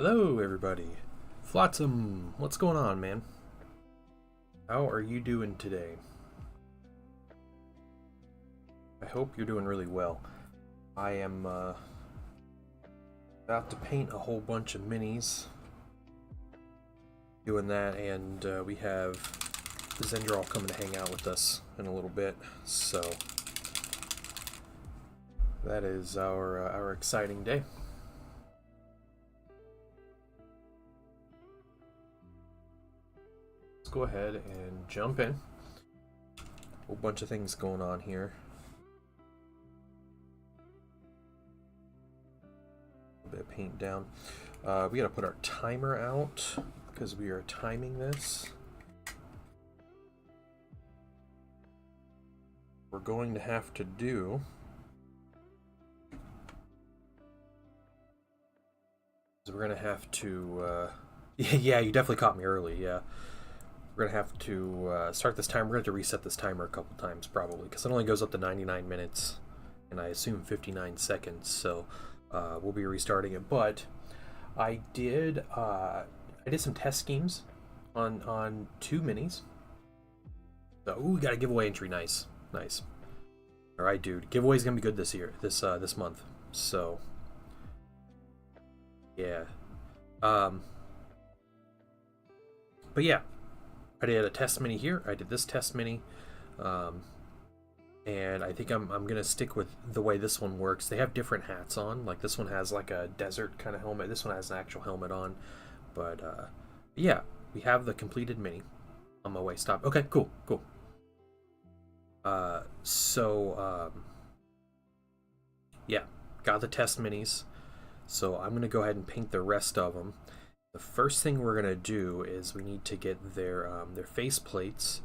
Hello, everybody. Flotsam, what's going on, man? How are you doing today? I hope you're doing really well. I am about to paint a whole bunch of minis. Doing that, and we have Xendraw coming to hang out with us in a little bit, so that is our exciting day. Let's go ahead and jump in. A whole bunch of things going on here. A bit of paint down. We gotta put our timer out because we are timing this. We're going to have to do we're gonna have to yeah, you definitely caught me early. Yeah, we're gonna have to start this timer. We're gonna have to reset this timer a couple times probably because it only goes up to 99 minutes and I assume 59 seconds, so we'll be restarting it. But I did some test schemes on 2 minis. So ooh, we got a giveaway entry. Nice. All right, dude. Giveaway's gonna be good this year, this month. So yeah. But yeah, I did a test mini here. I did this test mini, and I think I'm gonna stick with the way this one works. They have different hats on. Like this one has like a desert kind of helmet. This one has an actual helmet on. But yeah, we have the completed mini. On my way. Stop. Okay, cool. Yeah, got the test minis. So I'm gonna go ahead and paint the rest of them. The first thing we're gonna do is we need to get their face plates.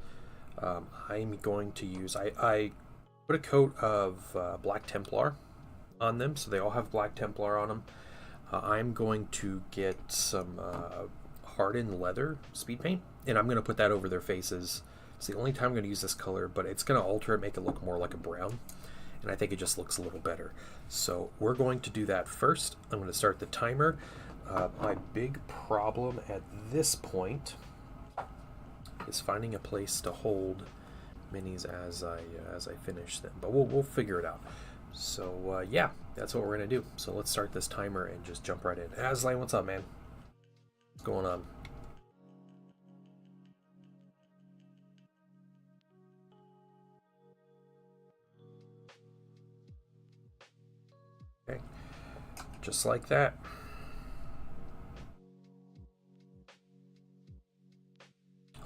I'm going to use I put a coat of Black Templar on them, so they all have Black Templar on them. I'm going to get some hardened leather speed paint, and I'm going to put that over their faces. It's the only time I'm going to use this color, but it's going to alter it, make it look more like a brown, and I think it just looks a little better. So we're going to do that first. I'm going to start the timer. My big problem at this point is finding a place to hold minis as I finish them, but we'll figure it out. So yeah, that's what we're gonna do. So let's start this timer and just jump right in. Aslan, what's up, man? What's going on? Okay, just like that.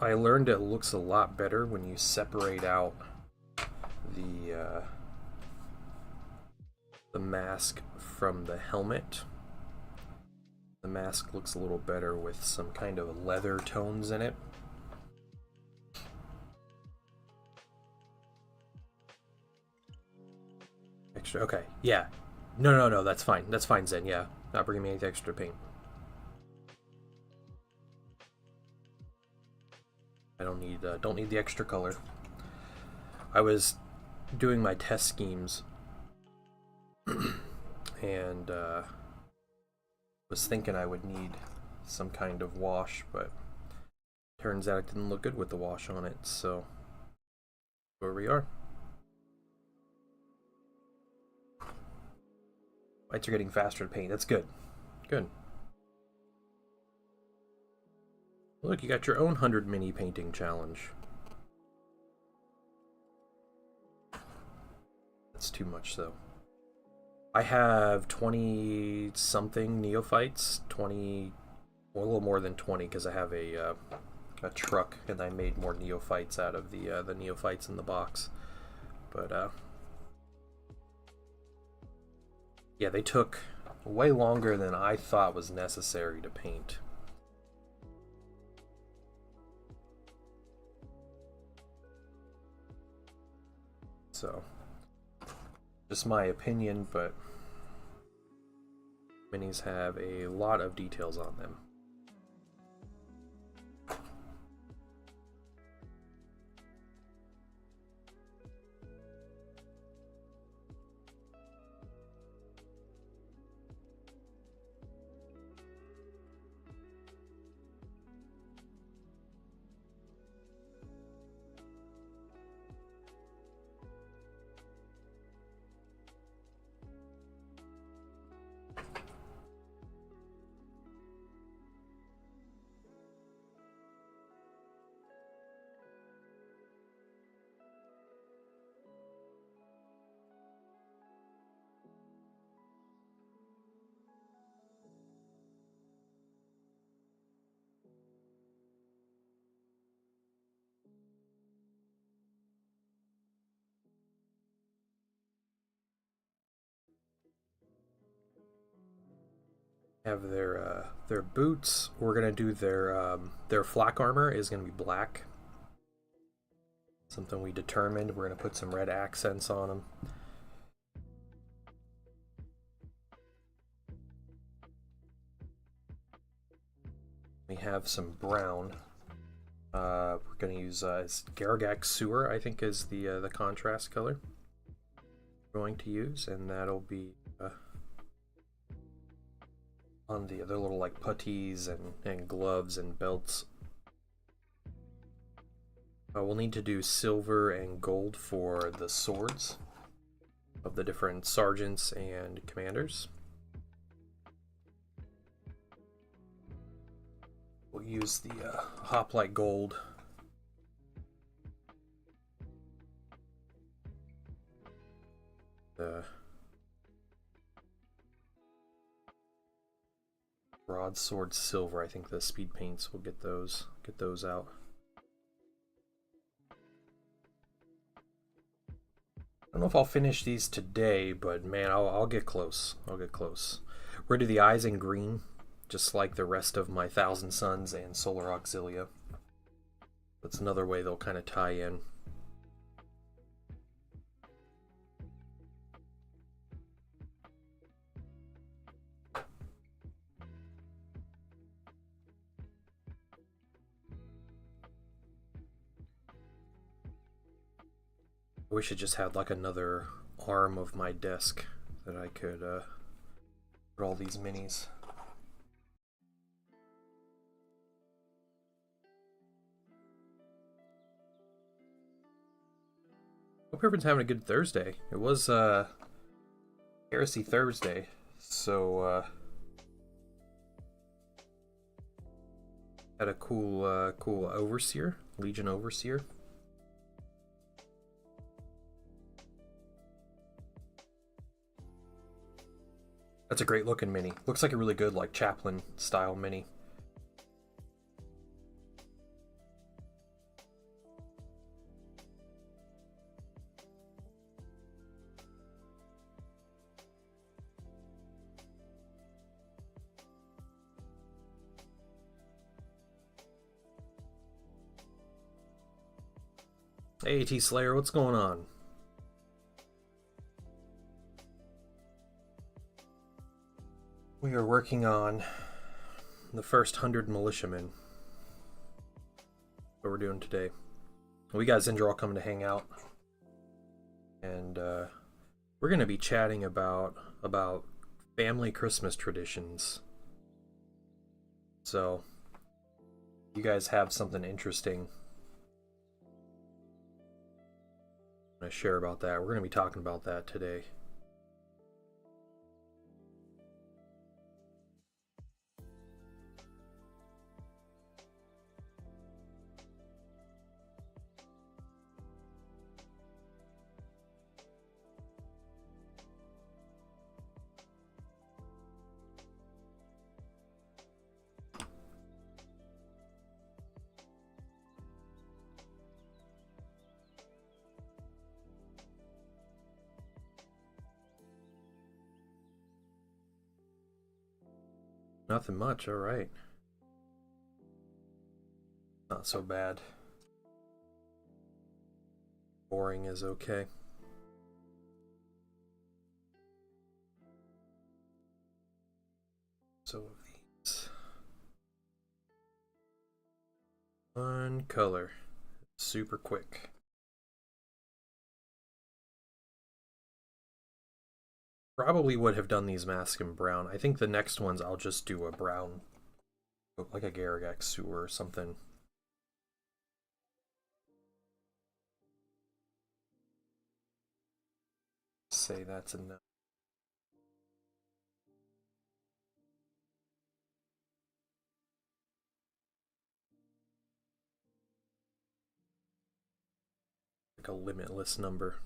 I learned it looks a lot better when you separate out the mask from the helmet. The mask looks a little better with some kind of leather tones in it. Extra, okay, yeah. No, that's fine. That's fine, Zen, yeah. Not bringing me any extra paint. I don't need the extra color. I was doing my test schemes and was thinking I would need some kind of wash, but turns out it didn't look good with the wash on it, so where we are. Lights are getting faster to paint. That's good. Good. Look, you got your own 100 mini painting challenge. That's too much, though. I have 20 something neophytes. 20, well, a little more than 20, because I have a truck, and I made more neophytes out of the neophytes in the box. But yeah, they took way longer than I thought was necessary to paint. So, just my opinion, but minis have a lot of details on them. Have their boots. We're gonna do their flak armor is gonna be black. Something we determined. We're gonna put some red accents on them. We have some brown. We're gonna use Garagak Sewer, I think, is the contrast color we're going to use, and that'll be on the other little like puttees and gloves and belts. We'll need to do silver and gold for the swords of the different sergeants and commanders. We'll use the hoplite gold. The broadsword silver. I think the speed paints will get those out. I don't know if I'll finish these today, but man, I'll get close. I'll get close. We're gonna do the eyes in green, just like the rest of my Thousand Suns and Solar Auxilia. That's another way they'll kind of tie in. I wish it just had like another arm of my desk that I could put all these minis. Hope everyone's having a good Thursday. It was Heresy Thursday, so had a cool cool Overseer, Legion Overseer. That's a great looking mini. Looks like a really good like Chaplain style mini. Hey T Slayer, what's going on? We are working on the first 100 militiamen. What we're doing today. We got Xendraw coming to hang out, and we're gonna be chatting about family Christmas traditions. So, you guys have something interesting to share about that. We're gonna be talking about that today. Nothing much, alright. Not so bad. Boring is okay. So these. One color. Super quick. Probably would have done these masks in brown. I think the next ones I'll just do a brown, like a Garagak Sewer or something. Say that's enough. Like a limitless number.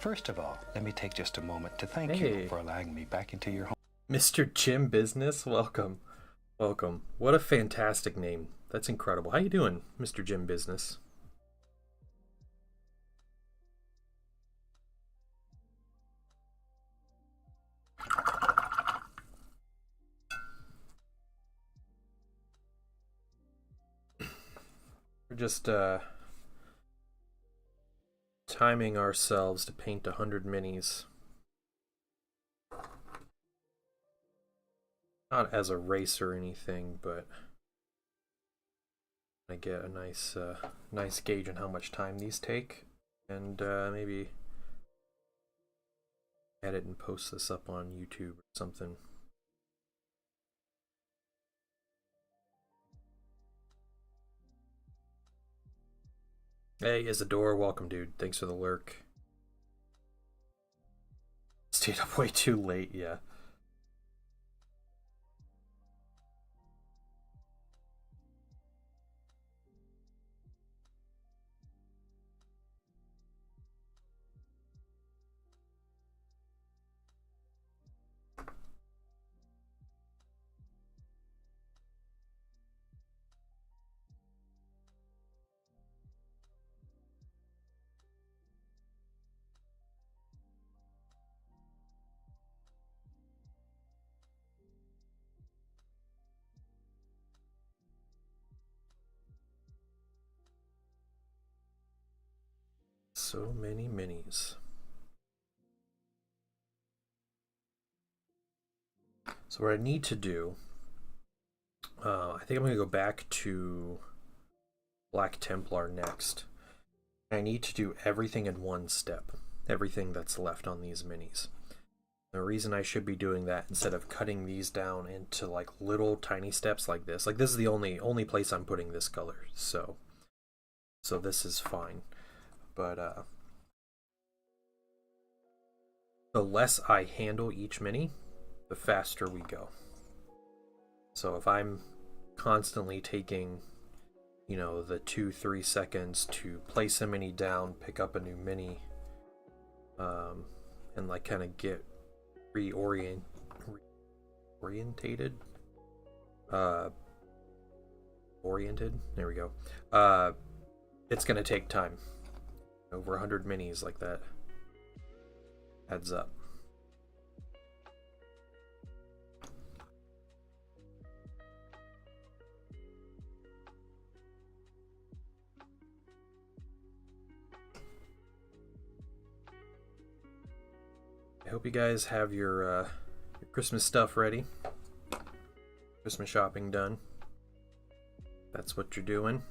First of all, let me take just a moment to thank you for allowing me back into your home. Mr. Jim Business, welcome. Welcome. What a fantastic name. That's incredible. How you doing, Mr. Jim Business? We're just timing ourselves to paint 100 minis. Not as a race or anything, but I get a nice nice gauge on how much time these take, and maybe edit and post this up on YouTube or something. Hey, Isadora, welcome, dude. Thanks for the lurk. Stayed up way too late, yeah. So many minis. So what I need to do, I think I'm going to go back to Black Templar next. I need to do everything in one step, everything that's left on these minis. The reason I should be doing that instead of cutting these down into like little tiny steps like this is the only place I'm putting this color, so this is fine. But the less I handle each mini, the faster we go. So if I'm constantly taking, you know, the 2-3 seconds to place a mini down, pick up a new mini, and like kind of get orientated, there we go. It's gonna take time. Over 100 minis like that adds up. I hope you guys have your Christmas stuff ready. Christmas shopping done. That's what you're doing.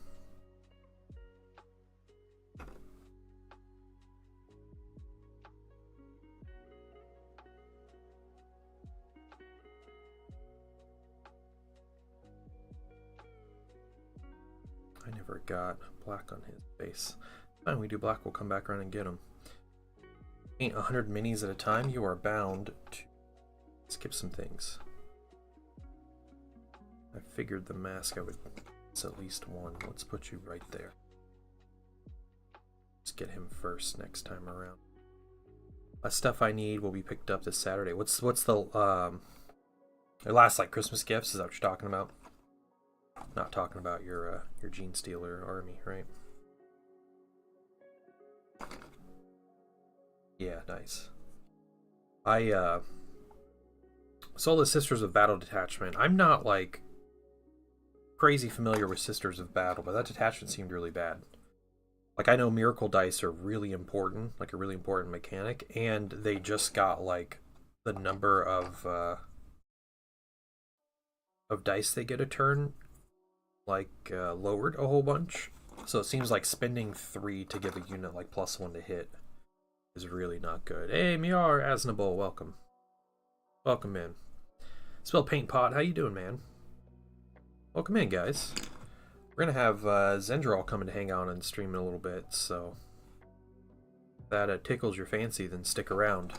I never got black on his face. Fine, we do black, we'll come back around and get him. Paint 100 minis at a time, you are bound to skip some things. I figured the mask I would miss at least one. Let's put you right there. Let's get him first next time around. Stuff I need will be picked up this Saturday. What's the last like Christmas gifts? Is that what you're talking about? Not talking about your Gene Stealer army, right? Yeah, nice. I saw the Sisters of Battle detachment. I'm not like crazy familiar with Sisters of Battle, but that detachment seemed really bad. Like, I know miracle dice are really important, like a really important mechanic, and they just got like the number of dice they get a turn like lowered a whole bunch. So it seems like spending 3 to give a unit like +1 to hit is really not good. Hey, Miar Asnable, welcome. Welcome in. Spell Paint Pot, how you doing, man? Welcome in, guys. We're gonna have Xendraw coming to hang out and stream in a little bit, so if that tickles your fancy, then stick around.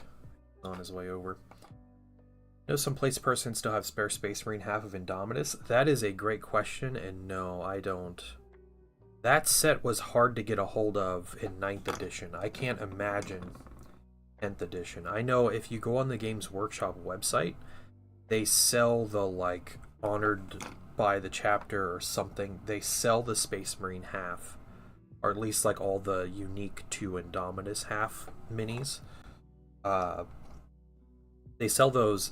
On his way over. Know some place person still have spare Space Marine half of Indomitus? That is a great question, and no, I don't. That set was hard to get a hold of in 9th edition. I can't imagine 10th edition. I know if you go on the Games Workshop website, they sell the, like, honored by the chapter or something. They sell the Space Marine half, or at least like all the unique to Indominus half minis. Uh, they sell those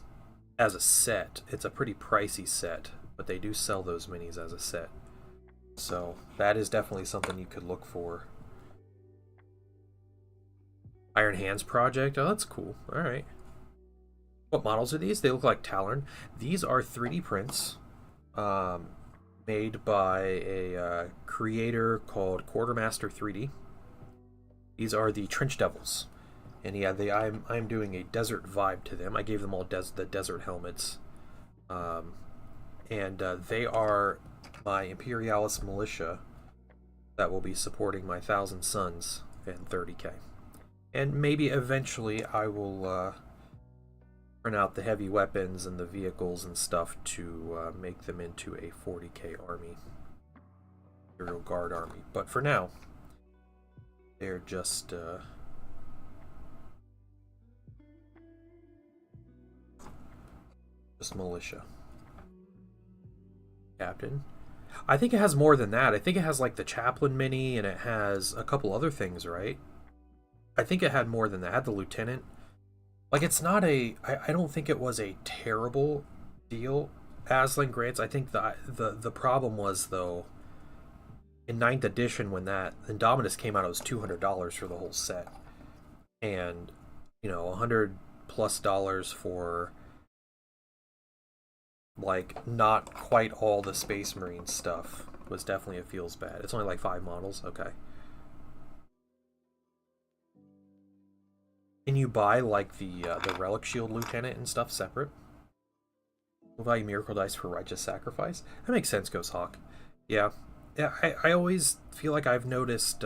as a set. It's a pretty pricey set, but they do sell those minis as a set. So that is definitely something you could look for. Iron Hands Project. Oh, that's cool. All right. What models are these? They look like Talon. These are 3D prints made by a creator called Quartermaster 3D. These are the Trench Devils. And yeah, I'm doing a desert vibe to them. I gave them all the desert helmets. And they are my Imperialis militia that will be supporting my 1,000 Suns and 30k. And maybe eventually I will print out the heavy weapons and the vehicles and stuff to make them into a 40k army. Imperial Guard army. But for now, they're just militia. Captain. I think it has more than that. I think it has like the Chaplain mini and it has a couple other things, right? I think it had more than that. It had the Lieutenant. Like, it's not a... I don't think it was a terrible deal, Aslan grants. I think the problem was, though, in 9th edition when that Indominus came out, it was $200 for the whole set. And, you know, $100+ for, like, not quite all the Space Marine stuff was definitely, it feels bad. It's only like 5 models. Okay. Can you buy, like, the Relic Shield Lieutenant and stuff separate? We'll value Miracle Dice for Righteous Sacrifice. That makes sense, Ghost Hawk. Yeah. Yeah, I always feel like I've noticed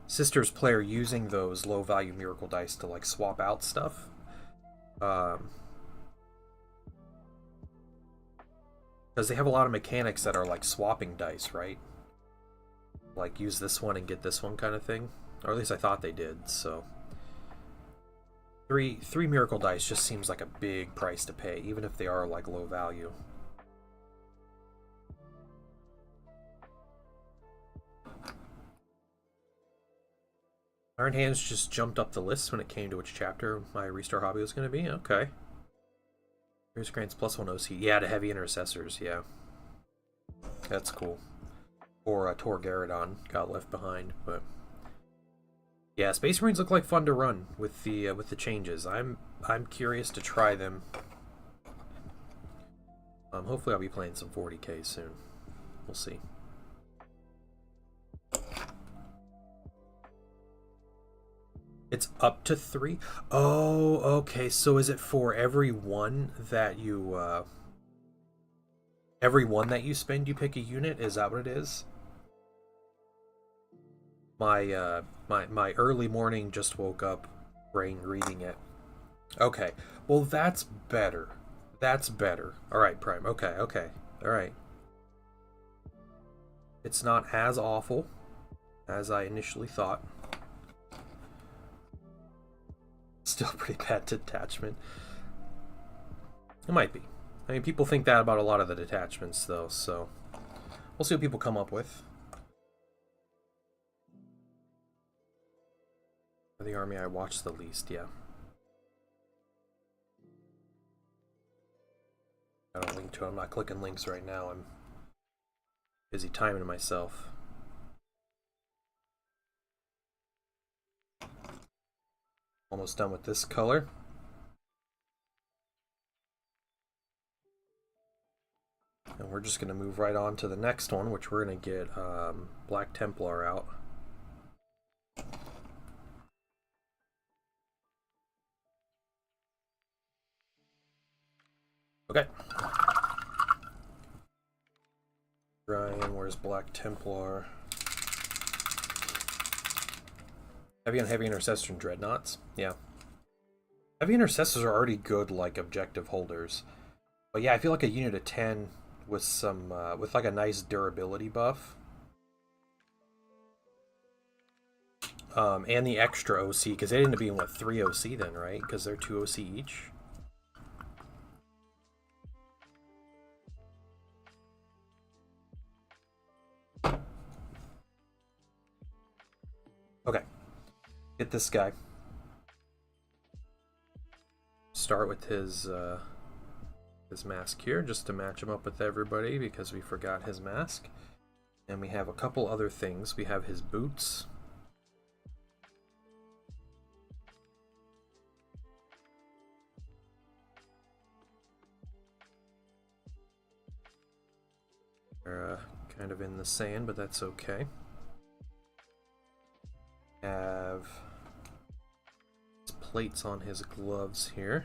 Sisters player using those low-value Miracle Dice to, like, swap out stuff. Because they have a lot of mechanics that are, like, swapping dice, right? Like, use this one and get this one kind of thing. Or at least I thought they did, so... Three Miracle Dice just seems like a big price to pay, even if they are, like, low value. Iron Hands just jumped up the list when it came to which chapter my Restore hobby was going to be. Okay. Here's grants +1 OC. Yeah, to Heavy Intercessors, yeah. That's cool. Or Tor Garadon got left behind, but... Yeah, Space Marines look like fun to run with the changes. I'm curious to try them. Hopefully I'll be playing some 40k soon. We'll see. It's up to 3? Oh, okay. So is it for every one that you spend, you pick a unit? Is that what it is? My my early morning just woke up brain reading it. Okay. Well, that's better. That's better. Alright, Prime. Okay. Alright. It's not as awful as I initially thought. Still pretty bad detachment. It might be. I mean, people think that about a lot of the detachments, though, so... We'll see what people come up with. The army I watched the least, yeah. I don't link to it. I'm not clicking links right now. I'm busy timing myself. Almost done with this color. And we're just going to move right on to the next one, which we're going to get Black Templar out. Okay. Ryan, where's Black Templar? Heavy on Heavy Intercessor and Dreadnoughts? Yeah. Heavy Intercessors are already good, like, objective holders. But yeah, I feel like a unit of 10 with some, with like a nice durability buff And the extra OC, because they end up being, what, 3 OC then, right? Because they're 2 OC each. Okay. Get this guy. Start with his mask here, just to match him up with everybody, because we forgot his mask. And we have a couple other things. We have his boots. They're kind of in the sand, but that's okay. Have plates on his gloves here.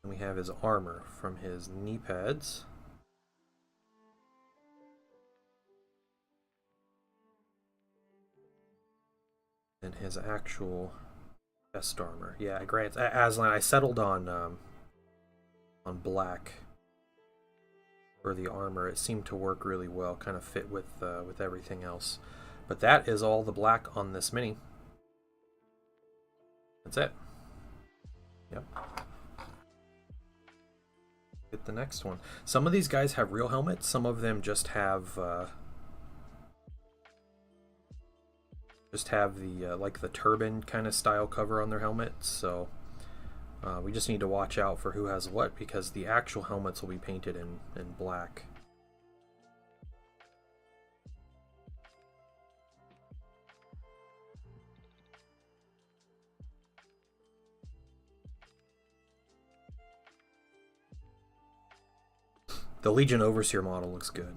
And we have his armor from his knee pads. And his actual chest armor. Yeah, Grant, Aslan, I settled on black for the armor. It seemed to work really well, kind of fit with everything else. But that is all the black on this mini. That's it. Yep. Get the next one. Some of these guys have real helmets. Some of them just have the like the turban kind of style cover on their helmets. So we just need to watch out for who has what, because the actual helmets will be painted in black. The Legion Overseer model looks good.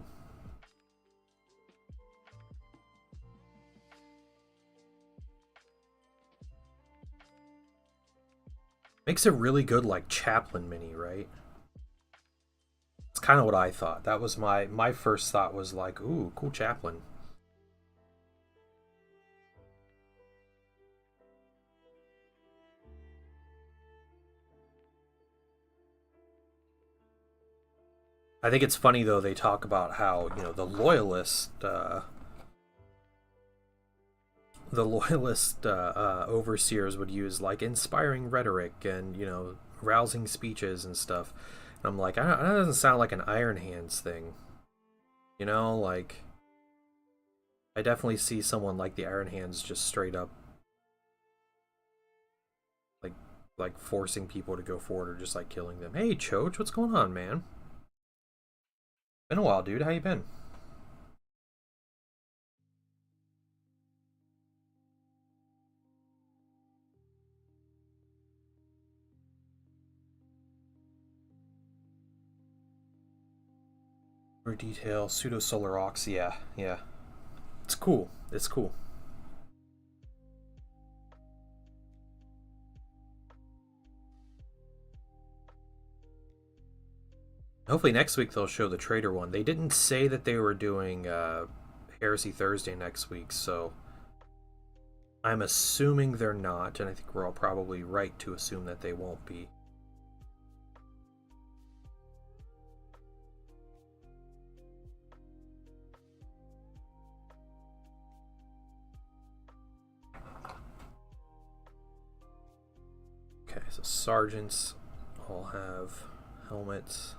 Makes a really good, like, Chaplain mini, right? It's kind of what I thought. That was my first thought, was like, ooh, cool Chaplain. I think it's funny, though, they talk about how, you know, the loyalist overseers would use, like, inspiring rhetoric and, you know, rousing speeches and stuff. And I'm like, that doesn't sound like an Iron Hands thing. You know, like, I definitely see someone like the Iron Hands just straight up like forcing people to go forward, or just like killing them. Hey Choach, what's going on, man? Been a while, dude. How you been? More detail, pseudo solar ox. Yeah. It's cool. It's cool. Hopefully next week they'll show the trader one. They didn't say that they were doing Heresy Thursday next week, so I'm assuming they're not, and I think we're all probably right to assume that they won't be. Okay, so sergeants all have helmets.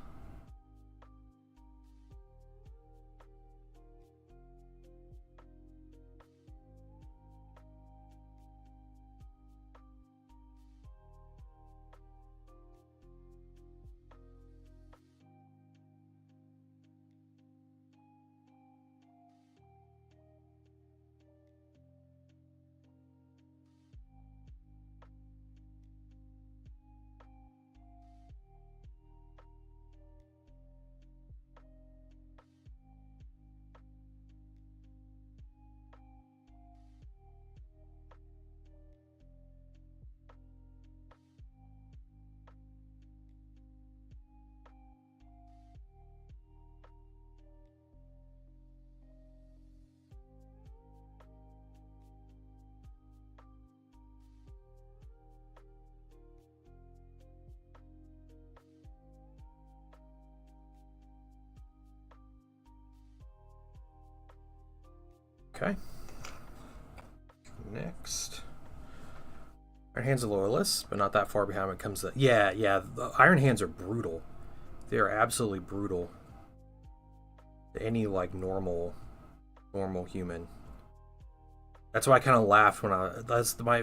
Okay. Next. Iron Hands are loyalists, but not that far behind when it comes to... Yeah, the Iron Hands are brutal. They are absolutely brutal to any, like, normal human. That's why I kind of laughed when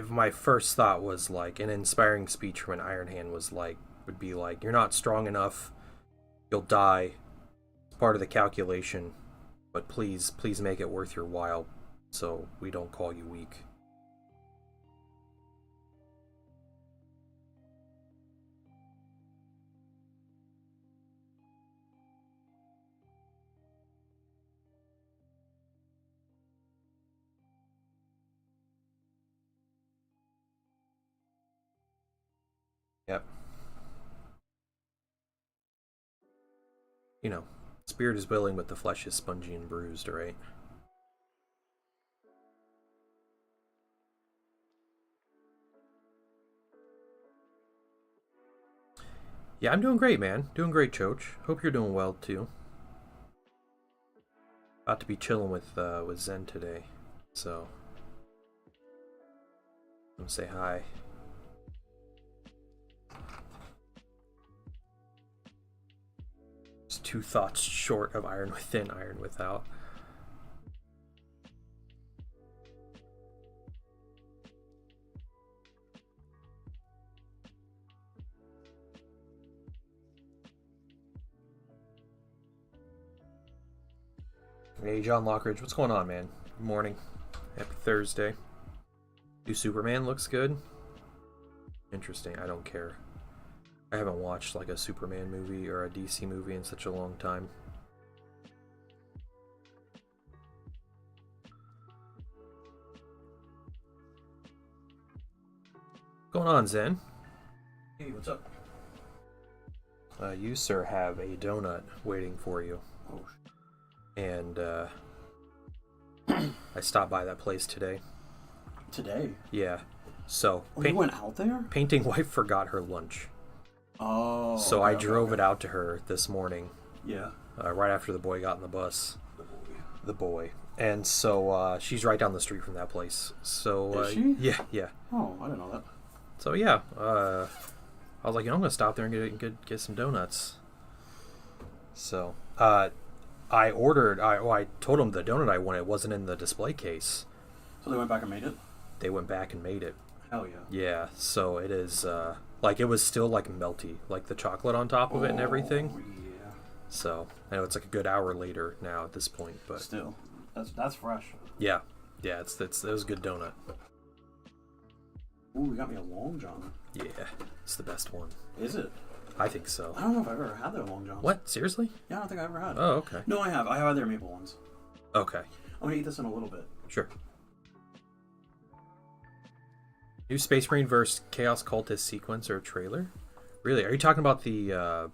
my first thought was, like, an inspiring speech from an Iron Hand would be like, you're not strong enough, you'll die, it's part of the calculation, but please make it worth your while so we don't call you weak. Yep. You know, spirit is willing, but the flesh is spongy and bruised, right? Yeah, I'm doing great, man. Doing great, Choach. Hope you're doing well, too. About to be chilling with Zen today, so... I'm gonna say hi. Just 2 thoughts short of Iron Within, Iron Without. Hey, John Lockridge, what's going on, man? Good morning. Happy Thursday. Do Superman looks good? Interesting, I don't care. I haven't watched like a Superman movie or a DC movie in such a long time. What's going on, Zen? Hey, what's up? You, sir, have a donut waiting for you. Oh, and I stopped by that place today. today? Yeah. So you went out there? Painting wife forgot her lunch. Oh. So okay, I drove okay. it out to her this morning. Yeah. Right after the boy got in the bus. The boy. And so she's right down the street from that place. So is she? Yeah. Oh, I didn't know that. So yeah, I was like, I'm gonna stop there and get some donuts. So I ordered. I told them the donut I wanted wasn't in the display case. So they went back and made it? They went back and made it. Hell yeah. Yeah. So it is like it was still like melty, like the chocolate on top of it and everything. Yeah. So I know it's like a good hour later now at this point, but still, that's fresh. Yeah. It was a good donut. Ooh, you got me a Long John. Yeah, it's the best one. Is it? I think so. I don't know if I've ever had their Long Johns. What? Seriously? Yeah, I don't think I ever had. Oh, okay. No, I have. I have their maple ones. Okay. I'm gonna eat this in a little bit. Sure. New Space Marine vs. Chaos Cultist sequence or trailer? Really? Are you talking about the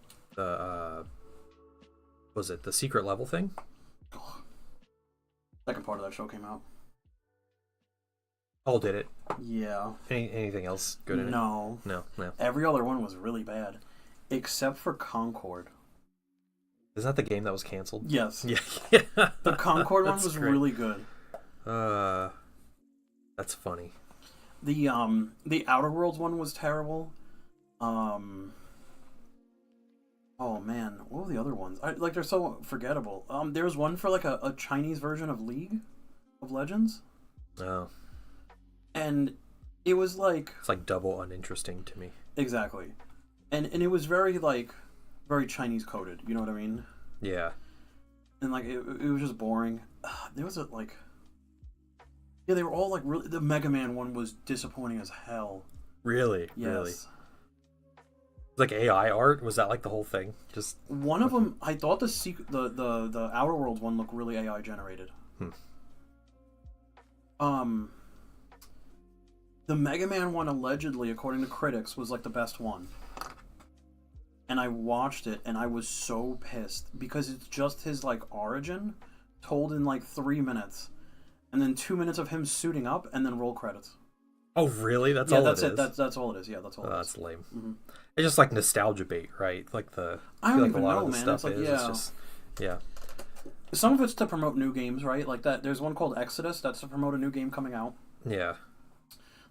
was it the secret level thing? Second part of that show came out. Oh, did it? Yeah. Anything else good in it? No. Every other one was really bad, except for Concord. Is that the game that was canceled? Yes. Yeah. The Concord one was great. really good. That's funny. The Outer Worlds one was terrible. Oh man, what were the other ones? They're so forgettable. There was one for like a Chinese version of League of Legends. Oh. And it was like... It's like double uninteresting to me. Exactly. And it was very Chinese coded, you know what I mean? Yeah. And like, it was just boring. There was yeah, they were all like really... The Mega Man one was disappointing as hell. Really? Yes. Really? Like AI art? Was that like the whole thing? Just one of them, I thought the Outer Worlds one looked really AI generated. The Mega Man one, allegedly, according to critics, was like the best one. And I watched it, and I was so pissed because it's just his like origin, told in like 3 minutes, and then 2 minutes of him suiting up, and then roll credits. Oh really? That's yeah, all that's it is. That's all it is. Yeah, that's all. That's lame. Mm-hmm. It's just like nostalgia bait, right? Like I don't like even a lot know, of the man. stuff It's like, is. yeah. It's just, yeah. Some of it's to promote new games, right? Like that. There's one called Exodus that's to promote a new game coming out. Yeah.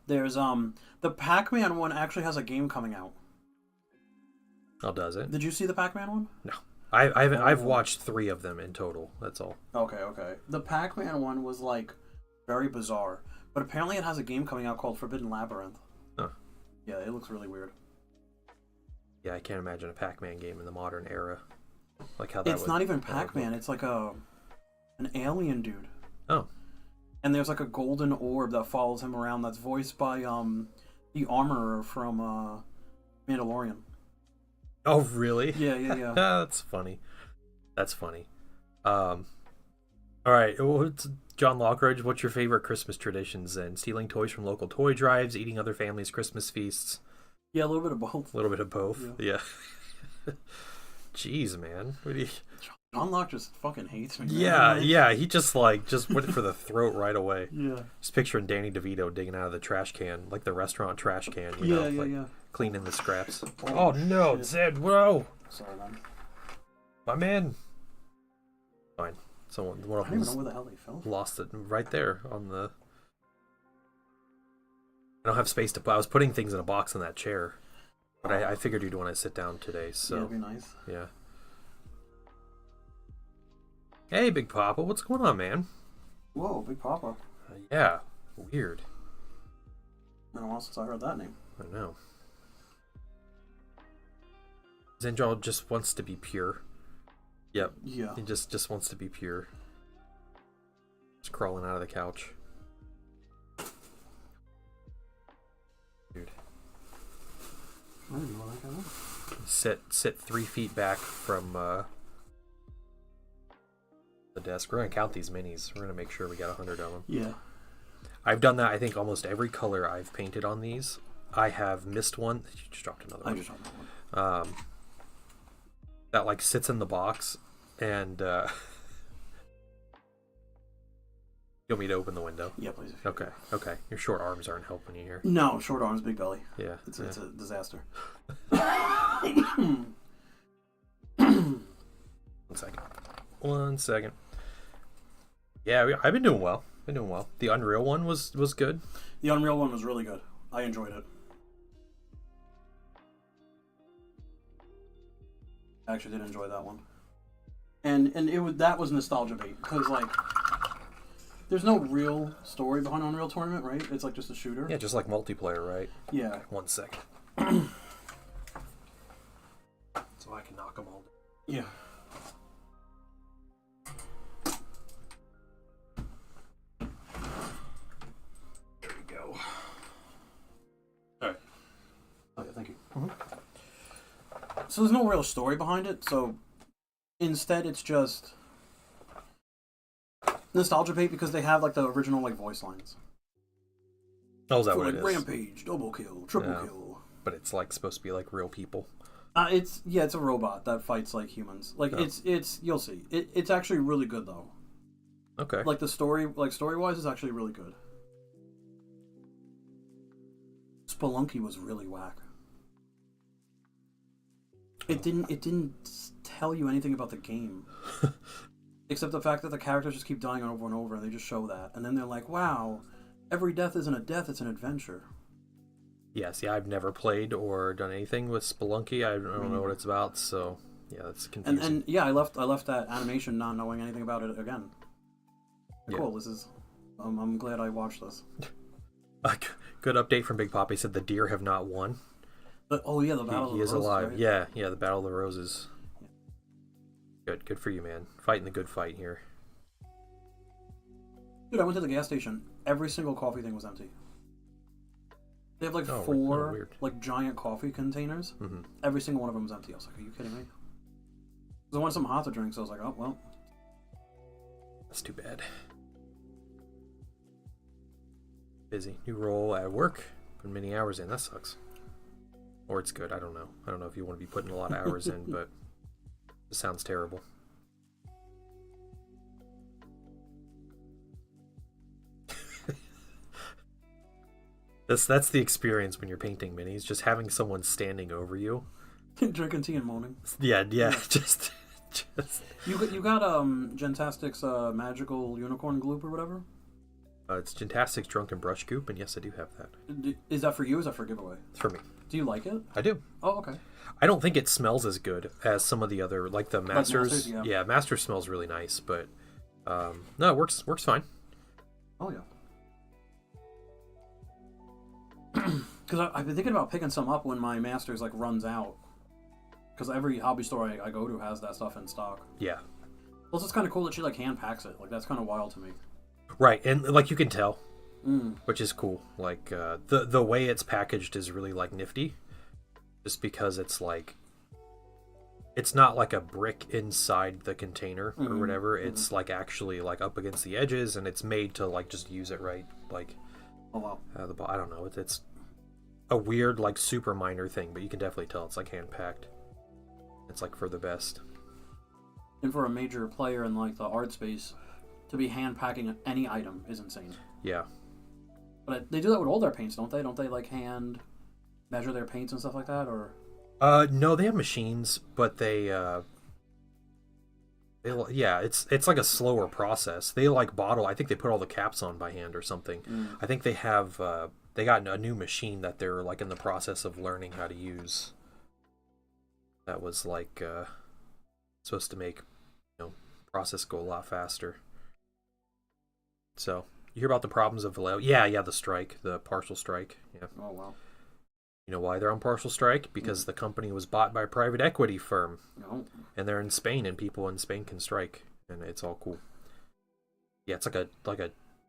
There's the Pac-Man one actually has a game coming out. Oh, does it? Did you see the Pac-Man one? No. I've watched 3 of them in total. That's all. Okay. The Pac-Man one was like very bizarre, but apparently it has a game coming out called Forbidden Labyrinth. Huh. Yeah, it looks really weird. Yeah, I can't imagine a Pac-Man game in the modern era. Like how that It's not even Pac-Man. It's like an alien dude. Oh. And there's like a golden orb that follows him around. That's voiced by the armorer from Mandalorian. Oh, really? Yeah. That's funny. All right. John Lockridge, what's your favorite Christmas traditions then? Stealing toys from local toy drives, eating other families' Christmas feasts? Yeah, a little bit of both. A little bit of both? Yeah. Jeez, man. What do you... John Locke just fucking hates me. Yeah. He just went for the throat right away. Yeah. Just picturing Danny DeVito digging out of the trash can, like the restaurant trash can. Yeah. Cleaning the scraps. Oh no, shit. Zed, whoa! Sorry, man. My man. Fine. One of I don't even know where the hell they fell. Lost it right there on the. I don't have space to put. I was putting things in a box in that chair, but I figured you'd want to sit down today. So yeah, it'd be nice. Yeah. Hey, Big Papa, what's going on, man? Whoa, Big Papa. Yeah, weird. Been a while since I heard that name. I know. Xendraw just wants to be pure. Yep. Yeah. He just wants to be pure. Just crawling out of the couch. Dude. I didn't know that guy. Sit 3 feet back from the desk. We're gonna count these minis. We're gonna make sure we got 100 of them. Yeah. I've done that. I think almost every color I've painted on these. I have missed one. You just dropped another one. I just dropped that one. That like sits in the box, and you want me to open the window? Yeah, please. Okay. Your short arms aren't helping you here. No, short arms, big belly. Yeah. It's a disaster. 1 second. Yeah, I've been doing well. The Unreal one was good. The Unreal one was really good. I enjoyed it. I actually did enjoy that one. And that was nostalgia bait because like there's no real story behind Unreal Tournament, right? It's like just a shooter. Yeah, just like multiplayer, right? Yeah. 1 second. So I can knock them all down. Yeah. There we go. All right. Oh yeah, thank you. So there's no real story behind it. So instead, it's just nostalgia bait because they have like the original like voice lines. Oh, is that So, what like, it is? rampage, double kill, triple Yeah. kill. But it's like supposed to be like real people. It's a robot that fights like humans. Like Oh. it's you'll see. It's actually really good though. Okay. Like the story, like story wise, is actually really good. Spelunky was really whack. It didn't tell you anything about the game, except the fact that the characters just keep dying over and over, and they just show that, and then they're like, "Wow, every death isn't a death; it's an adventure." Yeah, see, I've never played or done anything with Spelunky. I don't know what it's about, so yeah, that's confusing. And yeah, I left that animation not knowing anything about it again. Yeah. Cool. This is. I'm glad I watched this. Good update from Big Pop. He said the deer have not won. But oh yeah, the battle. He of the is Roses, alive. right? Yeah, the Battle of the Roses. Good for you, man. Fighting the good fight here. Dude, I went to the gas station. Every single coffee thing was empty. They have like Oh, four weird. like giant coffee containers. Mm-hmm. Every single one of them was empty. I was like, "Are you kidding me?" 'Cause I wanted something hot to drink, so I was like, "Oh well." That's too bad. Busy. New role at work. Put many hours in. That sucks. Or it's good. I don't know. I don't know if you want to be putting a lot of hours in, but it sounds terrible. That's the experience when you're painting minis. Just having someone standing over you. Drinking tea and moaning. Yeah. Just Just, You got Gentastic's magical unicorn gloop or whatever? it's Gentastic's Drunken Brush Goop, and yes, I do have that. Is that for you or is that for a giveaway? It's for me. Do you like it? I do. Oh, okay. I don't think it smells as good as some of the other, like the Masters. Yeah, Master smells really nice, but no, it works fine. Oh, yeah. Because I've been thinking about picking some up when my Masters, like, runs out. Because every hobby store I go to has that stuff in stock. Yeah. Plus, it's kind of cool that she, like, hand packs it. Like, that's kind of wild to me. Right, and, like, you can tell, which is cool. Like, the way it's packaged is really, like, nifty. Just because it's, like, it's not like a brick inside the container or whatever. It's, like, actually, like, up against the edges, and it's made to, like, just use it right. Like, oh, wow. I don't know. It's a weird, like, super minor thing, but you can definitely tell it's, like, hand-packed. It's, like, for the best. And for a major player in, like, the art space, to be hand-packing any item is insane. Yeah. But they do that with all their paints, don't they? Don't they, like, hand measure their paints and stuff like that, or? No, they have machines, but yeah, it's like a slower process. They like bottle. I think they put all the caps on by hand or something. I think they have they got a new machine that they're like in the process of learning how to use. That was like supposed to make process go a lot faster. So you hear about the problems of Vallejo? Yeah, the strike, the partial strike. Yeah. Oh wow. You know why they're on partial strike? Because the company was bought by a private equity firm. No. And they're in Spain, and people in Spain can strike, and it's all cool. Yeah, it's like a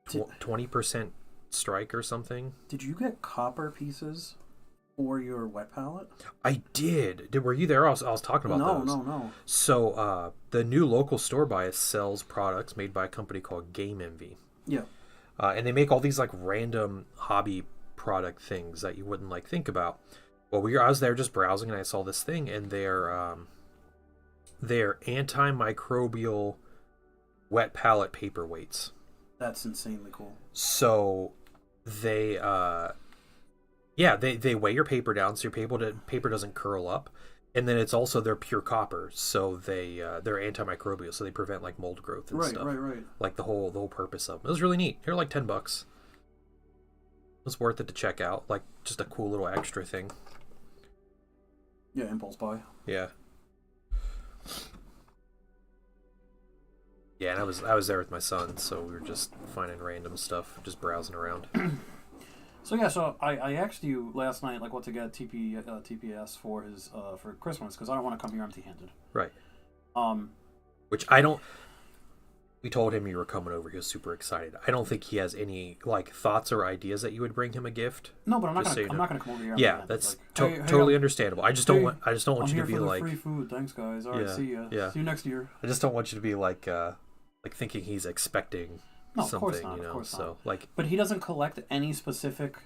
20% strike or something. Did you get copper pieces for your wet palette? I did. Were you there? I was talking about those. No. So the new local store by us sells products made by a company called Game Envy. Yeah. And they make all these like random hobby product things that you wouldn't like think about. Well, I was there just browsing and I saw this thing, and they're antimicrobial wet palette paperweights. That's insanely cool. So they they weigh your paper down so your paper doesn't curl up, and then they're pure copper, so they're antimicrobial, so they prevent like mold growth and stuff. Right. Like the whole purpose of them. It was really neat. They're like $10. It was worth it to check out. Like just a cool little extra thing. Yeah, impulse buy. Yeah. Yeah, and I was there with my son, so we were just finding random stuff, just browsing around. So I asked you last night like what to get TPS for his for Christmas, because I don't want to come here empty-handed. Right. Which we told him you were coming over. He was super excited. I don't think he has any like thoughts or ideas that you would bring him a gift. No, but I'm not gonna come over here. Yeah, that's totally understandable. I just don't want you to be like free food. Thanks, guys. All right, see ya. Yeah. See you next year. I just don't want you to be like thinking he's expecting something. Of course not. You know, of course so not. like. But he doesn't collect any specific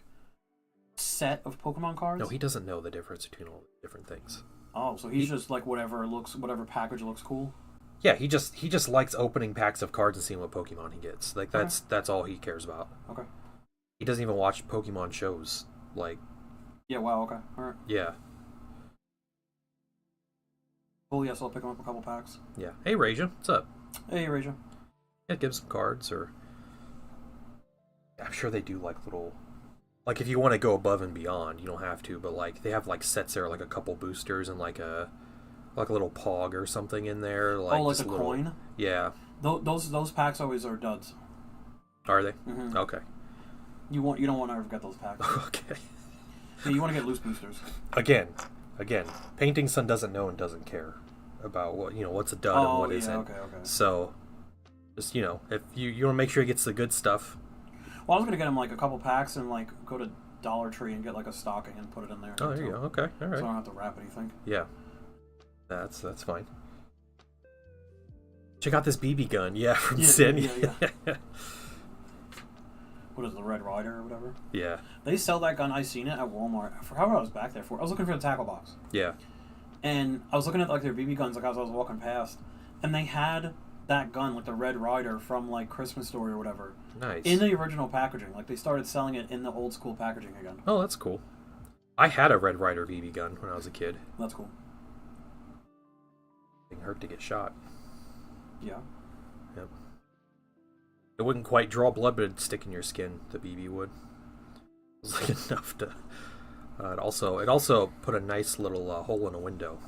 set of Pokemon cards. No, he doesn't know the difference between all the different things. Oh, so he's just like whatever package looks cool. Yeah, he just likes opening packs of cards and seeing what Pokemon he gets. Like that's all he cares about. Okay. He doesn't even watch Pokemon shows. Like. Yeah. Wow. Okay. All right. Yeah. Cool. Yeah. So I'll pick him up a couple packs. Yeah. Hey, Raja, what's up? Hey, Raja. Yeah, give him some cards, or I'm sure they do like little. Like if you want to go above and beyond, you don't have to, but like they have like sets there, like a couple boosters and like a little pog or something in there. Like, like a coin? Yeah. Those packs always are duds. Are they? Mm-hmm. Okay. You don't want to ever get those packs. Okay. Yeah, you want to get loose boosters. Again, Painting Son doesn't know and doesn't care about what's a dud and what isn't. Okay. So, just if you want to make sure he gets the good stuff. Well, I was gonna get him like a couple packs and like go to Dollar Tree and get like a stocking and put it in there. Oh, there you go. Okay, all right. So I don't have to wrap anything. Yeah. That's fine. Check out this BB gun, from Sin. Yeah. What is it, the Red Rider or whatever? Yeah. They sell that gun. I seen it at Walmart. I forgot what I was back there for. I was looking for the tackle box. Yeah. And I was looking at like their BB guns like as I was walking past, and they had that gun, like the Red Rider from like Christmas Story or whatever. Nice. In the original packaging, like they started selling it in the old school packaging again. Oh, that's cool. I had a Red Rider BB gun when I was a kid. That's cool. hurt to get shot. Yeah. Yep. It wouldn't quite draw blood, but it'd stick in your skin. The BB would. It was like enough to. It also put a nice little hole in a window.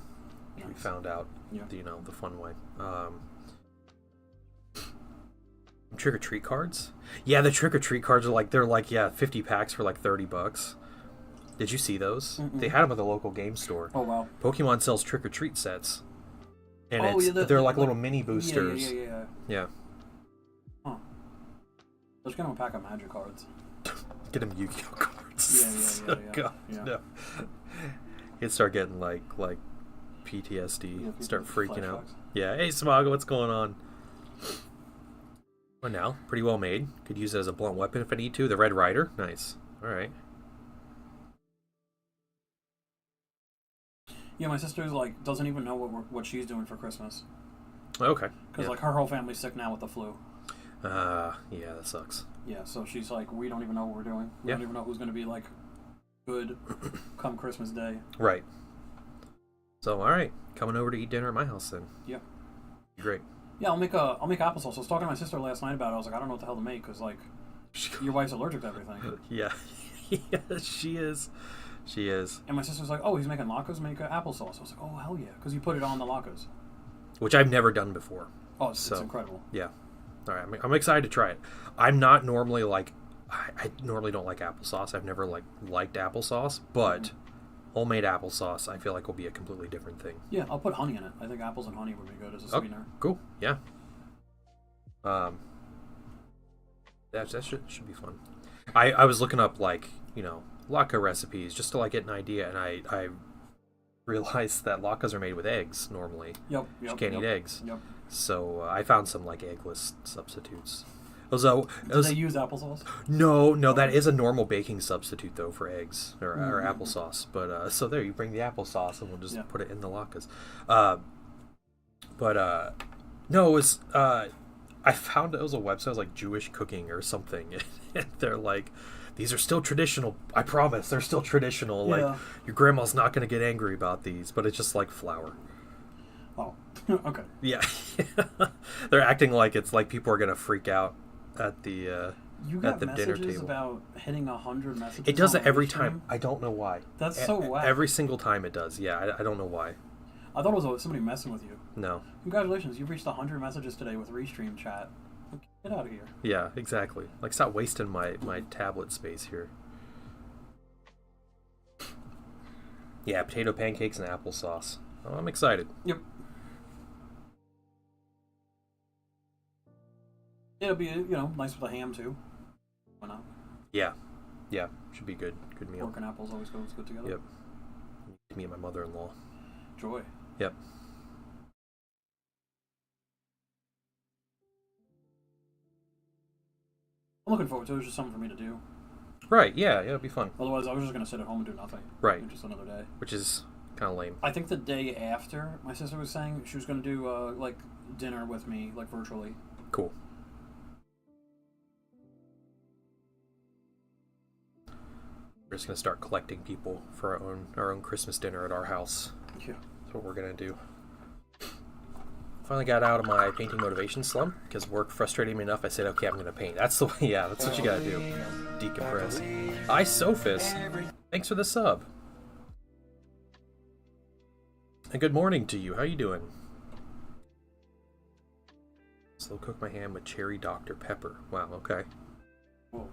Nice. We found out. Yeah. The fun way. Trick or treat cards. Yeah, the trick or treat cards are they're 50 packs for like $30. Did you see those? Mm-mm. They had them at the local game store. Oh wow. Pokemon sells trick or treat sets, and they're like little mini boosters. Yeah. Huh. Let's get them a pack of Magic cards. Get them Yu-Gi-Oh cards. Yeah. God, no. You'd start getting like PTSD. Start freaking out. Yeah. Hey, Smago, what's going on? Oh, now pretty well made. Could use it as a blunt weapon if I need to. The Red Rider, nice. All right. Yeah, my sister's doesn't even know what she's doing for Christmas. Okay. Because her whole family's sick now with the flu. Yeah, that sucks. Yeah, so she's like, we don't even know what we're doing. We don't even know who's going to be good come Christmas Day. Right. So, all right, coming over to eat dinner at my house then. Yeah. Great. Yeah, I'll make applesauce. I was talking to my sister last night about it. I was like, I don't know what the hell to make because your wife's allergic to everything. Yeah. Yeah, she is. She is. And my sister's like, oh, he's making latkes, make applesauce. I was like, oh, hell yeah, because you put it on the latkes. Which I've never done before. Oh, it's incredible. Yeah. All right, I'm excited to try it. I'm not normally I normally don't like applesauce. I've never liked applesauce, but homemade applesauce I feel like will be a completely different thing. Yeah, I'll put honey in it. I think apples and honey would be good as a sweetener. Cool. Yeah. That should be fun. I was looking up latke recipes just to get an idea, and I realized that latkes are made with eggs normally. Yep. You can't eat eggs. Yep. So I found some eggless substitutes. Do they use applesauce? No, that is a normal baking substitute though for eggs or applesauce. But so there, you bring the applesauce and we'll just put it in the latkes. No, it was I found it was a website, it was Jewish cooking or something, and they're like, these are still traditional. I promise, they're still traditional. Yeah. Your grandma's not going to get angry about these, but it's just like flour. Oh, okay. Yeah, they're acting like it's people are going to freak out at the at the dinner table. About hitting 100 messages. It does it every time. I don't know why. That's so whack. Every single time it does. Yeah, I don't know why. I thought it was somebody messing with you. No. Congratulations, you've reached 100 messages today with Restream chat. Get out of here. Yeah, exactly. Stop wasting my tablet space here. Yeah, potato pancakes and applesauce. Oh, I'm excited. Yep. It'll be, nice with a ham too. Why not? Yeah. Should be good. Good meal. Pork and apples always goes good together. Yep. Me and my mother-in-law. Joy. Yep. I'm looking forward to it. It's just something for me to do. Right, yeah, it'll be fun. Otherwise, I was just going to sit at home and do nothing. Right. Just another day. Which is kind of lame. I think the day after, my sister was saying she was going to do, dinner with me, virtually. Cool. We're just going to start collecting people for our own Christmas dinner at our house. Yeah. That's what we're going to do. Finally got out of my painting motivation slump because work frustrated me enough. I said, okay, I'm going to paint. That's the way. Yeah, that's what you got to do. Decompress. Hi, Sophus. Thanks for the sub. And good morning to you. How you doing? Slow cook my ham with cherry Dr. Pepper. Wow, okay. Whoa.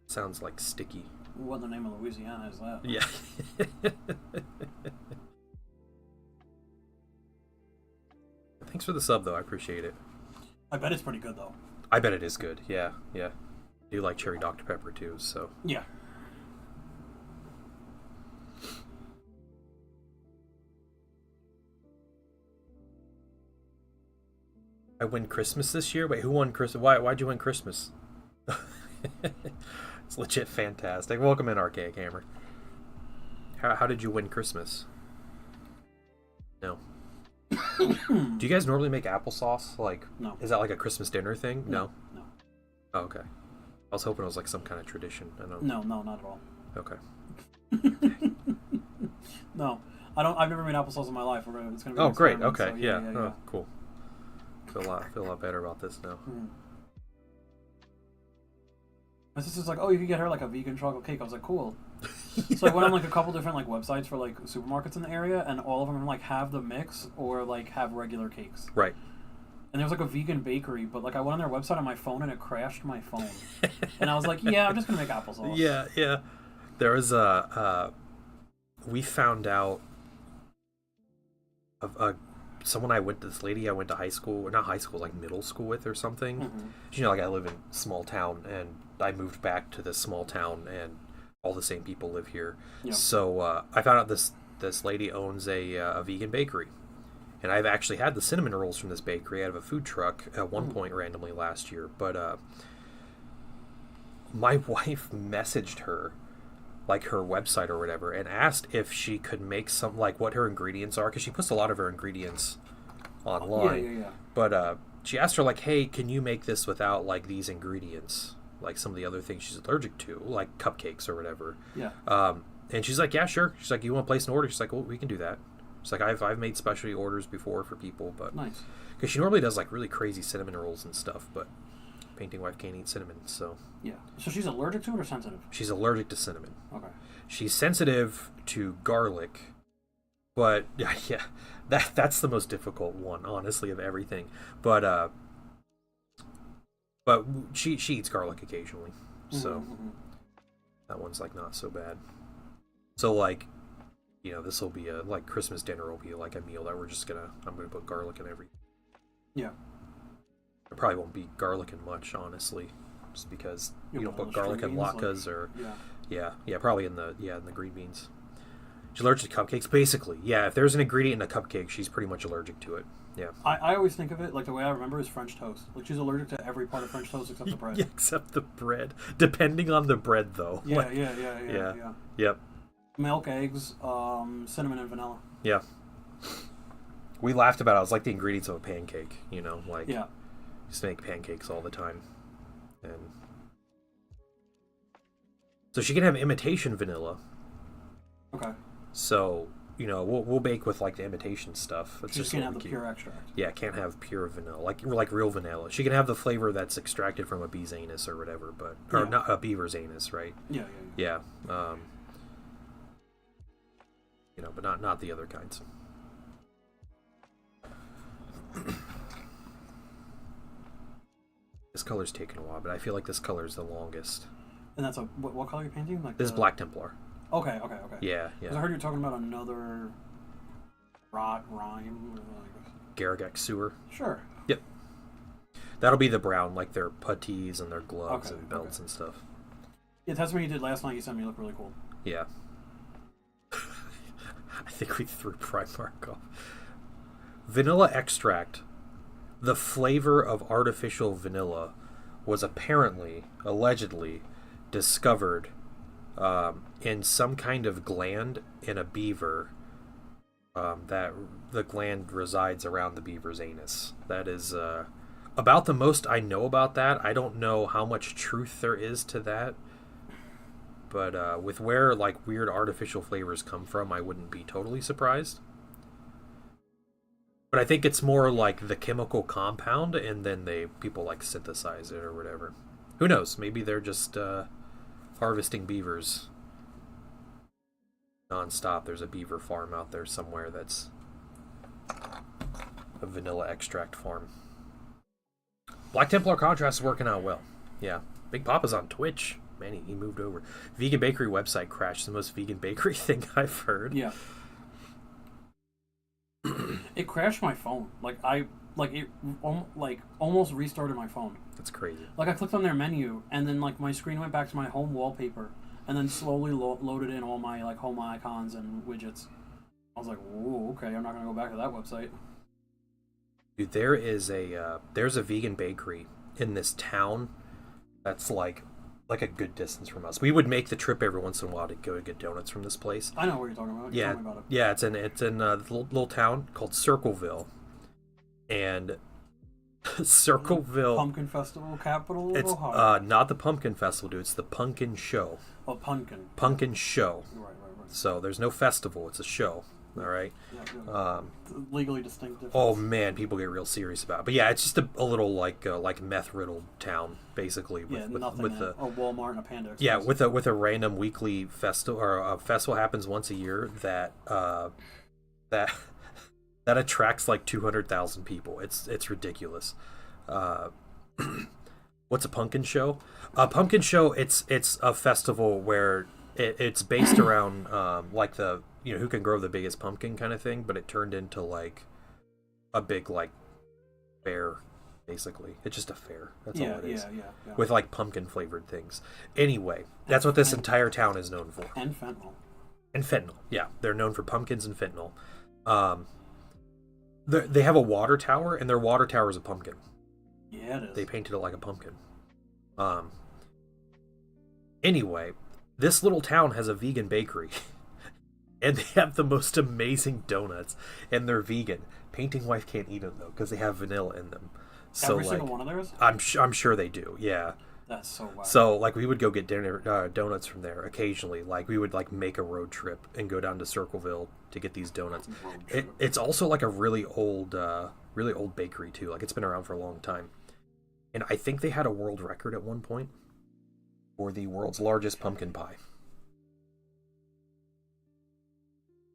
Sounds sticky. What in the name of Louisiana is that? Yeah. Thanks for the sub, though. I appreciate it. I bet it's pretty good, though. I bet it is good. Yeah. I do like cherry Dr. Pepper, too, so. Yeah. I win Christmas this year? Wait, who won Christmas? Why'd you win Christmas? It's legit fantastic. Welcome in, Archaic Hammer. How did you win Christmas? No. Do you guys normally make applesauce? No. Is that a Christmas dinner thing? No. No. Oh, okay. I was hoping it was some kind of tradition. I know. No, not at all. Okay. No. I've never made applesauce in my life. It's gonna be. Oh, great. Okay. So yeah. Oh, cool. Feel a lot better about this now. My sister's like, oh, you could get her like a vegan chocolate cake. I was like, cool. So I went on like a couple different like websites for like supermarkets in the area, and all of them like have the mix or like have regular cakes. Right. And there was like a vegan bakery, but like I went on their website on my phone and it crashed my phone. And I was like, yeah, I'm just gonna make applesauce. Yeah. There was we found out of someone this lady I went to high school, or not high school, like middle school with or something. Mm-hmm. You know, like I live in a small town, and I moved back to this small town, and all the same people live here. Yeah. So I found out this lady owns a vegan bakery. And I've actually had the cinnamon rolls from this bakery out of a food truck at one point randomly last year. But my wife messaged her, like her website or whatever, and asked if she could make some, like what her ingredients are, because she puts a lot of her ingredients online. Yeah. But she asked her, like, hey, can you make this without, like, these ingredients? Like some of the other things she's allergic to, like cupcakes or whatever. Yeah. And she's like, yeah, sure. She's like, you want to place an order? She's like, well, we can do that. It's like I've made specialty orders before for people, but nice, because she normally does like really crazy cinnamon rolls and stuff, but painting wife can't eat cinnamon, so yeah. So she's allergic to it or sensitive? She's allergic to cinnamon. Okay. She's sensitive to garlic, but yeah, that's the most difficult one, honestly, of everything. But she eats garlic occasionally, so that one's like not so bad. So like. You know, this will be like Christmas dinner will be like a meal that I'm gonna put garlic in every. Yeah. It probably won't be garlic in much, honestly, just because you don't put garlic in latkes or. Yeah, probably in the green beans. She's allergic to cupcakes, basically. Yeah, if there's an ingredient in a cupcake, she's pretty much allergic to it. Yeah. I always think of it like the way I remember is French toast. Like she's allergic to every part of French toast except the bread. Yeah, except the bread, depending on the bread, though. Yeah, like, yeah. Yep. Milk, eggs, cinnamon, and vanilla. Yeah. We laughed about it. It was like the ingredients of a pancake, you know? Like, used to make pancakes all the time. And so she can have imitation vanilla. Okay. So, you know, we'll bake with, like, the imitation stuff. She just can't have the pure extract. Yeah, can't have pure vanilla. Like real vanilla. She can have the flavor that's extracted from a bee's anus or whatever, but... Or not a beaver's anus, right? Yeah. You know, but not the other kinds. This color's taken a while, but I feel like this color is the longest. And that's what color are you painting? Like this is Black Templar. Okay. Yeah. Because I heard you were talking about another rhyme. Garagax Sewer. Sure. Yep. That'll be the brown, like their puttees and their gloves and belts and stuff. Yeah, that's what you did last night. You sent me look really cool. Yeah. I think we threw Primark off. Vanilla extract. The flavor of artificial vanilla was allegedly, discovered in some kind of gland in a beaver. That the gland resides around the beaver's anus. That is about the most I know about that. I don't know how much truth there is to that. But with where like weird artificial flavors come from, I wouldn't be totally surprised. But I think it's more like the chemical compound, and then people like synthesize it or whatever. Who knows? Maybe they're just harvesting beavers nonstop. There's a beaver farm out there somewhere that's a vanilla extract farm. Black Templar Contrast is working out well. Yeah, Big Papa's on Twitch. Man, he moved over. Vegan bakery website crashed. The most vegan bakery thing I've heard. Yeah. It crashed my phone. It almost restarted my phone. That's crazy. Like I clicked on their menu, and then like my screen went back to my home wallpaper, and then slowly loaded in all my like home icons and widgets. I was like, whoa, okay, I'm not gonna go back to that website. Dude, there's a vegan bakery in this town that's like a good distance from us. We would make the trip every once in a while to go get donuts from this place. I know what you're talking about. Yeah, tell me about it. Yeah, it's in a little town called Circleville, and Circleville Pumpkin Festival capital of Ohio. It's not the Pumpkin Festival, dude. It's the Pumpkin Show. Oh, Pumpkin. Pumpkin Show. Right. So there's no festival. It's a show. All right. Yeah. Legally distinct difference. Oh man, people get real serious about it. But yeah, it's just a little like meth riddled town basically. Nothing. With a Walmart and a Panda Express. Yeah, with a random weekly festival or a festival happens once a year that that attracts like 200,000 people. It's ridiculous. What's a pumpkin show? A pumpkin show. It's a festival where it's based around like the who can grow the biggest pumpkin kind of thing, but it turned into like a big like fair. Basically, it's just a fair. That's all it is. Yeah. With like pumpkin flavored things. Anyway, that's what this entire town is known for. And fentanyl. And fentanyl. Yeah, they're known for pumpkins and fentanyl. They have a water tower, and their water tower is a pumpkin. Yeah, it is. They painted it like a pumpkin. Anyway, this little town has a vegan bakery. And they have the most amazing donuts. And they're vegan. Painting Wife can't eat them, though, because they have vanilla in them. So, every single one of theirs? I'm sure they do, yeah. That's so wild. So, like, we would go get donuts from there occasionally. Like, we would, like, make a road trip and go down to Circleville to get these donuts. It's also, like, a really old bakery, too. Like, it's been around for a long time. And I think they had a world record at one point for the world's largest pumpkin pie.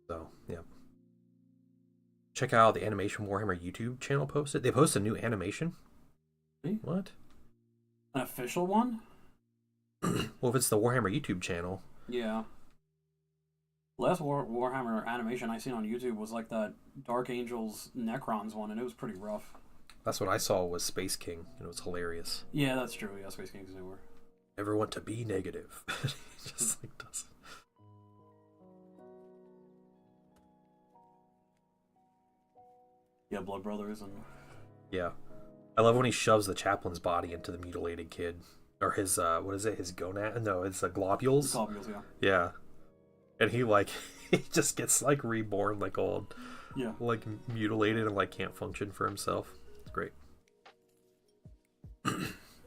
So, yeah. Check out the Animation Warhammer YouTube channel posted. They post a new animation. What? An official one? Well, if it's the Warhammer YouTube channel. Yeah. Last Warhammer animation I seen on YouTube was like that Dark Angels Necrons one, and it was pretty rough. That's what I saw was Space King, and it was hilarious. Yeah, that's true. Yeah, Space King's newer. Never want to be negative. Just like does. Yeah, Blood Brothers and... Yeah. I love when he shoves the chaplain's body into the mutilated kid. Or his, what is it? His gonad? No, it's globules. Globules, yeah. Yeah. And he, like, he just gets, like, reborn, like, all, yeah, like, mutilated and, like, can't function for himself. It's great.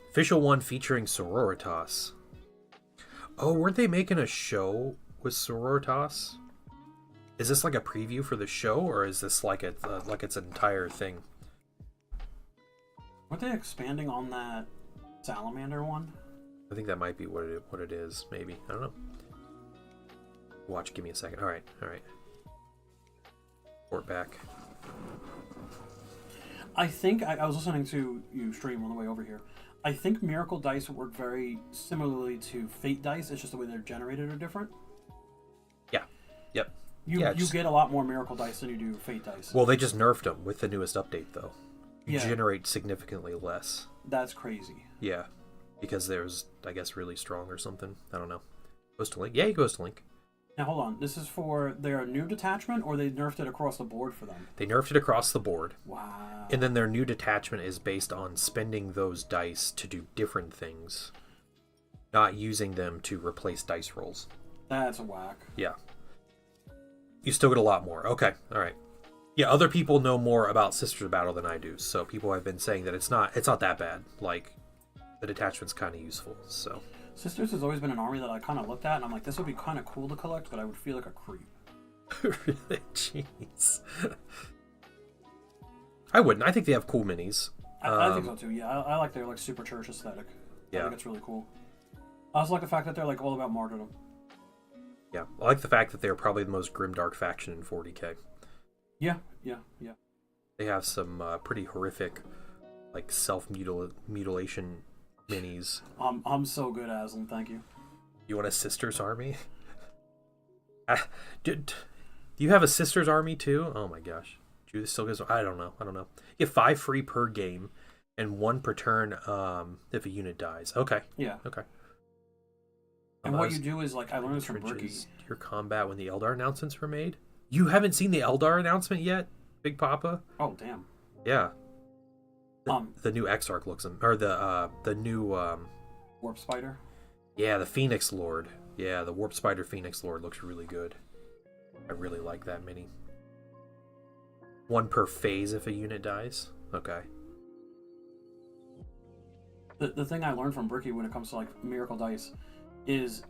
Official one featuring Sororitas. Oh, weren't they making a show with Sororitas? Is this like a preview for the show, or is this like it's an entire thing? Weren't they expanding on that Salamander one? I think that might be what it is. Maybe, I don't know. Watch. Give me a second. All right. Report back. I think I was listening to you stream on the way over here. I think Miracle Dice work very similarly to Fate Dice. It's just the way they're generated are different. Yeah. Yep. You get a lot more Miracle Dice than you do Fate Dice. Well, they just nerfed them with the newest update, though. You Yeah. generate significantly less. That's crazy. Yeah. Because there's, I guess, really strong or something. I don't know. Goes to Link? Yeah, he goes to Link. Now, hold on. This is for their new detachment, or they nerfed it across the board for them? They nerfed it across the board. Wow. And then their new detachment is based on spending those dice to do different things. Not using them to replace dice rolls. That's a whack. Yeah. You still get a lot more. Okay, alright. Yeah, other people know more about Sisters of Battle than I do, so people have been saying that it's not that bad. Like, the detachment's kind of useful, so... Sisters has always been an army that I kind of looked at, and I'm like, this would be kind of cool to collect, but I would feel like a creep. Really? Jeez. I wouldn't. I think they have cool minis. I think so too, yeah. I like their like super church aesthetic. Yeah. I think it's really cool. I also like the fact that they're like all about martyrdom. Yeah, I like the fact that they're probably the most grimdark faction in 40k. Yeah. They have some pretty horrific, like, self-mutilation minis. I'm so good, Aslan, thank you. You want a Sisters army? Do you have a Sisters army too? Oh my gosh. Judith still gives... I don't know. You have 5 free per game, and 1 per turn if a unit dies. Okay. Yeah. Okay. And what you do is, like, I learned this from Bricky. Your combat when the Eldar announcements were made? You haven't seen the Eldar announcement yet, Big Papa? Oh, damn. Yeah. The new Exarch looks... Or the new... Warp Spider? Yeah, the Phoenix Lord. Yeah, the Warp Spider Phoenix Lord looks really good. I really like that mini. 1 per phase if a unit dies? Okay. The thing I learned from Bricky when it comes to, like, Miracle Dice is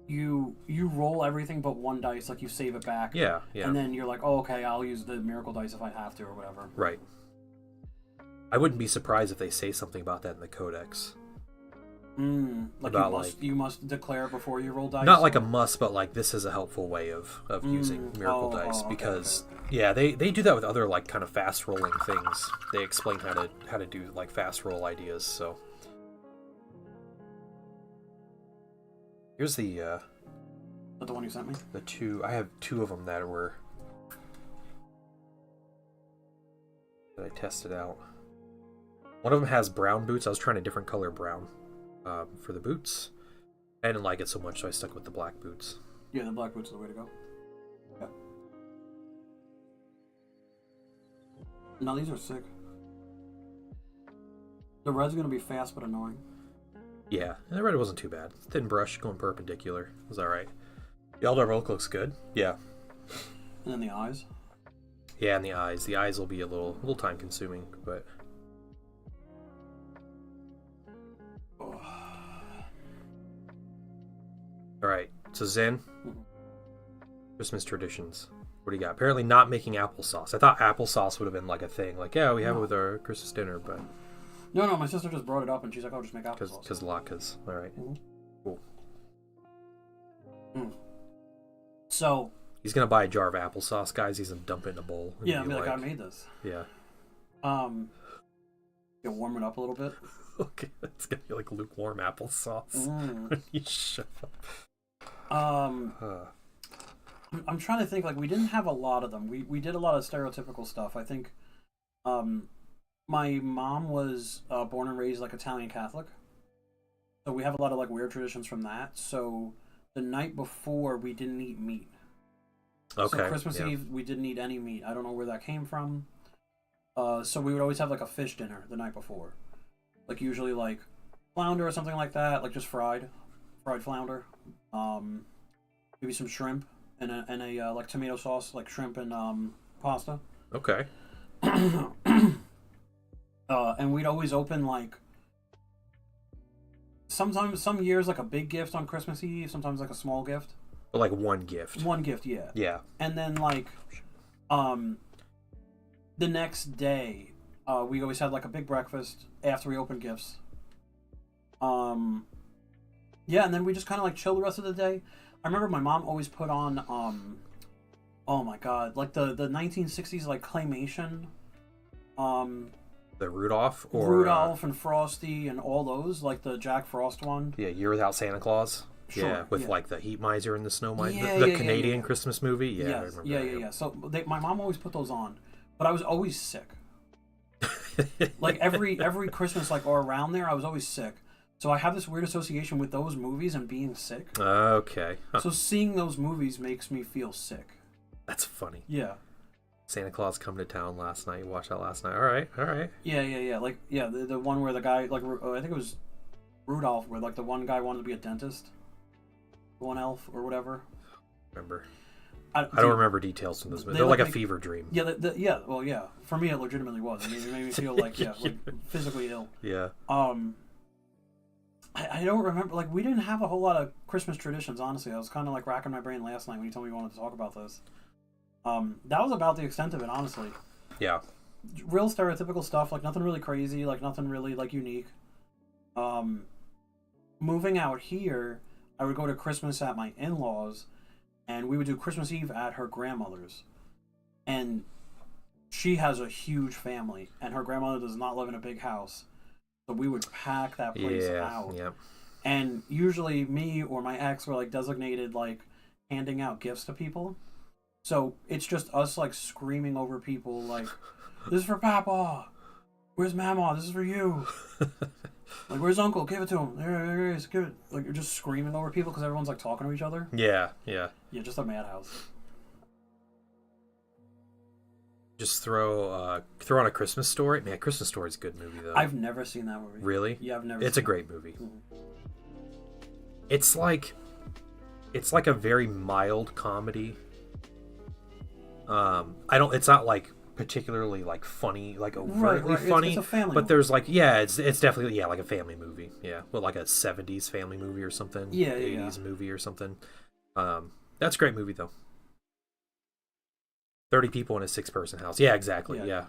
you roll everything but one dice, like you save it back. Yeah, yeah. And then you're like, oh, okay, I'll use the miracle dice if I have to or whatever. Right. I wouldn't be surprised if they say something about that in the codex. Like about you must declare before you roll dice. Not like a must, but like this is a helpful way of using miracle dice because yeah, they do that with other like kind of fast rolling things. They explain how to do like fast roll ideas. So here's the Is that the one you sent me? the two. I have two of them that I tested out. One of them has brown boots. I was trying a different color brown for the boots. I didn't like it so much, so I stuck with the black boots. Yeah, the black boots are the way to go. Yeah. No, these are sick. The red's gonna be fast but annoying. Yeah, and the red wasn't too bad. Thin brush going perpendicular. It was alright. The Eldar Oak looks good. Yeah. And then the eyes. Yeah, and the eyes. The eyes will be a little time consuming, but alright, so Zen, Christmas traditions. What do you got? Apparently not making applesauce. I thought applesauce would have been like a thing. Like, yeah, we have it with our Christmas dinner, but... No, my sister just brought it up and she's like, oh, just make applesauce. Because latkes. Alright. Cool. So... He's going to buy a jar of applesauce, guys. He's going to dump it in a bowl. Yeah, I'll be like, I made this. Yeah. You warm it up a little bit. Okay, it's going to be like lukewarm applesauce. You shut up. I'm trying to think, like, we didn't have a lot of them. We did a lot of stereotypical stuff. I think my mom was born and raised, like, Italian Catholic. So we have a lot of, like, weird traditions from that. So the night before, we didn't eat meat. Okay. So Christmas Eve, we didn't eat any meat. I don't know where that came from. So we would always have, like, a fish dinner the night before. Like, usually, like, flounder or something like that. Like, just fried flounder. Maybe some shrimp. And a like tomato sauce, like shrimp and pasta. Okay. And we'd always open like sometimes some years like a big gift on Christmas Eve, sometimes like a small gift. But like one gift. One gift, yeah. Yeah. And then like the next day, we always had like a big breakfast after we opened gifts. Yeah, and then we just kind of like chill the rest of the day. I remember my mom always put on, oh my god, like the 1960s like claymation. The Rudolph and Frosty and all those, like the Jack Frost one. Yeah, Year Without Santa Claus. Sure, yeah, with like the Heat Miser and the Snow Miser, Yeah, the yeah, Canadian yeah. Christmas movie. Yeah, Yes. I remember. Yeah. So my mom always put those on, but I was always sick. Like every Christmas, like or around there, I was always sick. So I have this weird association with those movies and being sick. Okay. Huh. So seeing those movies makes me feel sick. That's funny. Yeah. Santa Claus Come to Town last night. You watched that last night. All right. Yeah. Like, yeah, the one where the guy, like, I think it was Rudolph, where, like, the one guy wanted to be a dentist. One elf or whatever. Remember. I don't remember details from this, but they're like a fever dream. Yeah, yeah. Well, yeah. For me, it legitimately was. I mean, it made me feel like, yeah, like physically ill. Yeah. I don't remember. Like, we didn't have a whole lot of Christmas traditions, honestly. I was kind of, like, racking my brain last night when you told me you wanted to talk about this. That was about the extent of it, honestly. Yeah. Real stereotypical stuff, like, nothing really crazy, like, nothing really, like, unique. Moving out here, I would go to Christmas at my in-laws, and we would do Christmas Eve at her grandmother's. And she has a huge family, and her grandmother does not live in a big house. So we would pack that place out. Yeah. And usually me or my ex were like designated like handing out gifts to people. So it's just us like screaming over people like, this is for Papa. Where's Mama? This is for you. Like, where's Uncle? Give it to him. There he is. Give it. Like, you're just screaming over people because everyone's like talking to each other. Yeah. Yeah, just a madhouse. Just throw on A Christmas Story. Man, Christmas Story is a good movie though. I've never seen that movie. Really? Yeah, I've never. It's a great movie. It's like a very mild comedy. It's not like particularly like funny, like overtly right. funny. It's a family but movie. there's like it's definitely like a family movie. Yeah, well, like a '70s family movie or something. Yeah, '80s movie or something. That's a great movie though. 30 people in a 6-person house. Yeah, exactly. Yeah.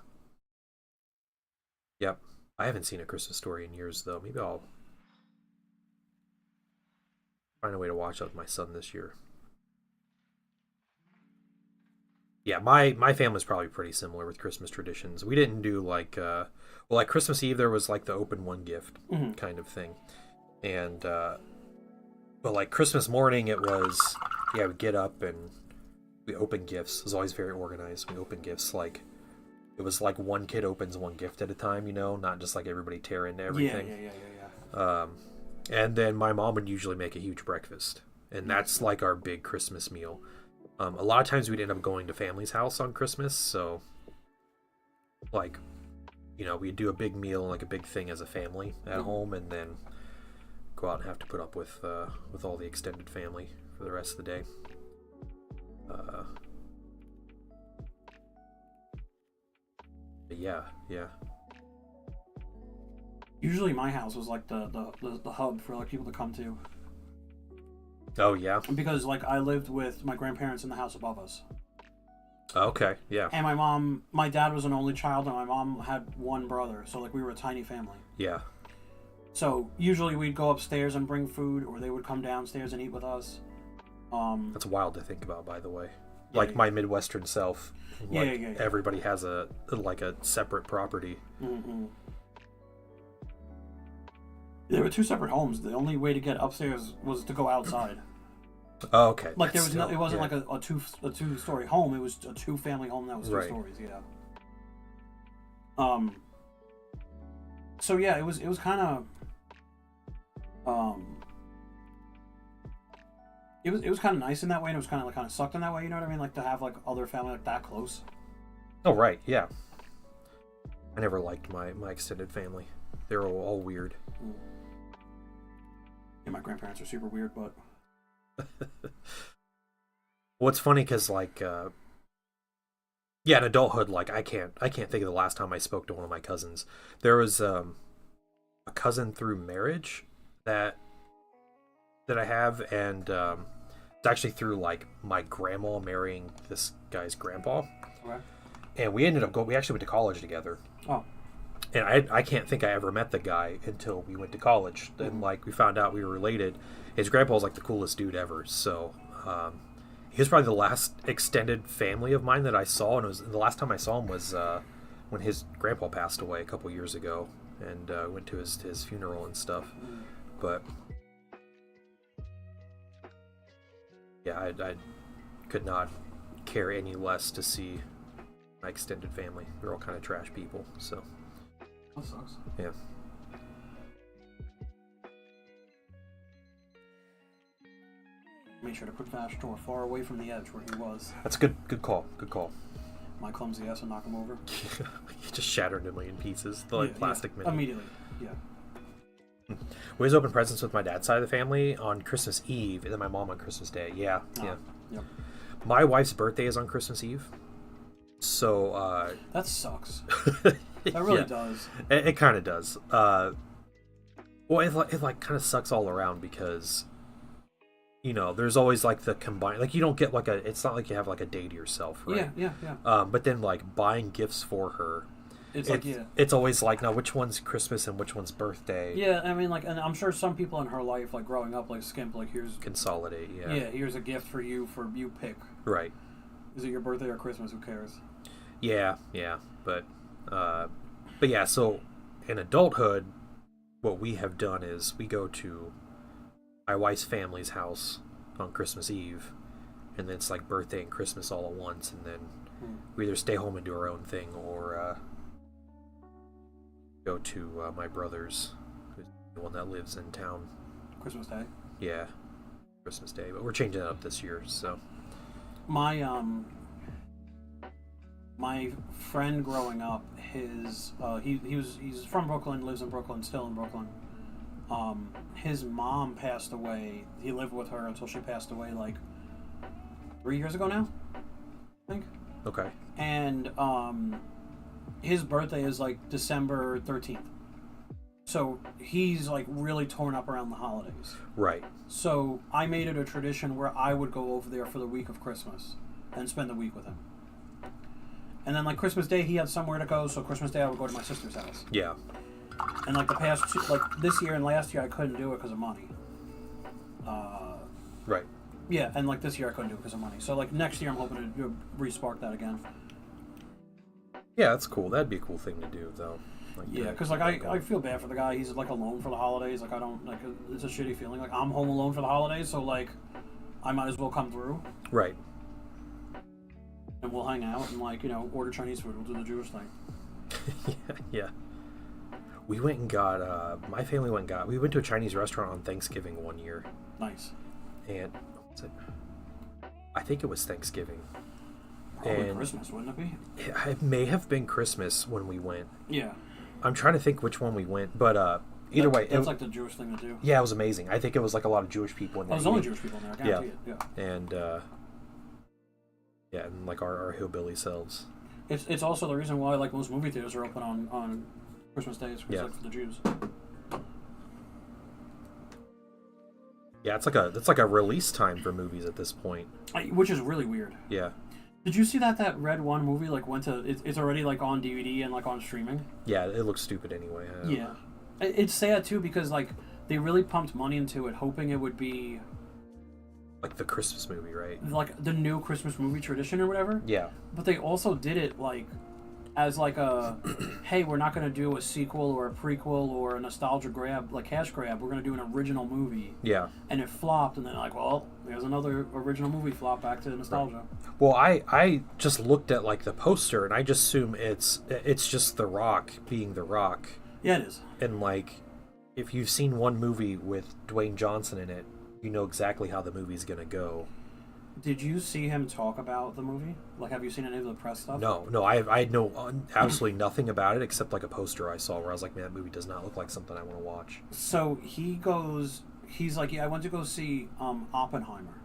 Yep. I haven't seen A Christmas Story in years though. Maybe I'll find a way to watch that with my son this year. Yeah, my family's probably pretty similar with Christmas traditions. We didn't do like like Christmas Eve there was like the open one gift kind of thing. And but like Christmas morning it was we get up and we open gifts. It was always very organized. We open gifts like it was like one kid opens one gift at a time, not just like everybody tear into everything. Yeah. And then my mom would usually make a huge breakfast. And that's like our big Christmas meal. A lot of times we'd end up going to family's house on Christmas, so like, we'd do a big meal and like a big thing as a family at home, and then go out and have to put up with all the extended family for the rest of the day. But yeah. Usually my house was like the hub for like people to come to. Oh yeah. Because like I lived with my grandparents in the house above us. Okay, yeah. And my dad was an only child, and my mom had one brother, so like we were a tiny family. Yeah. So usually we'd go upstairs and bring food, or they would come downstairs and eat with us. That's wild to think about, by the way. Like my Midwestern self, everybody has a separate property. Mm-hmm. There were 2 separate homes. The only way to get upstairs was to go outside. Oh, okay. Like there was it wasn't like a 2-story home. It was a 2-family home that was 2 stories. Yeah. So yeah, it was kind of it was kind of nice in that way, and it was kind of sucked in that way. You know what I mean? Like to have like other family like that close. Oh right, yeah. I never liked my extended family. They were all weird. Yeah, my grandparents are super weird, but. Well, it's funny because like in adulthood, like I can't think of the last time I spoke to one of my cousins. There was a cousin through marriage that I have, and it's actually through like my grandma marrying this guy's grandpa. Okay. And we ended up we actually went to college together. Oh. And I can't think I ever met the guy until we went to college. And like we found out we were related. His grandpa was like the coolest dude ever. So he was probably the last extended family of mine that I saw. And the last time I saw him was when his grandpa passed away a couple years ago. And went to his funeral and stuff. But yeah, I could not care any less to see my extended family. They're all kind of trash people. So. That sucks. Yeah. Made sure to put Vash door far away from the edge where he was. That's good call. Good call. My clumsy ass will knock him over. He just shattered a million pieces. The plastic mini. Immediately. Yeah. We always open presents with my dad's side of the family on Christmas Eve, and then my mom on Christmas Day. Yeah. Yep. My wife's birthday is on Christmas Eve. So that sucks. That really does. It kind of does. Well, it kind of sucks all around because, there's always like the combined, like you don't get like it's not like you have like a day to yourself, right? Yeah. But then like buying gifts for her, it's always like, now which one's Christmas and which one's birthday? Yeah, I mean like, and I'm sure some people in her life like growing up like skimp like here's consolidate. Yeah. Yeah, here's a gift for you pick. Right. Is it your birthday or Christmas? Who cares? Yeah, but yeah, so in adulthood, what we have done is we go to my wife's family's house on Christmas Eve, and then it's like birthday and Christmas all at once, and then we either stay home and do our own thing, or go to my brother's, who's the one that lives in town. Christmas Day? Yeah, Christmas Day, but we're changing it up this year, so. My friend growing up, he's from Brooklyn, lives in Brooklyn, still in Brooklyn. His mom passed away. He lived with her until she passed away like 3 years ago now, I think. Okay. And his birthday is like December 13th. So he's like really torn up around the holidays. Right. So I made it a tradition where I would go over there for the week of Christmas and spend the week with him. And then like Christmas Day, he had somewhere to go, so Christmas Day I would go to my sister's house. Yeah. And like the past two, like this year and last year, I couldn't do it because of money. Right. Yeah, and like this year I couldn't do it because of money. So like next year I'm hoping to re-spark that again. Yeah, that's cool. That'd be a cool thing to do, though. Like, yeah, because like I feel bad for the guy. He's like alone for the holidays. Like I don't like it's a shitty feeling. Like I'm home alone for the holidays, so like I might as well come through. Right. And we'll hang out and like order Chinese food. We'll do the Jewish thing. Yeah. We went and got my family we went to a Chinese restaurant on Thanksgiving one year. Nice. And what's it? I think it was Thanksgiving. Probably and Christmas, wouldn't it be? It may have been Christmas when we went. Yeah. I'm trying to think which one we went, but either way, that's like the Jewish thing to do. Yeah, it was amazing. I think it was like a lot of Jewish people in there. There's only Jewish people in there. I guarantee it. Yeah. And and like our hillbilly selves. It's also the reason why like most movie theaters are open on Christmas Day. It's like for the Jews. Yeah, it's like a release time for movies at this point. Which is really weird. Yeah. Did you see that Red One movie like went to it's already like on DVD and like on streaming? Yeah, it looks stupid anyway. Yeah. It's sad too because like they really pumped money into it hoping it would be like the Christmas movie, right? Like the new Christmas movie tradition or whatever. Yeah. But they also did it like as like a hey, we're not going to do a sequel or a prequel or a nostalgia grab, like cash grab. We're going to do an original movie. Yeah. And it flopped, and then like, well, there's another original movie flop back to nostalgia. Right. Well, I just looked at like the poster, and I just assume it's just The Rock being The Rock. Yeah, it is. And like, if you've seen one movie with Dwayne Johnson in it, you know exactly how the movie's going to go. Did you see him talk about the movie? Like, have you seen any of the press stuff? No, I know absolutely nothing about it except like a poster I saw where I was like, man, that movie does not look like something I want to watch. So he's like, yeah, I went to go see Oppenheimer.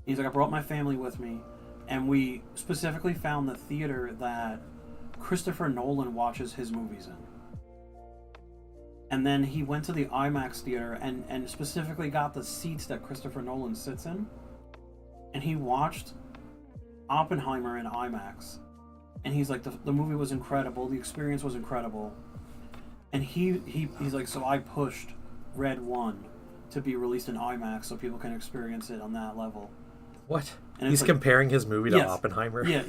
He's like, I brought my family with me, and we specifically found the theater that Christopher Nolan watches his movies in. And then he went to the IMAX theater and specifically got the seats that Christopher Nolan sits in. And he watched Oppenheimer in IMAX. And he's like, the movie was incredible. The experience was incredible. And he's like, so I pushed Red 1 to be released in IMAX so people can experience it on that level. What? And he's like, comparing his movie to Oppenheimer? Yeah.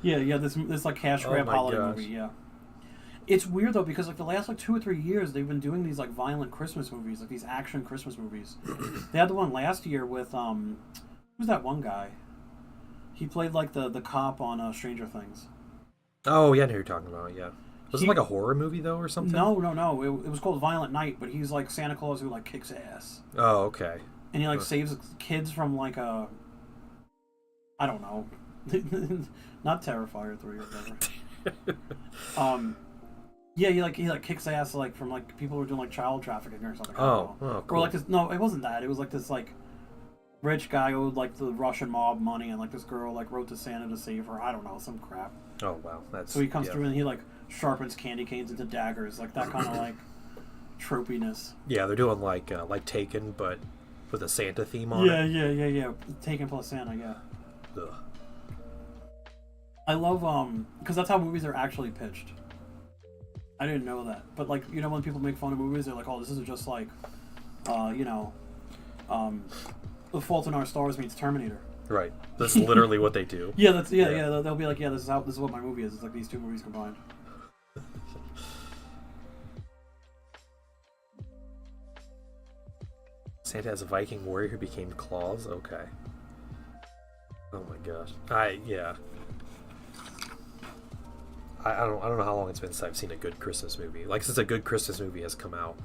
This like cash grab holiday movie, yeah. It's weird though because like the last like 2 or 3 years they've been doing these like violent Christmas movies, like these action Christmas movies. They had the one last year with who's that one guy? He played like the cop on Stranger Things. Oh yeah, I know who you're talking about. Yeah, was it like a horror movie though or something? No. It was called Violent Night, but he's like Santa Claus who like kicks ass. Oh okay. And he like saves kids from like a I don't know, not Terrifier 3 or whatever. Yeah, he kicks ass like from like people who are doing like child trafficking or something. Oh, cool. Or like this. No, it wasn't that. It was like this like rich guy owed like the Russian mob money, and like this girl like wrote to Santa to save her. I don't know, some crap. Oh wow, that's so he comes through and he like sharpens candy canes into daggers, like that kind of like tropiness. Yeah, they're doing like Taken, but with a Santa theme on it. Yeah. Taken plus Santa, yeah. Ugh. I love because that's how movies are actually pitched. I didn't know that, but like when people make fun of movies, they're like, "Oh, this is just like, The Fault in Our Stars meets Terminator." Right. That's literally what they do. Yeah, They'll be like, "Yeah, this is what my movie is. It's like these two movies combined." Santa has a Viking warrior who became Claus. Okay. Oh my gosh. I don't know how long it's been since I've seen a good Christmas movie. Like since a good Christmas movie has come out.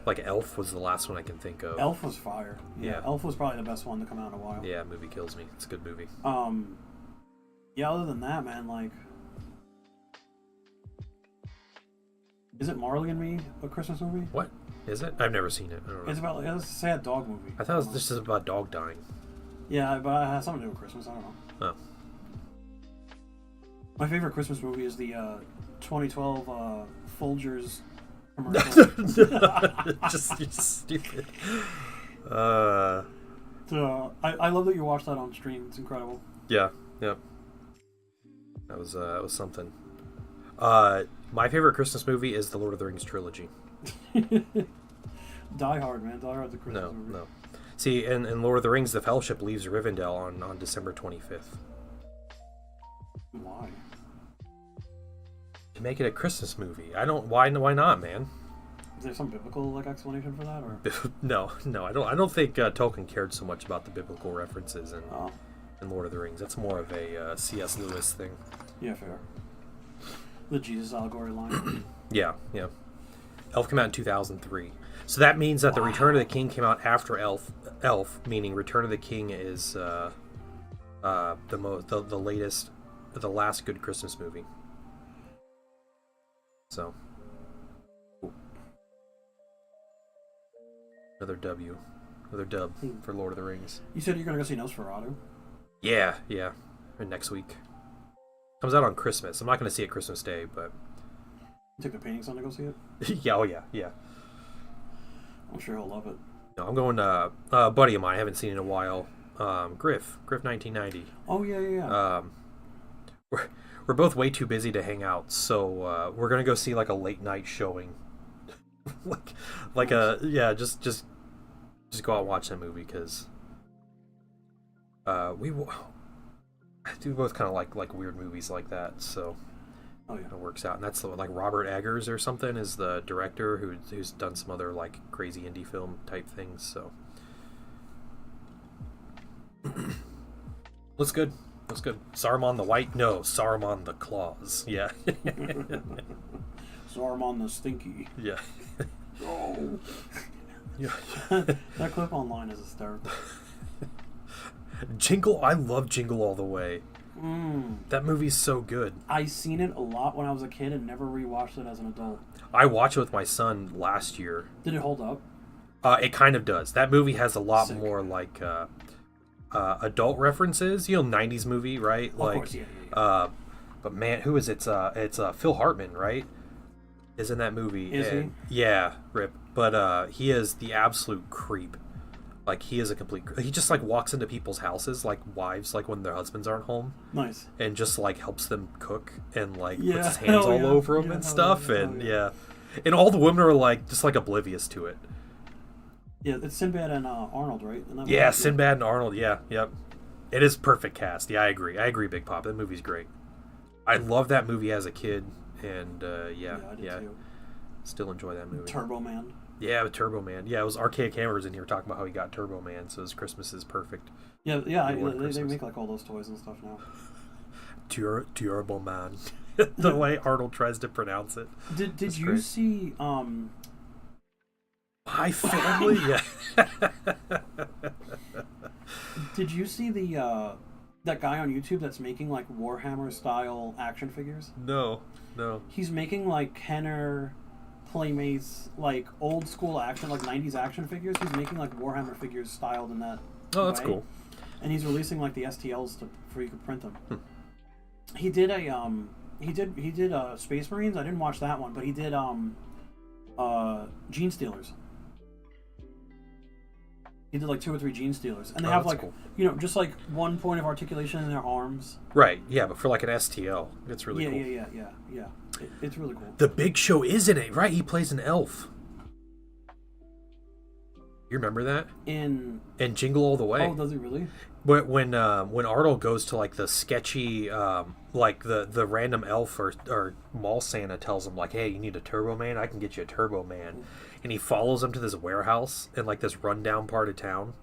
Like Elf was the last one I can think of. Elf was fire. Yeah. Elf was probably the best one to come out in a while. Yeah, movie kills me. It's a good movie. Yeah, other than that, man, like is it Marley and Me, a Christmas movie? What? Is it? I've never seen it. I don't know. It's about it's a sad dog movie. I thought it was just about a dog dying. Yeah, but it has something to do with Christmas. I don't know. Oh. My favorite Christmas movie is the 2012 Folgers commercial. Just you're stupid. I love that you watched that on stream. It's incredible. Yeah, yep. That was something. My favorite Christmas movie is the Lord of the Rings trilogy. Die Hard, man. Die Hard's a Christmas movie. No. See, in Lord of the Rings, the Fellowship leaves Rivendell on December 25th. Why? To make it a Christmas movie. Why not, man? Is there some biblical explanation for that, or no? I don't think Tolkien cared so much about the biblical references in Lord of the Rings. That's more of a C.S. Lewis thing. Yeah, fair. The Jesus allegory line. Yeah. Elf came out in 2003, so that means that the Return of the King came out after Elf, meaning Return of the King is the last good Christmas movie. So. Another dub for Lord of the Rings. You said you're gonna go see Nosferatu? Yeah. Next week. Comes out on Christmas. I'm not gonna see it Christmas Day, but You took the painting son to go see it? yeah. I'm sure he'll love it. No, I'm going to a buddy of mine I haven't seen in a while. Griff 1990. Oh yeah. We're both way too busy to hang out, so we're gonna go see like a late night showing. Just go out and watch that movie because we do both kind of like weird movies like that, so it works out. And that's like Robert Eggers or something is the director who's done some other like crazy indie film type things. So looks good. Saruman the White? No, Saruman the Claws. Yeah. Saruman the Stinky. Yeah. Oh. Yeah. That clip online is hysterical. I love Jingle All the Way. That movie's so good. I seen it a lot when I was a kid and never rewatched it as an adult. I watched it with my son last year. Did it hold up? It kind of does. That movie has a lot Sick. more like adult references. 90s movie, right? Of Like, course, yeah. But man, who is it? It's Phil Hartman, right? Is in that movie. Is he? Yeah, rip. But he is the absolute creep. Like, he is a complete... He just, like, walks into people's houses, like, wives, like, when their husbands aren't home. Nice. And just, like, helps them cook and, like, Yeah. puts his hands all over them and stuff. And and all the women are, like, just, like, oblivious to it. Yeah, it's Sinbad and Arnold, right? Yeah, Sinbad and Arnold, yep. It is perfect cast. Yeah, I agree, Big Pop. That movie's great. I loved that movie as a kid, and, I did too. Still enjoy that movie. Turbo Man. Yeah, with Turbo Man. Yeah, it was Archaic Hammers in here talking about how he got Turbo Man, so his Christmas is perfect. Yeah, they make like all those toys and stuff now. Turbo Man. The way Arnold tries to pronounce it. Did you see My Family? Yeah. Did you see the that guy on YouTube that's making like Warhammer style action figures? No. He's making like Kenner, Playmates, like old school action, like 90s action figures. He's making like Warhammer figures styled in that Oh, that's way. cool. And he's releasing like the STLs for you could print them. He did Space Marines. I didn't watch that one, but he did Gene Stealers. He did like 2 or 3 Gene Stealers, and they have like cool. Just like one point of articulation in their arms. Right, yeah, but for like an STL, it's really cool. Yeah. It's really cool. The Big Show is in it, right? He plays an elf. You remember that? In Jingle All the Way. Oh, does he really? When Arnold goes to like the sketchy like the random elf or mall Santa tells him like, hey, you need a Turbo Man? I can get you a Turbo Man. And he follows him to this warehouse in like this rundown part of town,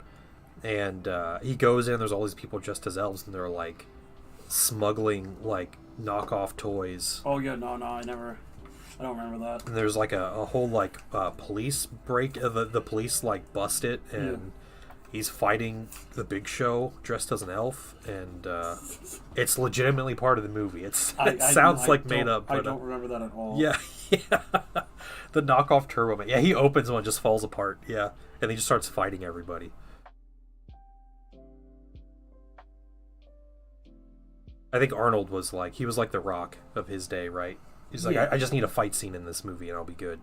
and he goes in. There's all these people dressed as elves, and they're like smuggling like knockoff toys. Oh yeah, no, I don't remember that. And there's like a whole like police break. The police like bust it, and he's fighting the Big Show dressed as an elf, and it's legitimately part of the movie. It sounds like made up. But, I don't remember that at all. Yeah. The knockoff Turbo Man. Yeah, he opens one, just falls apart. Yeah, and he just starts fighting everybody. I think Arnold was like, he was like the Rock of his day, right? He's like, Yeah. I just need a fight scene in this movie and I'll be good.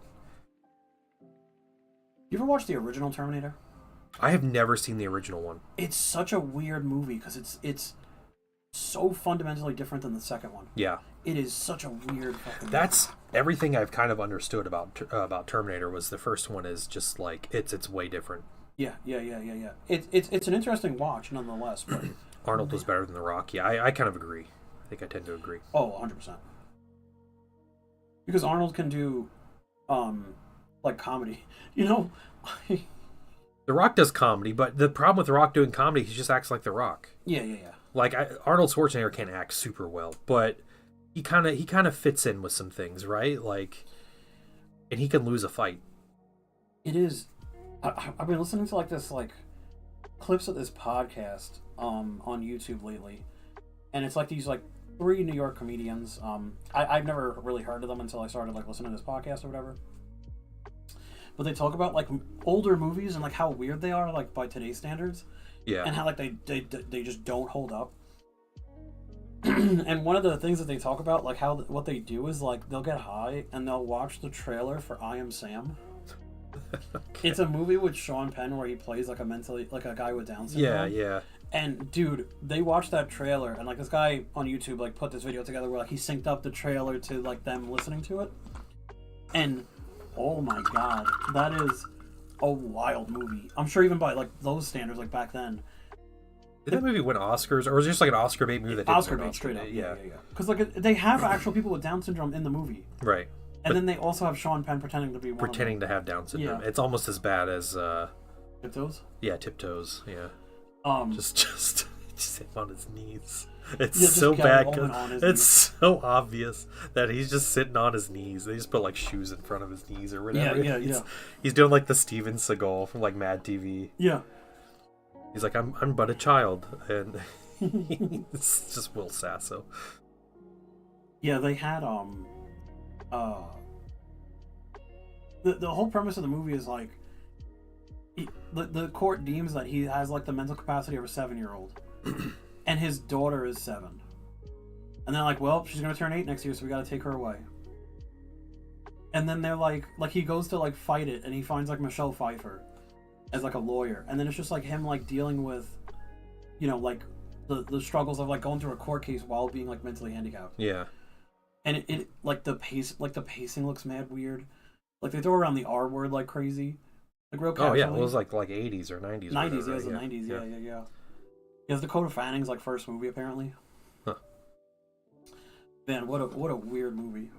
You ever watch the original Terminator? I have never seen the original one. It's such a weird movie because it's so fundamentally different than the second one. Yeah. It is such a weird fucking That's everything I've kind of understood about Terminator. Was the first one is just like it's way different. Yeah. It's an interesting watch nonetheless. But Arnold was better than The Rock. Yeah, I kind of agree. I think I tend to agree. oh, 100%. Because Arnold can do, like comedy. You know, The Rock does comedy, but the problem with The Rock doing comedy, he just acts like The Rock. yeah. Like Arnold Schwarzenegger can't act super well, but he kind of fits in with some things, right? Like, and he can lose a fight. It is. I've been listening to like this clips of this podcast on YouTube lately, and it's like these like 3 New York comedians. I've never really heard of them until I started like listening to this podcast or whatever. But they talk about like older movies and like how weird they are like by today's standards. Yeah. And how like they just don't hold up. And one of the things that they talk about, like how what they do is like they'll get high and they'll watch the trailer for I Am Sam. Okay. It's a movie with Sean Penn where he plays like a guy with Down syndrome. Yeah. And dude, they watched that trailer and like this guy on YouTube like put this video together where like he synced up the trailer to like them listening to it. And oh my god, that is a wild movie. I'm sure even by like those standards, like back then. Did that movie win Oscars, or was it just like an Oscar bait movie that didn't Oscar win bait straight up? Yeah. Because like they have actual people with Down syndrome in the movie, Right. and then they also have Sean Penn pretending to be one Pretending to have Down syndrome. Yeah. It's almost as bad as Tiptoes. yeah, Tiptoes. Yeah. Just him on his knees. It's Yeah, just so Gary bad Oldman on his knees. it's so obvious that he's just sitting on his knees. They just put like shoes in front of his knees or whatever. Yeah. He's doing like the Steven Seagal from like Mad TV. Yeah. He's like, I'm but a child, and it's just Will Sasso. Yeah, they had the whole premise of the movie is like the court deems that he has like the mental capacity of a 7-year-old. And his daughter is 7. And they're like, well, she's gonna turn 8 next year, so we gotta take her away. And then they're like he goes to like fight it, and he finds like Michelle Pfeiffer as like a lawyer, and then it's just like him like dealing with, you know, like the struggles of like going through a court case while being like mentally handicapped. Yeah. And it like the pacing looks mad weird. Like they throw around the R word like crazy. Like real casually. Oh yeah, well, it was like 80s or 90s. 90s, whatever, yeah, it was the 90s, yeah. It was Dakota Fanning's like first movie apparently. Huh. Man, what a weird movie.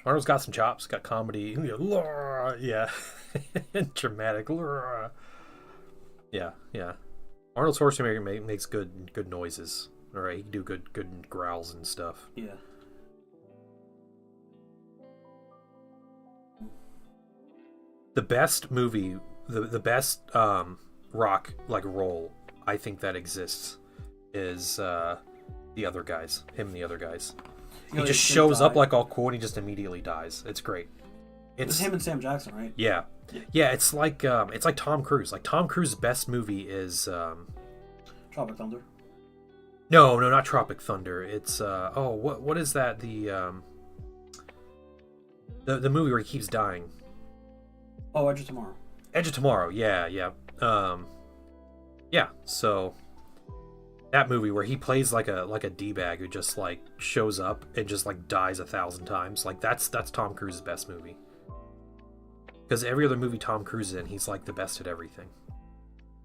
Arnold's got some chops, got comedy, yeah, dramatic, yeah. Arnold Schwarzenegger makes good noises. All right, he can do good growls and stuff. Yeah. The best movie, the best rock like role I think that exists is the other guys. Him and the other guys. He just shows up like all cool and he just immediately dies. It's great. It's him and Sam Jackson, right? Yeah. It's like Tom Cruise. Like Tom Cruise's best movie is Tropic Thunder. No, not Tropic Thunder. It's what is that? The movie where he keeps dying. Oh, Edge of Tomorrow. Edge of Tomorrow. Yeah. So that movie where he plays like a D-bag who just like shows up and just like dies 1,000 times. Like that's Tom Cruise's best movie. Because every other movie Tom Cruise is in, he's like the best at everything.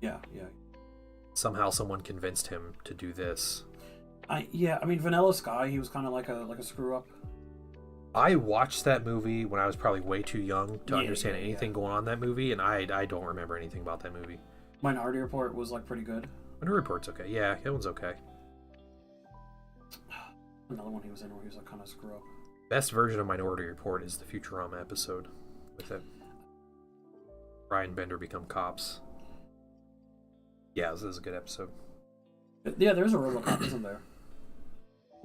Yeah. Somehow someone convinced him to do this. I mean Vanilla Sky, he was kind of like a screw up. I watched that movie when I was probably way too young to understand anything going on in that movie, and I don't remember anything about that movie. Minority Report was like pretty good. Minority Report's okay. Yeah, that one's okay. Another one he was in where he was like kind of screw up. Best version of Minority Report is the Futurama episode with it. Brian Bender become cops. Yeah, this is a good episode. Yeah, there's a RoboCop, isn't there?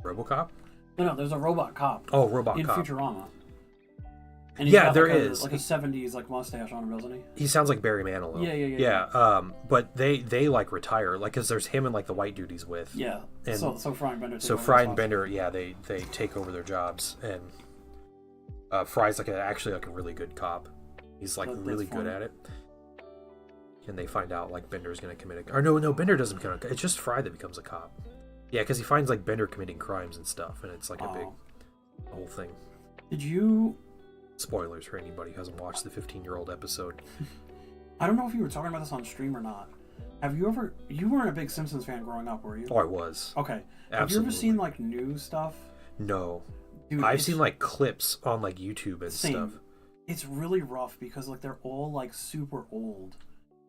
RoboCop? No, there's a robot cop. Oh, Robot in Cop. Futurama. And he's Yeah, got there like is. like a 70s like mustache on him, doesn't he? He sounds like Barry Manilow. Yeah. But they like retire, like, because there's him and like the white dude he's with. Yeah. And so Fry and Bender. Fry and Bender, yeah, they take over their jobs, and Fry's actually a really good cop. He's like really good at it. And they find out like Bender's gonna commit a, or no, Bender doesn't become a, it's just Fry that becomes a cop. Yeah, because he finds like Bender committing crimes and stuff, and it's like a big whole thing. Did you? Spoilers for anybody who hasn't watched the 15-year-old episode. I don't know if you were talking about this on stream or not. Have you ever? You weren't a big Simpsons fan growing up, were you? Oh, I was. Okay. Absolutely. Have you ever seen like new stuff? No. Dude, I've seen like clips on like YouTube and stuff. It's really rough because like they're all like super old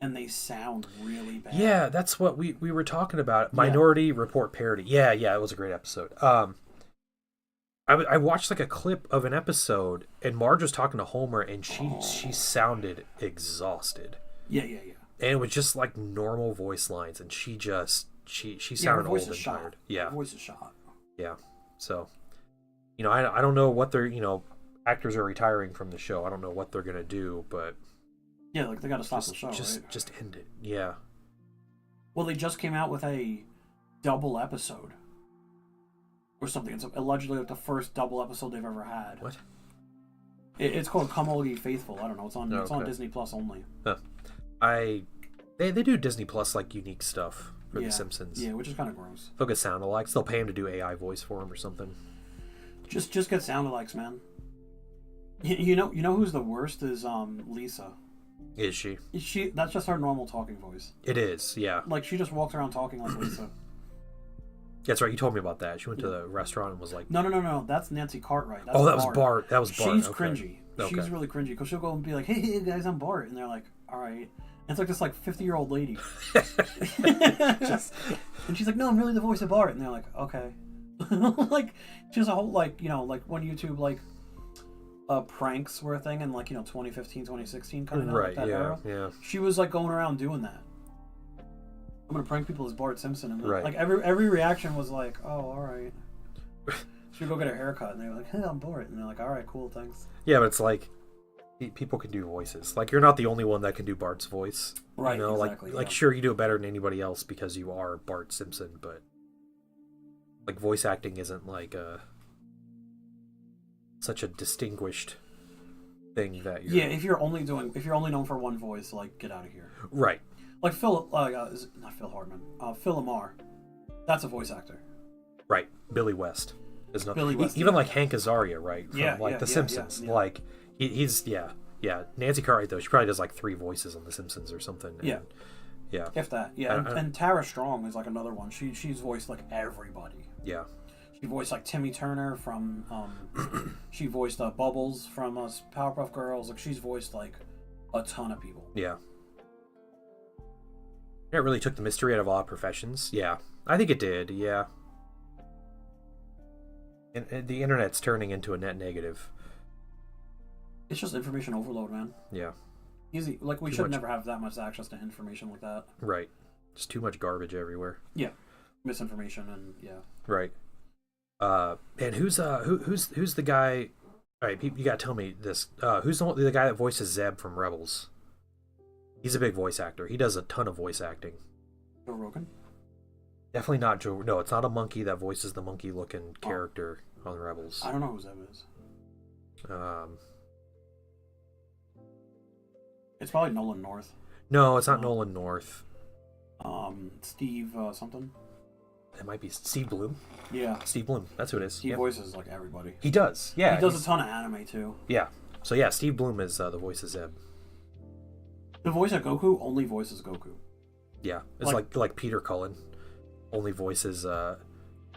and they sound really bad. Yeah, that's what we were talking about. Minority Report parody. Yeah, it was a great episode. I watched like a clip of an episode, and Marge was talking to Homer, and she sounded exhausted. Yeah. And it was just like normal voice lines, and she sounded old and tired. Yeah, her voice is shot. Yeah, so I don't know what they're actors are retiring from the show. I don't know what they're gonna do, but yeah, like they got to stop the show. Just end it. Yeah. Well, they just came out with a double episode or something. It's allegedly like the first double episode they've ever had. What? It's called Come All Ye Faithful. I don't know. It's on Disney Plus only. Huh. They do Disney Plus like unique stuff for The Simpsons. Yeah, which is kind of gross. They'll get sound-alikes. They'll pay him to do AI voice for him or something. Just get sound-alikes, man. You know who's the worst is Lisa. Is she? That's just her normal talking voice. It is, yeah. Like she just walks around talking like Lisa. That's right. You told me about that. She went to the restaurant and was like, "No. That's Nancy Cartwright." That's that was Bart. That was Bart. She's cringy. Okay. She's really cringy because she'll go and be like, "Hey guys, I'm Bart," and they're like, "All right." And it's like this 50-year-old lady. And she's like, "No, I'm really the voice of Bart," and they're like, "Okay." Like she has a whole like when YouTube pranks were a thing in 2015, 2016 kind of right, that era. Yeah. She was like going around doing that. I'm gonna prank people as Bart Simpson, and right. like every reaction was like, "Oh, all right." She would go get her haircut, and they were like, "Hey, I'm Bart," and they're like, "All right, cool, thanks." Yeah, but it's like people can do voices. Like you're not the only one that can do Bart's voice, right? Exactly, like sure you do it better than anybody else because you are Bart Simpson, but like voice acting isn't like such a distinguished thing that you're... Yeah, if you're only known for one voice, like get out of here. Right. Like not Phil Hartman, Phil Lamar. That's a voice actor. Right. Billy West is not. Billy West, even like Hank Azaria, right? From The Simpsons. Yeah. Like he's Nancy Cartwright though, she probably does like 3 voices on The Simpsons or something. Yeah. Yeah. If that. Yeah. And Tara Strong is like another one. She's voiced like everybody. Yeah. She voiced like Timmy Turner from she voiced Bubbles from Powerpuff Girls. Like she's voiced like a ton of people. Yeah. It really took the mystery out of all professions. Yeah. I think it did, yeah. And the internet's turning into a net negative. It's just information overload, man. Yeah. Easy. Like, we should never have that much access to information like that. Right. Just too much garbage everywhere. Yeah. Misinformation and, yeah. Right. And who's the guy... Alright, you gotta tell me this. Who's the guy that voices Zeb from Rebels? He's a big voice actor. He does a ton of voice acting. Joe Rogan? Definitely not Joe... No, it's not a monkey that voices the monkey-looking character on Rebels. I don't know who Zeb is. It's probably Nolan North. No, it's not Nolan North. Steve something? It might be Steve Bloom. Yeah. Steve Bloom. That's who it is. He voices like everybody. He does. Yeah. He does a ton of anime too. Yeah. So yeah, Steve Bloom is the voice of Zeb. The voice of Goku only voices Goku. Yeah. It's like Peter Cullen only voices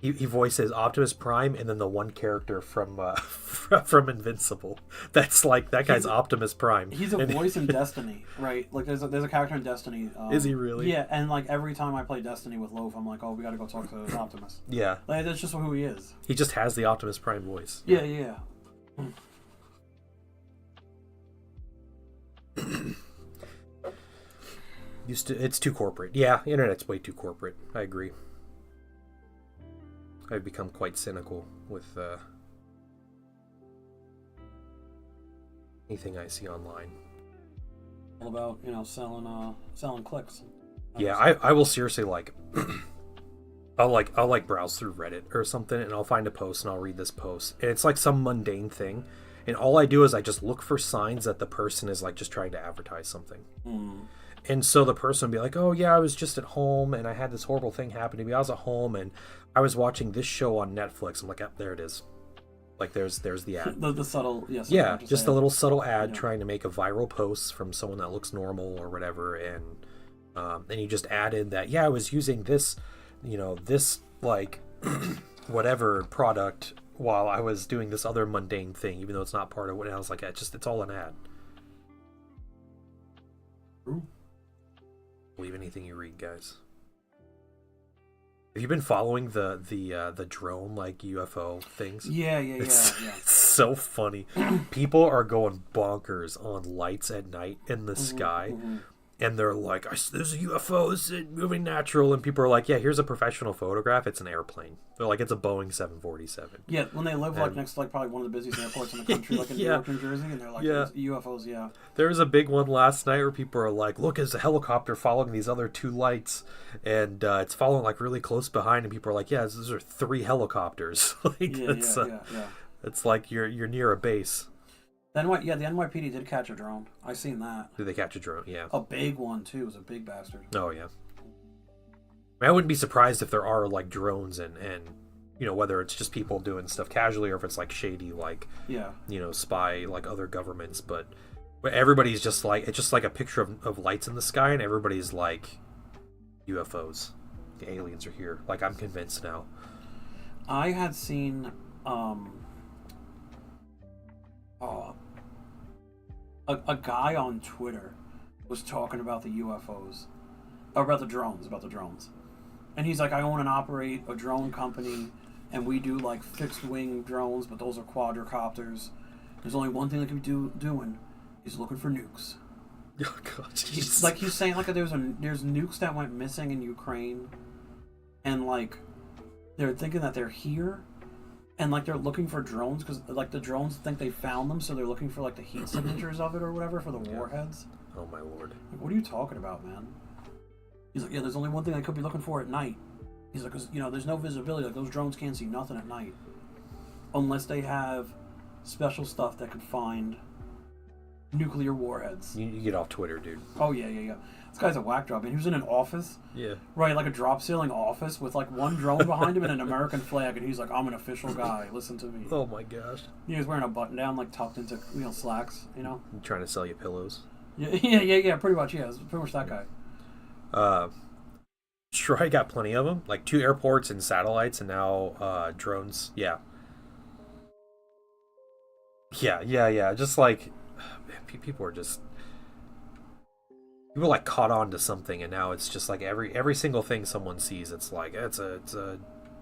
he voices Optimus Prime and then the one character from from Invincible. That's like that guy's Optimus Prime. He's a voice in Destiny, right? Like there's a character in Destiny. Is he really? Yeah, and like every time I play Destiny with Loaf, I'm like, oh, we got to go talk to Optimus. Yeah, like that's just who he is. He just has the Optimus Prime voice. Yeah. It's too corporate. Yeah, internet's way too corporate. I agree. I've become quite cynical with anything I see online. All about, selling clicks. Yeah, I will seriously like I'll browse through Reddit or something, and I'll find a post and I'll read this post, and it's like some mundane thing, and all I do is I just look for signs that the person is like just trying to advertise something. And so the person would be like, oh yeah, I was just at home and I had this horrible thing happen to me. I was at home and I was watching this show on Netflix. I'm like, oh, there it is. Like there's the ad. the subtle, yes. Yeah, just a little subtle ad trying to make a viral post from someone that looks normal or whatever, and you just added that, yeah, I was using this, this like whatever product while I was doing this other mundane thing, even though it's not part of what I was like. It's all an ad. Ooh. Believe anything you read, guys. Have you been following the drone like UFO things? Yeah. It's so funny. People are going bonkers on lights at night in the sky. And they're like, there's a UFO, this is moving natural. And people are like, yeah, here's a professional photograph. It's an airplane. They're like, it's a Boeing 747. Yeah, when they live like next to like probably one of the busiest airports in the country, like in New York, New Jersey, and they're like, UFOs, yeah. There was a big one last night where people are like, look, there's a helicopter following these other two lights. And it's following like really close behind. And people are like, yeah, those are 3 helicopters. It's like you're near a base. The NYPD did catch a drone. I seen that. Did they catch a drone? Yeah. A big one too. It was a big bastard. Oh yeah. I wouldn't be surprised if there are like drones and whether it's just people doing stuff casually or if it's like shady like spy like other governments, but everybody's just like, it's just like a picture of lights in the sky and everybody's like UFOs. The aliens are here. Like, I'm convinced now. I had seen a guy on Twitter was talking about the UFOs, or about the drones, and he's like, I own and operate a drone company, and we do like fixed wing drones, but those are quadricopters. There's only one thing they can be doing. He's looking for nukes. Oh god, he's saying like there's nukes that went missing in Ukraine, and like they're thinking that they're here. And, like, they're looking for drones, because, like, the drones think they found them, so they're looking for, like, the heat signatures of it or whatever for the warheads. Oh, my lord. Like, what are you talking about, man? He's like, yeah, there's only one thing I could be looking for at night. He's like, because, there's no visibility. Like, those drones can't see nothing at night. Unless they have special stuff that can find nuclear warheads. You get off Twitter, dude. Oh, yeah. This guy's a whack job, man. He was in an office. Yeah. Right, like a drop ceiling office with like one drone behind him and an American flag, and he's like, I'm an official guy. Listen to me. Oh my gosh. He was wearing a button down, like tucked into slacks, Trying to sell you pillows. Yeah, pretty much, yeah. It's pretty much that guy. Sure, I got plenty of them. Like 2 airports and satellites, and now drones. Yeah. Yeah. Just like, people are just... People like caught on to something, and now it's just like every single thing someone sees, it's like it's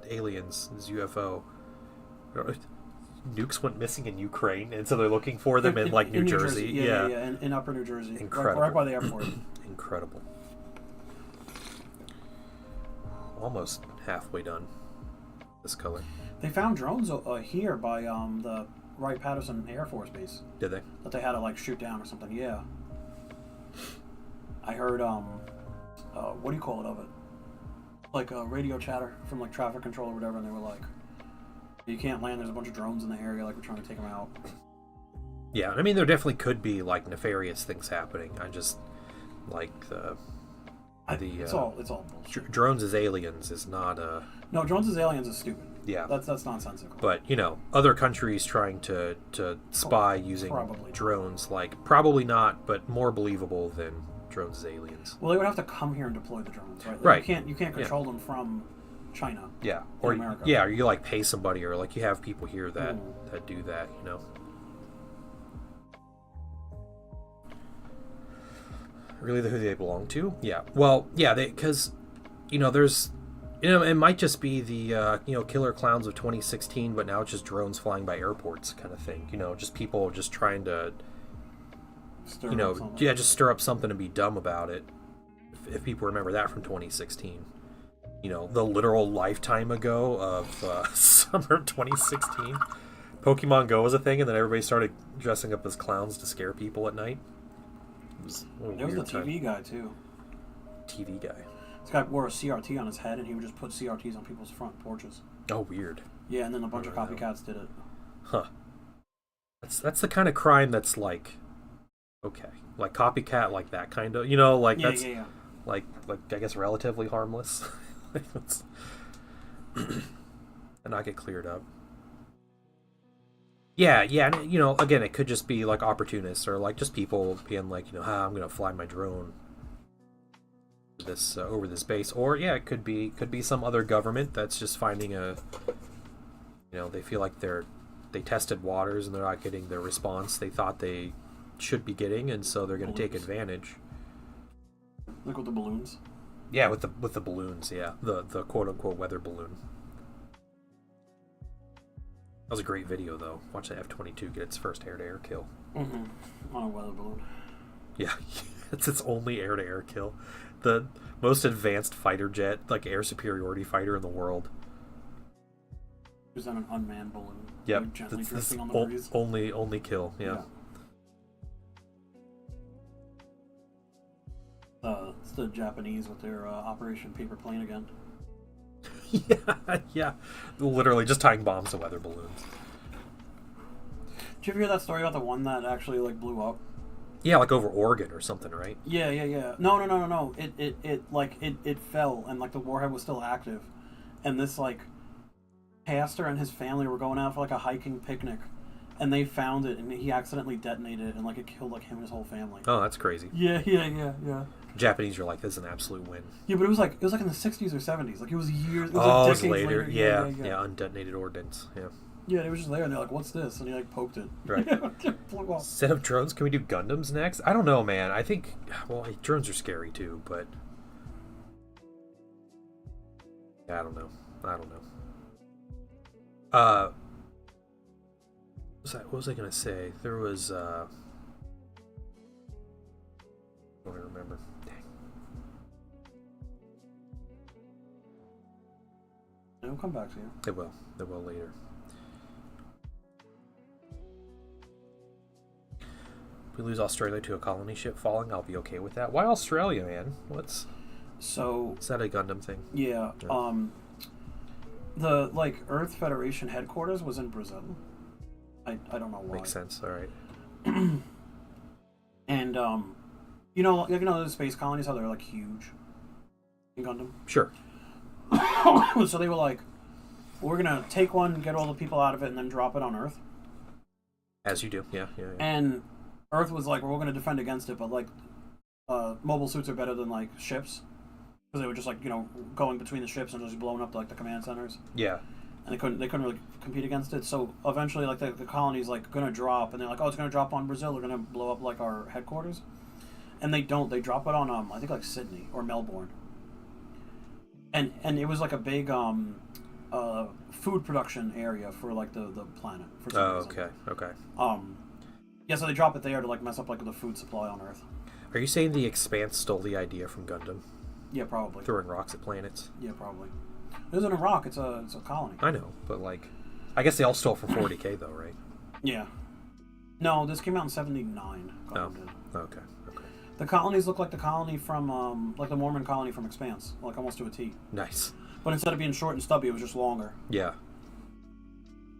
aliens, it's UFO. Nukes went missing in Ukraine, and so they're looking for them in like New Jersey. Yeah, in upper New Jersey. Incredible. Right by the airport. Incredible. Almost halfway done. This color. They found drones here by the Wright-Patterson Air Force Base. Did they? That they had to like shoot down or something. Yeah. I heard, what do you call it of it? Like a radio chatter from like traffic control or whatever, and they were like, you can't land, there's a bunch of drones in the area, like we're trying to take them out. Yeah, I mean, there definitely could be like nefarious things happening. I just, like, it's all bullshit. Drones as aliens is not No, drones as aliens is stupid. Yeah. That's nonsensical. But, other countries trying to spy using drones, like, probably not, but more believable than drones as aliens. Well, they would have to come here and deploy the drones, right? Like, right. You can't control them from China. Yeah. Or America. Yeah, or you like pay somebody, or like you have people here that do that, Really, who they belong to? Yeah. Well, yeah, because there's it might just be the killer clowns of 2016, but now it's just drones flying by airports kind of thing. Just people just trying to just stir up something and be dumb about it. If people remember that from 2016, the literal lifetime ago of summer 2016, Pokemon Go was a thing, and then everybody started dressing up as clowns to scare people at night. It was There was the TV guy too. TV guy. This guy wore a CRT on his head, and he would just put CRTs on people's front porches. Oh, weird. Yeah, and then a bunch of copycats did it. Huh. That's the kind of crime that's like, okay, like copycat, like that kind of, like Yeah, that's yeah. like I guess relatively harmless. And not get cleared up. Yeah, and again, it could just be like opportunists or like just people being like, I'm gonna fly my drone this over this base, or yeah, it could be some other government that's just finding they feel like they tested waters and they're not getting the response they thought they should be getting, and so they're going to take advantage. Like with the balloons. Yeah, with the balloons. Yeah, the quote unquote weather balloon. That was a great video though. Watch the F-22 get its first air-to-air kill. Mm-hmm. On a weather balloon. Yeah, it's its only air-to-air kill. The most advanced fighter jet, like air superiority fighter in the world. Is that an unmanned balloon? Yep, Gently drifting on the breeze. Only kill. Yeah. It's the Japanese with their Operation Paper Plane again. yeah. Literally just tying bombs to weather balloons. Did you ever hear that story about the one that actually like blew up? Yeah, like over Oregon or something, right? Yeah. No. It fell and like the warhead was still active, and this like pastor and his family were going out for like a hiking picnic, and they found it and he accidentally detonated it and like it killed like him and his whole family. Oh, that's crazy. Yeah. Japanese are like, this is an absolute win. Yeah, but it was like in the 60s or 70s. Like it was years. It was it like was decades later. later. Yeah, undetonated ordnance. Yeah. Yeah, they were just there and they're like, "What's this?" And he like poked it. Right. Blew off. Instead of drones, can we do Gundams next? I don't know, man. I think drones are scary too, but I don't know. What was I gonna say? There was I don't remember. Dang. It'll come back to you. It will later. If we lose Australia to a colony ship falling, I'll be okay with that. Why Australia, man? Is that a Gundam thing? Yeah. The Earth Federation headquarters was in Brazil. I don't know why. Makes sense. All right. And the space colonies, how they're like huge in Gundam. Sure. So they were like, we're gonna take one, get all the people out of it, and then drop it on Earth. As you do, yeah. And Earth was like, we're gonna defend against it, but like, mobile suits are better than like ships, because they were just like going between the ships and just blowing up like the command centers. Yeah. And they couldn't really compete against it. So eventually, like the colony's like gonna drop, and they're like, oh, it's gonna drop on Brazil. They're gonna blow up like our headquarters, and they don't. They drop it on I think like Sydney or Melbourne. And it was like a big food production area for like the planet for some reason. Okay. Yeah, so they drop it there to like mess up like the food supply on Earth. Are you saying the Expanse stole the idea from Gundam? Yeah, probably. Throwing rocks at planets? Yeah, probably. It isn't a rock, it's a colony. I know, but like, I guess they all stole from 40K though, right? Yeah. No, this came out in 79. Gundam did. Okay. The colonies look like the colony from, like the Mormon colony from Expanse, like almost to a T. Nice. But instead of being short and stubby, it was just longer. Yeah.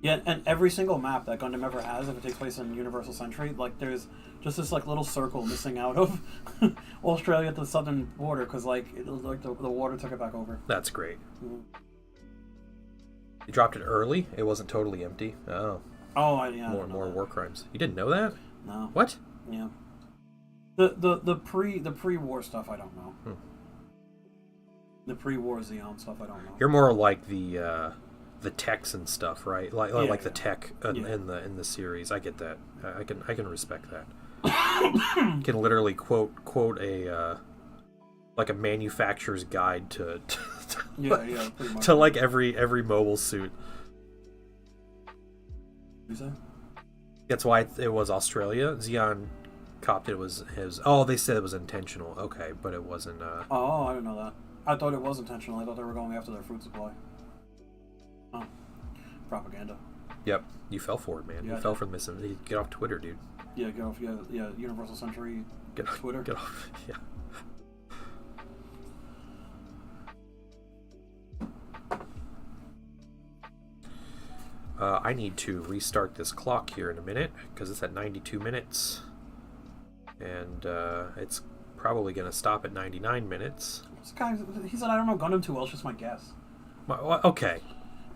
Yeah, and every single map that Gundam ever has, if it takes place in Universal Century, like there's just this like little circle missing out of Australia at the southern border, because like it was like the water took it back over. That's great. You dropped it early? It wasn't totally empty? Oh. Oh, yeah. More war crimes. You didn't know that? No. What? Yeah. The pre-war stuff, I don't know. The pre-war Xeon stuff, I don't know. You're more like the techs and stuff, right? Like the tech in the series. I get that. I can respect that. You can literally quote a like a manufacturer's guide to yeah, pretty much. to like every mobile suit. You say? That's why it was Australia. Xeon copped it was his. Oh, they said it was intentional. Okay, but it wasn't. Oh, I didn't know that. I thought it was intentional. I thought they were going after their food supply. Oh, propaganda. Yep, you fell for it, man. Yeah, you fell for the missing. Get off Twitter, dude. Yeah, get off. Yeah. Universal Century. Get off Twitter. Get off. Yeah. I need to restart this clock here in a minute because it's at 92 minutes, and it's probably going to stop at 99 minutes. This guy, he said, I don't know Gundam too well. It's just my guess. Okay.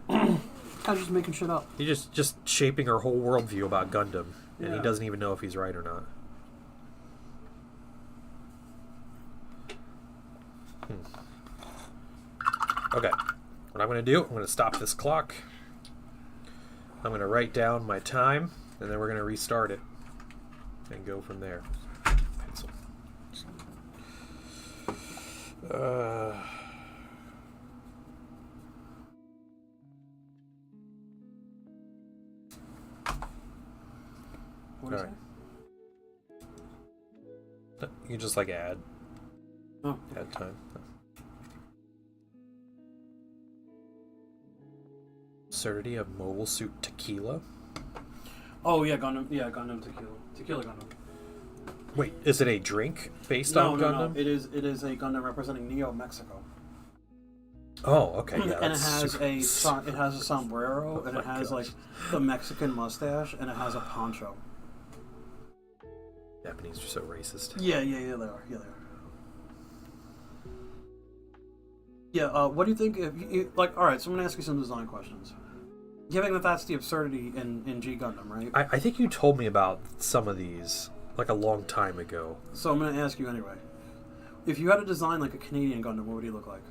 Guy's just making shit up. He's just shaping our whole worldview about Gundam, and he Yeah. doesn't even know if he's right or not. Okay. What I'm going to do, I'm going to stop this clock. I'm going to write down my time, and then we're going to restart it and go from there. Pencil. What is Alright. You can just like add Oh. time. Absurdity of Mobile Suit Tequila. Oh yeah, Gundam. Yeah, Gundam Tequila. Tequila Gundam. Wait, is it a drink based No, on no, Gundam? no. It is a Gundam representing Neo Mexico. Oh, okay, yeah. And it that's has super- it has a sombrero, and Oh it my has gosh. like the Mexican mustache, and it has a poncho. Japanese are so racist. Yeah, they are. Yeah, they are. Yeah, what do you think if you, like? All right, so I'm gonna ask you some design questions. Given that that's the absurdity in G Gundam, right? I think you told me about some of these like a long time ago. So I'm gonna ask you anyway. If you had to design like a Canadian Gundam, what would he look like?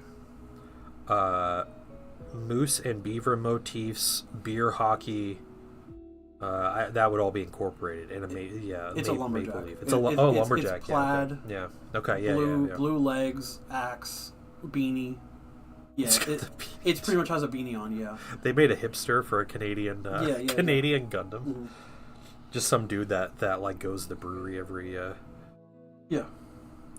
Moose and beaver motifs, beer hockey. That would all be incorporated in a It's a lumberjack. maple leaf. It's It's lumberjack. plaid. Yeah. Okay. Yeah. Blue, yeah. blue legs, axe, beanie. Yeah, It's got it the beanie. it pretty much has a beanie on. Yeah. They made a hipster for a Canadian Canadian Gundam. Mhm. Just some dude that like goes to the brewery every Yeah.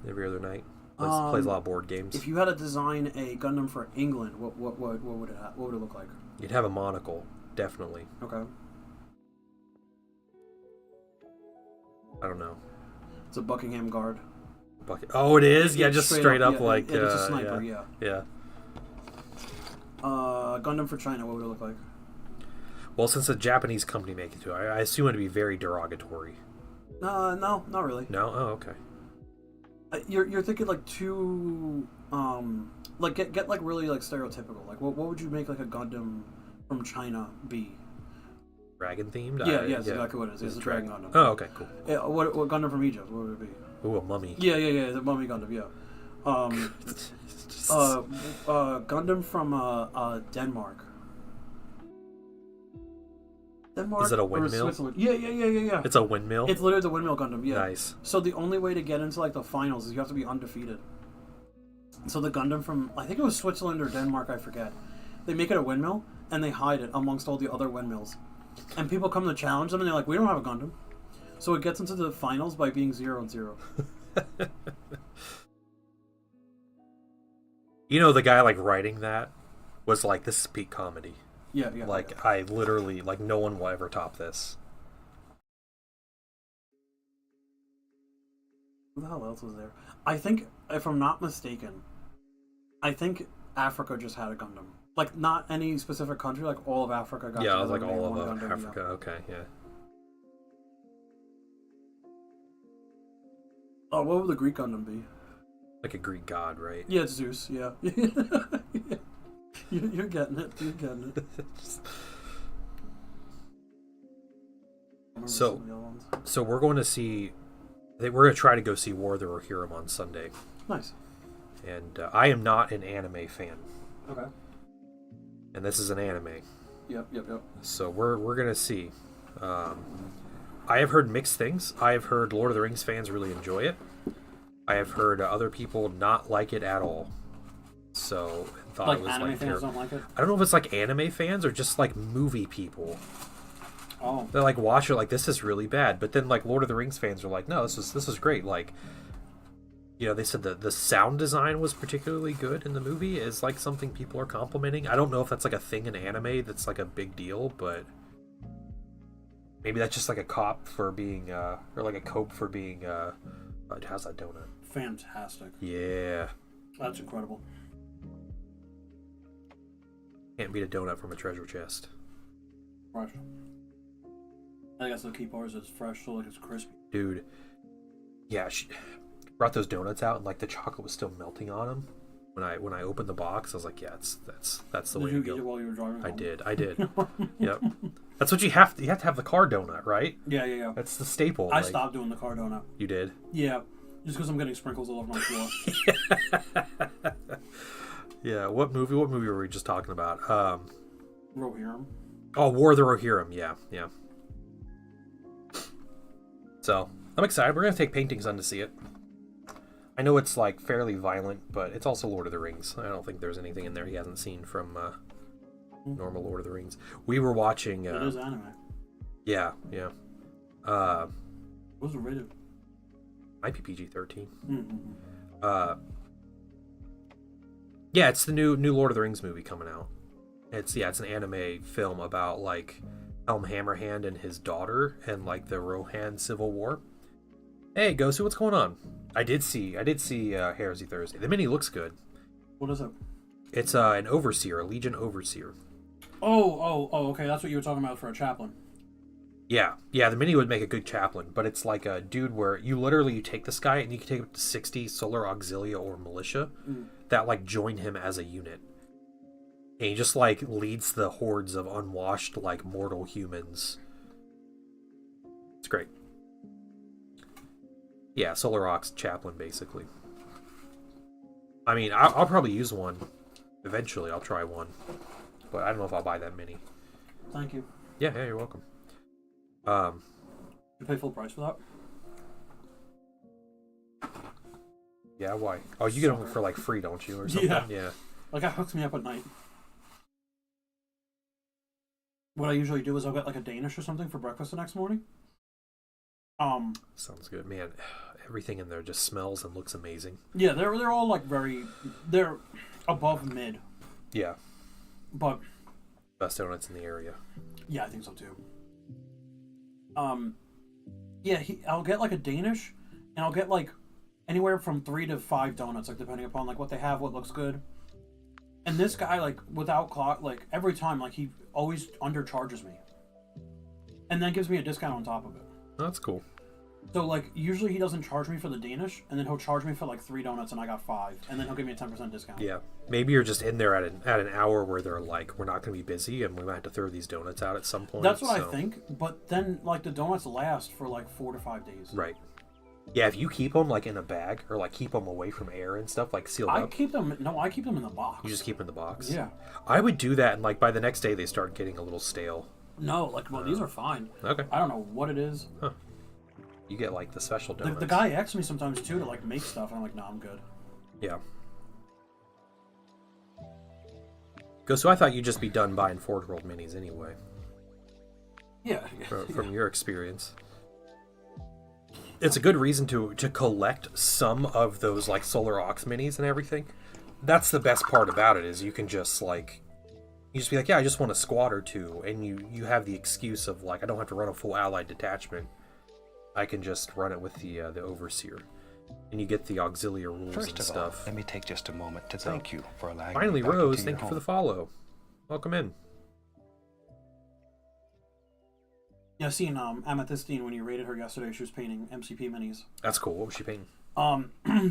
other night. Plays a lot of board games. If you had to design a Gundam for England, what would it what would it look like? You'd have a monocle, definitely. Okay. I don't know. It's a Buckingham Guard. Bucket. Oh, it is. Yeah, It's just straight up yeah, like it's a sniper. Yeah. yeah. Gundam for China, what would it look like? Well, since a Japanese company make it to, I assume it'd be very derogatory. No, not really. No. Oh, okay. You're thinking like too like get like really like stereotypical. Like what would you make like a Gundam from China be? Dragon themed. Yeah, that's exactly what it is. It's a Dragon Gundam. Oh, okay, cool. Yeah, what Gundam from Egypt? What would it be? Ooh, a mummy. Yeah, the Mummy Gundam. Yeah. Gundam from Denmark. Denmark. Is it a or windmill? Switzerland? Yeah. It's a windmill. It's literally the windmill Gundam. Yeah. Nice. So the only way to get into like the finals is you have to be undefeated. So the Gundam from I think it was Switzerland or Denmark, I forget. They make it a windmill and they hide it amongst all the other windmills. And people come to challenge them and they're like, "We don't have a Gundam." So it gets into the finals by being 0-0. You know, the guy like writing that was like, "This is peak comedy." Yeah. Like I literally like no one will ever top this. Who the hell else was there? I think, if I'm not mistaken, I think Africa just had a Gundam. Like, not any specific country, like all of Africa got Yeah, I was together like and made all one of Gundam, Africa. Okay, yeah. Oh, what would the Greek Gundam be? Like a Greek god, right? Yeah, it's Zeus, yeah. You're getting it. So we're going to see. We're going to try to go see War of the Rohirrim on Sunday. Nice. And I am not an anime fan. Okay. And this is an anime. Yep. So we're going to see. I have heard mixed things. I have heard Lord of the Rings fans really enjoy it. I have heard other people not like it at all. So thought Like it was anime like fans don't like it? I don't know if it's like anime fans or just like movie people. Oh. They like watch it like this is really bad, but then like Lord of the Rings fans are like, no, this is great. Like, you know, they said the sound design was particularly good in the movie is like something people are complimenting. I don't know if that's like a thing in anime that's like a big deal, but Maybe that's just like a cop for being, or like a cope for being, how's that donut? Fantastic. Yeah. That's incredible. Can't beat a donut from a treasure chest. Fresh. I guess the key part is it's fresh, so like it's crispy. Dude. Yeah, she brought those donuts out, and like the chocolate was still melting on them. When I opened the box, I was like, yeah, that's the way to go. Did you eat it while you were driving home? I did. Yep. That's what you have to have the car donut, right? Yeah. That's the staple. I stopped doing the car donut. You did? Yeah. Just because I'm getting sprinkles all over my floor. Yeah. What movie were we just talking about? Rohirrim. Oh, War of the Rohirrim. Yeah. So I'm excited. We're gonna take paintings on to see it. I know it's like fairly violent, but it's also Lord of the Rings. I don't think there's anything in there he hasn't seen from normal Lord of the Rings. We were watching. It is anime. Yeah. What was it rated? Might be PG-13. Mm-hmm. Yeah, it's the new Lord of the Rings movie coming out. It's an anime film about like Helm Hammerhand and his daughter and like the Rohan Civil War. Hey, Gosu, what's going on? I did see Heresy Thursday. The mini looks good. What is it? It's an overseer, a Legion overseer. Oh, okay. That's what you were talking about for a chaplain. Yeah, the mini would make a good chaplain, but it's like a dude where you take this guy and you can take up to 60 Solar Auxilia or Militia that like join him as a unit. And he just like leads the hordes of unwashed like mortal humans. It's great. Yeah, Solar Aux chaplain basically. I mean, I'll probably use one eventually. I'll try one, but I don't know if I'll buy that mini. Thank you. Yeah, you're welcome. You pay full price for that? Yeah, why? Oh, you get them for like free, don't you, or something? Yeah. Like that hooks me up at night. What I usually do is I'll get like a Danish or something for breakfast the next morning. Sounds good, man. Everything in there just smells and looks amazing. Yeah, they're all like they're above mid. Yeah. But Best donuts in the area. Yeah, I think so too. Yeah, I'll get like a Danish, and I'll get like anywhere from 3 to 5 donuts, like depending upon like what they have, what looks good. And this guy, like without clock, like every time, like he always undercharges me, and then gives me a discount on top of it. That's cool. So like usually he doesn't charge me for the Danish, and then he'll charge me for like 3 donuts, and I got 5, and then he'll give me a 10% discount. Yeah, maybe you're just in there at an hour where they're like, we're not going to be busy, and we might have to throw these donuts out at some point. That's what I think, but then like the donuts last for like 4 to 5 days. Right. Yeah, if you keep them like in a bag or like keep them away from air and stuff, like sealed up. I keep them in the box. You just keep them in the box. Yeah. I would do that, and like by the next day they start getting a little stale. No, like well, these are fine. Okay. I don't know what it is. Huh. You get like the special donuts. The guy asks me sometimes too to like make stuff, and I'm like, no, I'm good. Yeah. So I thought you'd just be done buying Forge World minis anyway. Yeah. From your experience. It's a good reason to collect some of those like Solar Aux minis and everything. That's the best part about it, is you can just like you just be like, yeah, I just want a squad or two, and you have the excuse of like, I don't have to run a full allied detachment. I can just run it with the Overseer, and you get the auxiliary rules First and of stuff. all, let me take just a moment to thank you for allowing Finally, me back Rose, into thank your you for the home. follow. Welcome in. Yeah, I seen Amethystine when you rated her yesterday. She was painting MCP minis. That's cool. What was she painting?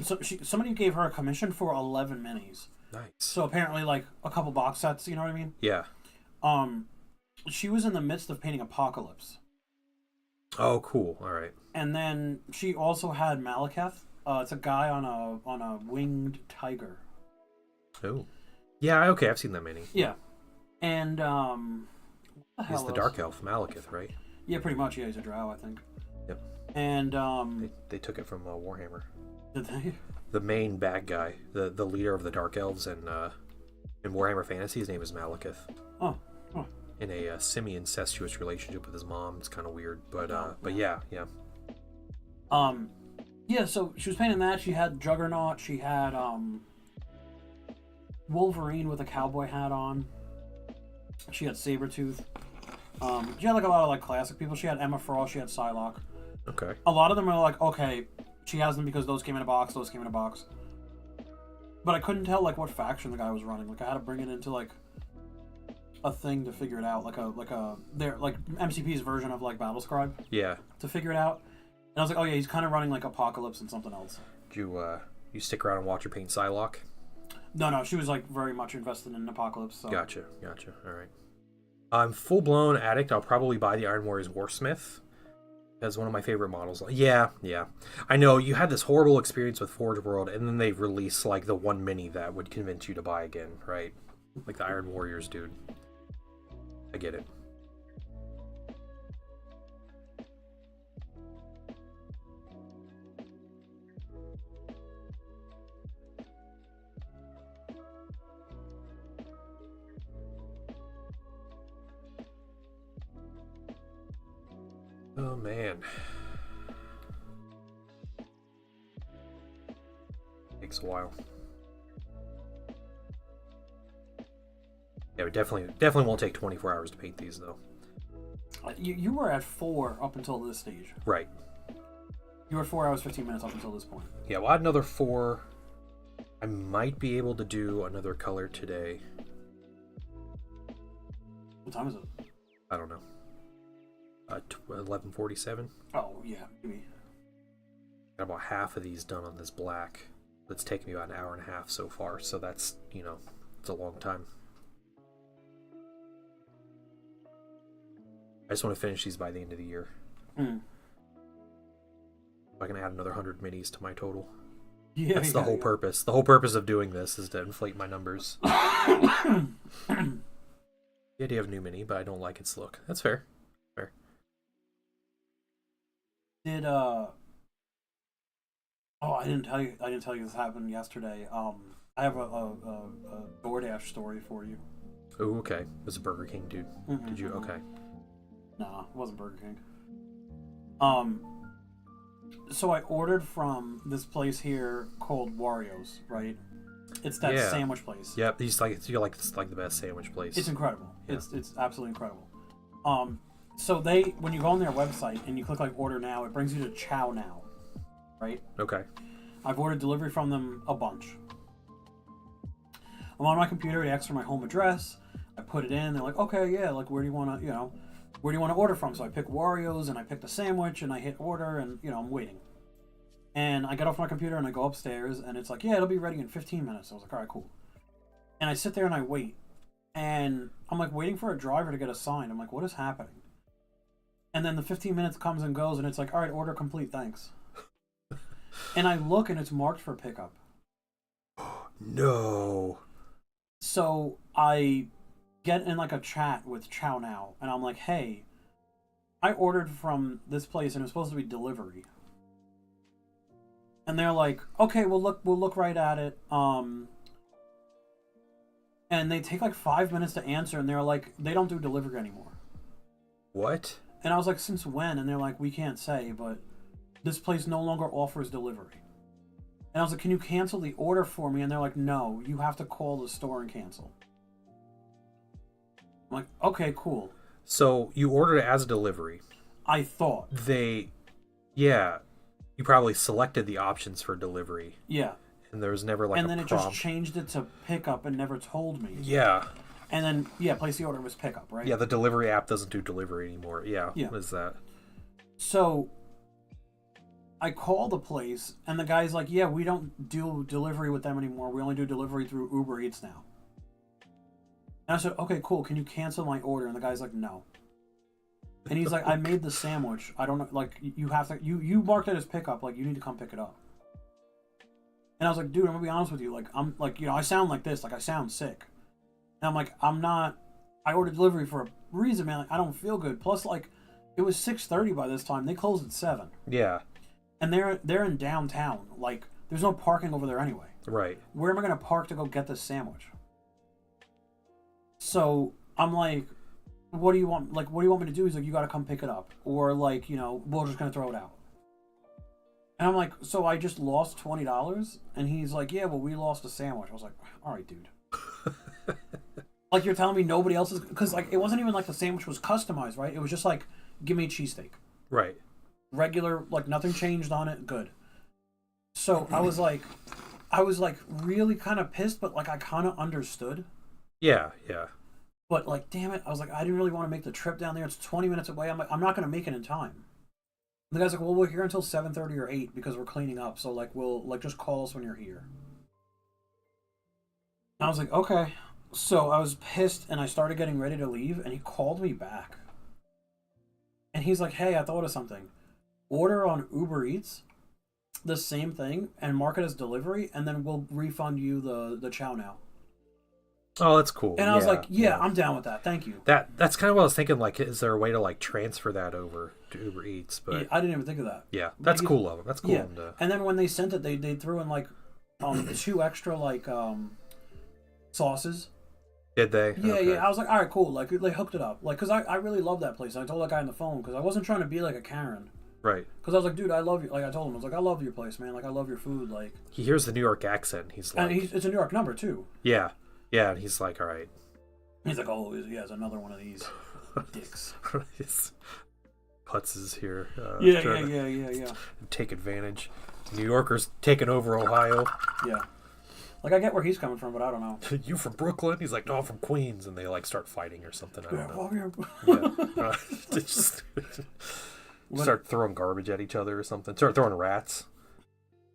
So somebody gave her a commission for 11 minis. Nice. So apparently, like a couple box sets. You know what I mean? Yeah. She was in the midst of painting Apocalypse. Oh, cool. All right. And then she also had Malekith. It's a guy on a winged tiger. Oh. Yeah. Okay. I've seen that mini. Yeah. And what the hell He's the else? Dark Elf, Malekith, right? Yeah, pretty much. Yeah, he's a drow, I think. Yep. And They took it from Warhammer. did they? The main bad guy, the leader of the Dark Elves in Warhammer Fantasy, his name is Malekith. Oh. In a semi-incestuous relationship with his mom. It's kind of weird, but yeah. Yeah. So she was painting that. She had Juggernaut. She had Wolverine with a cowboy hat on. She had Sabretooth. She had like a lot of like classic people. She had Emma Frost, she had Psylocke. Okay. A lot of them are like, okay, she has them because those came in a box, those came in a box. But I couldn't tell like what faction the guy was running. Like I had to bring it into like a thing to figure it out, like MCP's version of like Battlescribe. Yeah. To figure it out. And I was like, oh yeah, he's kind of running like Apocalypse and something else. Did you stick around and watch her paint Psylocke? No, she was like very much invested in Apocalypse. So. Gotcha. All right. I'm full blown addict. I'll probably buy the Iron Warriors Warsmith as one of my favorite models. Yeah. I know you had this horrible experience with Forge World, and then they release like the one mini that would convince you to buy again, right? Like the Iron Warriors, dude. I get it. Oh man. Takes a while. Yeah, we definitely won't take 24 hours to paint these though. You were at 4 up until this stage. Right. You were 4 hours 15 minutes up until this point. Yeah, we'll add another 4. I might be able to do another color today. What time is it? I don't know. 11:47. Oh yeah, maybe. Got about half of these done on this black. It's taken me about an hour and a half so far, so that's, it's a long time. I just want to finish these by the end of the year. I can add another 100 minis to my total. Yeah, that's the whole purpose. The whole purpose of doing this is to inflate my numbers. The idea of new mini, but I don't like its look. That's fair. Did oh, I didn't tell you this happened yesterday. I have a DoorDash story for you. Oh, okay. It was a Burger King dude. Did you? Okay. Nah, it wasn't Burger King. So I ordered from this place here called Wario's, right? It's that sandwich place. Yep, it's like the best sandwich place. It's incredible. Yeah. It's absolutely incredible. So when you go on their website and you click like order now, it brings you to Chow Now, right? Okay. I've ordered delivery from them a bunch. I'm on my computer. It asks for my home address. I put it in. They're like, okay, yeah, like where do you want to order from? So I pick Wario's and I pick the sandwich and I hit order and I'm waiting. And I get off my computer and I go upstairs and it's like, yeah, it'll be ready in 15 minutes. I was like, all right, cool. And I sit there and I wait. And I'm like waiting for a driver to get assigned. I'm like, what is happening? And then the 15 minutes comes and goes and it's like, all right, order complete, thanks. And I look and it's marked for pickup. No. So I get in like a chat with Chow Now and I'm like, hey, I ordered from this place and it was supposed to be delivery. And they're like, okay, we'll look right at it. And they take like 5 minutes to answer and they're like, they don't do delivery anymore. What? And I was like, since when? And they're like, we can't say, but this place no longer offers delivery. And I was like, can you cancel the order for me? And they're like, no, you have to call the store and cancel. I'm like, okay, cool. So you ordered it as a delivery. I thought. You probably selected the options for delivery. Yeah. And there was never like and a then it prompt. just changed it to pickup and never told me. Yeah. And then, place the order was pickup, right? Yeah, the delivery app doesn't do delivery anymore. Yeah. What is that? So I call the place and the guy's like, yeah, we don't do delivery with them anymore. We only do delivery through Uber Eats now. And I said, okay, cool. Can you cancel my order? And the guy's like, no. And he's like, I made the sandwich. I don't know. Like, you have to, you marked it as pickup. Like, you need to come pick it up. And I was like, dude, I'm going to be honest with you. Like, I'm like, I sound like this. Like, I sound sick. And I'm like, I ordered delivery for a reason, man. Like, I don't feel good. Plus, like, it was 6:30 by this time. They closed at 7. Yeah. And they're in downtown. Like, there's no parking over there anyway. Right. Where am I going to park to go get this sandwich? So I'm like, what do you want? Like, what do you want me to do? He's like, you got to come pick it up, or like, we're just going to throw it out. And I'm like, so I just lost $20? And he's like, yeah, well, we lost a sandwich. I was like, all right, dude. Like, you're telling me nobody else is... Because, like, it wasn't even like the sandwich was customized, right? It was just like, give me a cheesesteak. Right. Regular, like, nothing changed on it. Good. So, I was like, really kind of pissed, but, like, I kind of understood. Yeah, yeah. But, like, damn it, I was like, I didn't really want to make the trip down there. It's 20 minutes away. I'm like, I'm not going to make it in time. And the guy's like, well, we're here until 7:30 or 8 because we're cleaning up. So, like, just call us when you're here. And I was like, okay. So, I was pissed, and I started getting ready to leave, and he called me back. And he's like, hey, I thought of something. Order on Uber Eats the same thing and mark it as delivery, and then we'll refund you the chow now. Oh, that's cool. And I was like, yeah, I'm down with that. Thank you. That's kind of what I was thinking. Like, is there a way to like transfer that over to Uber Eats? But yeah, I didn't even think of that. Yeah, that's cool of them. That's cool. Yeah. And then when they sent it, they threw in like 2 extra like sauces. Did they? Yeah, okay. yeah. I was like, all right, cool. Like they hooked it up. Like, cause I really love that place. I told that guy on the phone because I wasn't trying to be like a Karen. Right. Because I was like, dude, I love you. Like I told him, I was like, I love your place, man. Like I love your food. Like he hears the New York accent. He's like, and it's a New York number too. Yeah, yeah. And he's like, all right. He's like, oh, yeah, it's another one of these dicks. Putz is here. Yeah. Take advantage. New Yorkers taking over Ohio. Yeah. Like, I get where he's coming from, but I don't know. You from Brooklyn? He's like, no, I'm from Queens. And they, like, start fighting or something. I don't know. Yeah. They just start throwing garbage at each other or something. Start throwing rats.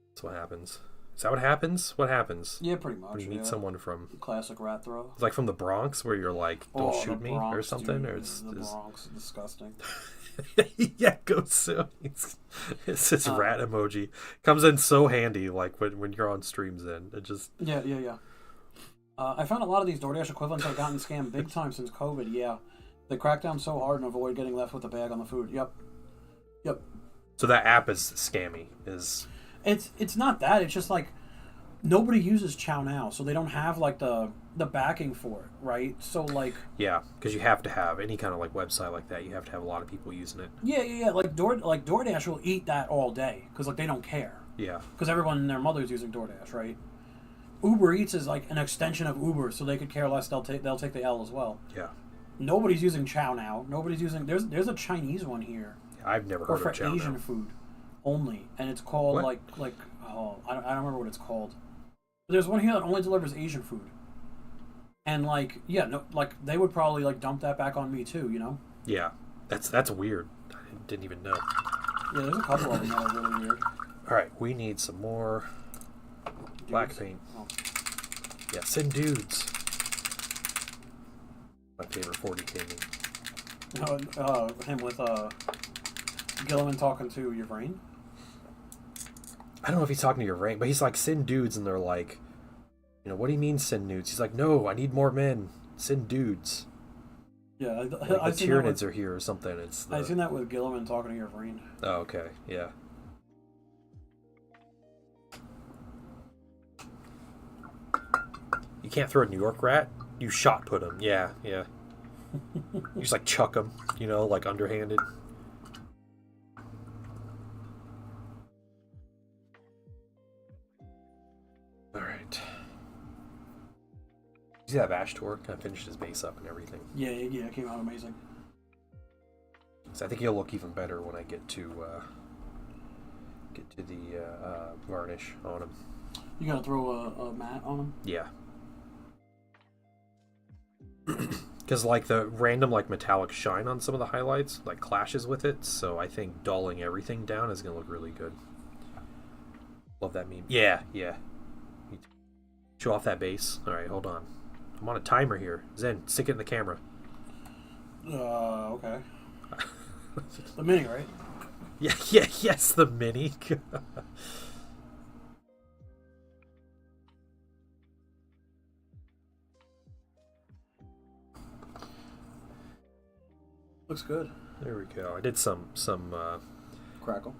That's what happens. Is that what happens? What happens? Yeah, pretty much. When you meet someone from... Classic rat throw. Like from the Bronx, where you're like, don't shoot me Bronx, or something? Dude, or it's the Bronx, disgusting. Yeah, go so. It's this rat emoji. Comes in so handy, like when you're on streams. Then it just yeah. I found a lot of these DoorDash equivalents have gotten scammed big time since COVID. Yeah, they crack down so hard and avoid getting left with a bag on the food. Yep. So that app is scammy. It's not that. It's just like nobody uses Chow now, so they don't have like the backing for it, right? So like yeah, because you have to have any kind of like website like that. You have to have a lot of people using it. Yeah. Like DoorDash will eat that all day because like they don't care. Yeah. Because everyone and their mother's using DoorDash, right? Uber Eats is like an extension of Uber, so they could care less. They'll take the L as well. Yeah. Nobody's using Chow now. Nobody's using. There's a Chinese one here. I've never heard of Chow for Asian now. Food only, and it's called what? like I don't remember what it's called. But there's one here that only delivers Asian food. And like they would probably like dump that back on me too, you know? Yeah, that's weird. I didn't even know. Yeah, there's a couple of them that are really weird. All right, we need some more black paint. Oh. Yeah, send dudes. My favorite 40K meme. Him with Gilliman talking to your brain. I don't know if he's talking to your rank, but he's like, send dudes, and they're like, what do you mean send nudes? He's like, no, I need more men. Send dudes. Yeah, like the Tyranids are here or something. I've seen that with Gilliman talking to your brain. Oh, okay, yeah. You can't throw a New York rat. You shot put him. Yeah. You just like chuck him, like underhanded. See that Vash tour? Kind of finished his base up and everything. Yeah, it came out amazing. So I think he'll look even better when I get to the varnish on him. You gotta throw a mat on him? Yeah. Because like the random like metallic shine on some of the highlights like clashes with it, so I think dulling everything down is gonna look really good. Love that meme. Yeah. Show off that base. All right, hold on. I'm on a timer here. Zen, stick it in the camera. Okay. The mini, right? Yeah, yes, the mini. Looks good. There we go. I did some crackle,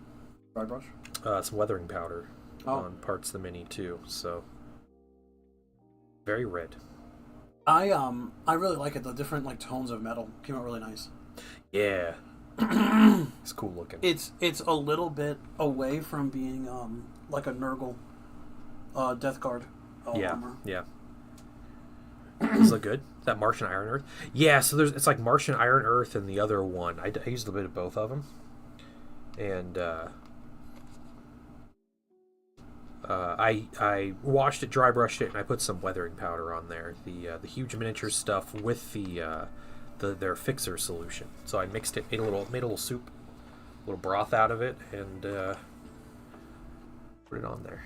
dry brush, some weathering powder on parts of the mini too. So very red. I really like it. The different like tones of metal came out really nice. Yeah. It's cool looking. It's a little bit away from being like a Nurgle Death Guard armor. Yeah. Does it look good? Is that Martian Iron Earth? Yeah, so it's like Martian Iron Earth and the other one. I used a bit of both of them. And I washed it, dry brushed it, and I put some weathering powder on there. The huge miniature stuff with their fixer solution. So I mixed it, made a little soup, a little broth out of it, and put it on there.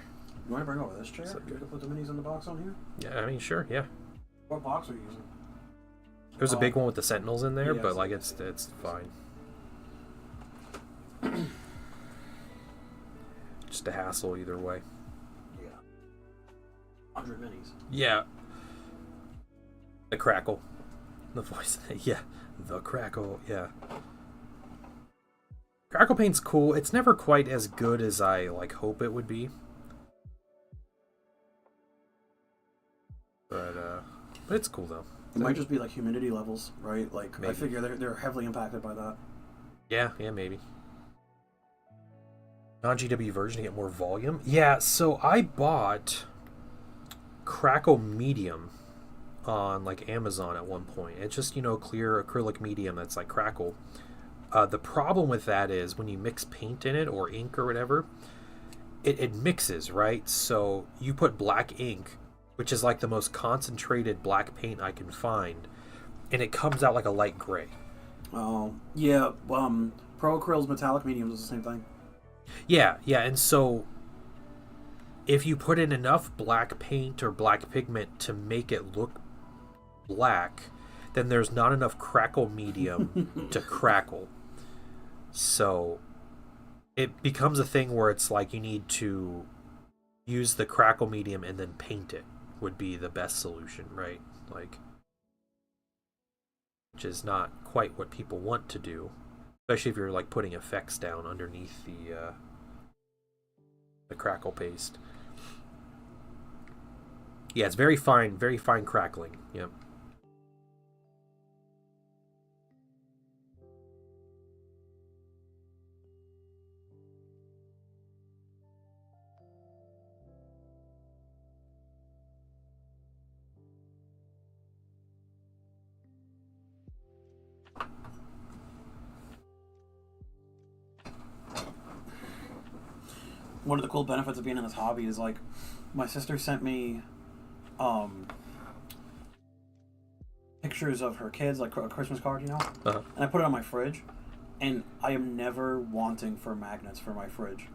You want to bring over this chair? So you could put the minis in the box on here? Yeah, I mean, sure, yeah. What box are you using? There's a big one with the Sentinels in there, but like it's fine. Just a hassle either way. Yeah. 100 minis. Yeah. The crackle. The voice. Yeah. The crackle. Yeah. Crackle paint's cool. It's never quite as good as I hope it would be. But it's cool though. It might just be like humidity levels, right? Like maybe. I figure they're heavily impacted by that. Yeah, maybe. Non-GW version to get more volume. Yeah, so I bought Crackle Medium on Amazon at one point. It's just, clear acrylic medium that's like Crackle. The problem with that is when you mix paint in it or ink or whatever, it mixes, right? So you put black ink, which is like the most concentrated black paint I can find, and it comes out like a light gray. Oh, yeah. Pro Acryl's metallic medium is the same thing. Yeah, and so if you put in enough black paint or black pigment to make it look black, then there's not enough crackle medium to crackle. So it becomes a thing where it's like you need to use the crackle medium and then paint it would be the best solution, right? Which is not quite what people want to do, especially if you're putting effects down underneath the crackle paste. Yeah, it's very fine crackling. Yep. One of the cool benefits of being in this hobby is my sister sent me pictures of her kids, like a Christmas card, Uh-huh. And I put it on my fridge, and I am never wanting for magnets for my fridge.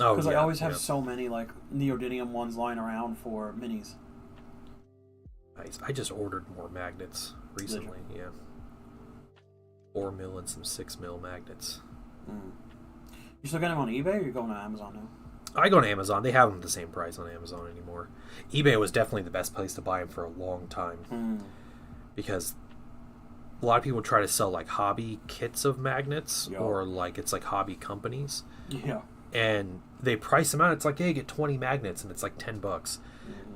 Oh, because I always have so many neodymium ones lying around for minis. Nice. I just ordered more magnets recently. Yeah, 4 mil and some 6 mil magnets. You still getting them on eBay, or you going to Amazon now? I go to Amazon. They have them at the same price on Amazon anymore. eBay was definitely the best place to buy them for a long time. Because a lot of people try to sell hobby kits of magnets, or it's hobby companies. Yeah. And they price them out. It's like, hey, get 20 magnets, and it's like $10.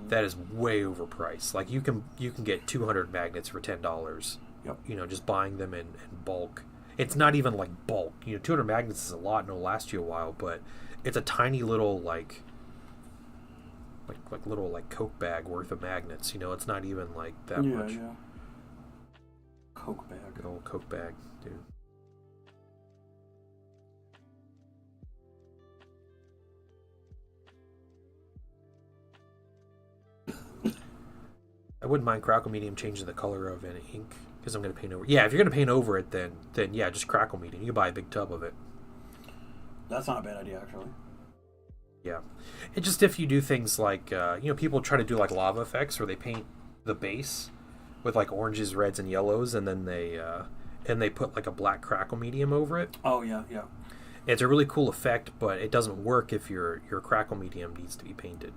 That is way overpriced. You can get 200 magnets for $10. Yep. Just buying them in bulk. It's not even bulk. 200 magnets is a lot and it'll last you a while, but it's a tiny little little Coke bag worth of magnets. It's not even that much. Yeah. Coke bag. Good old Coke bag, dude. I wouldn't mind Crackle Medium changing the color of an ink because I'm going to paint over. Yeah, if you're going to paint over it, then yeah, just Crackle Medium. You can buy a big tub of it. That's not a bad idea, actually. Yeah, it's just if you do things people try to do lava effects where they paint the base with oranges, reds, and yellows, and then they put a black Crackle Medium over it. Oh yeah. It's a really cool effect, but it doesn't work if your Crackle Medium needs to be painted.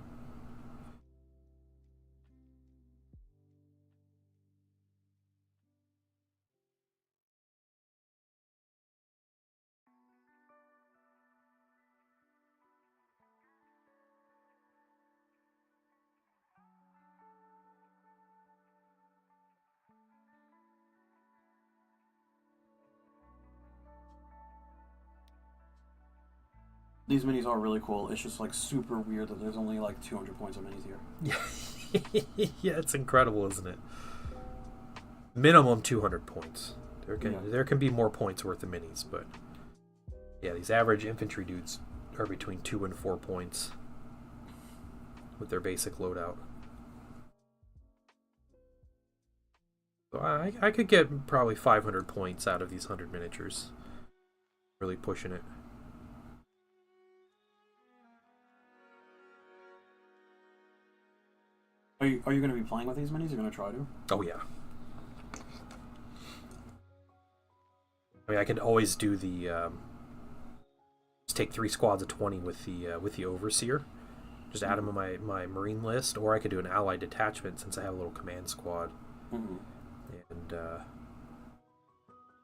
These minis are really cool. It's just super weird that there's only 200 points of minis here. Yeah, it's incredible, isn't it? Minimum 200 points. There can be more points worth of minis, but yeah, these average infantry dudes are between 2 and 4 points with their basic loadout. So I could get probably 500 points out of these 100 miniatures. Really pushing it. Are you going to be playing with these minis? You're going to try to? Oh yeah. I mean, I could always do the just take 3 squads of 20 with the overseer. Just add them in my marine list, or I could do an allied detachment since I have a little command squad. Mm-hmm. And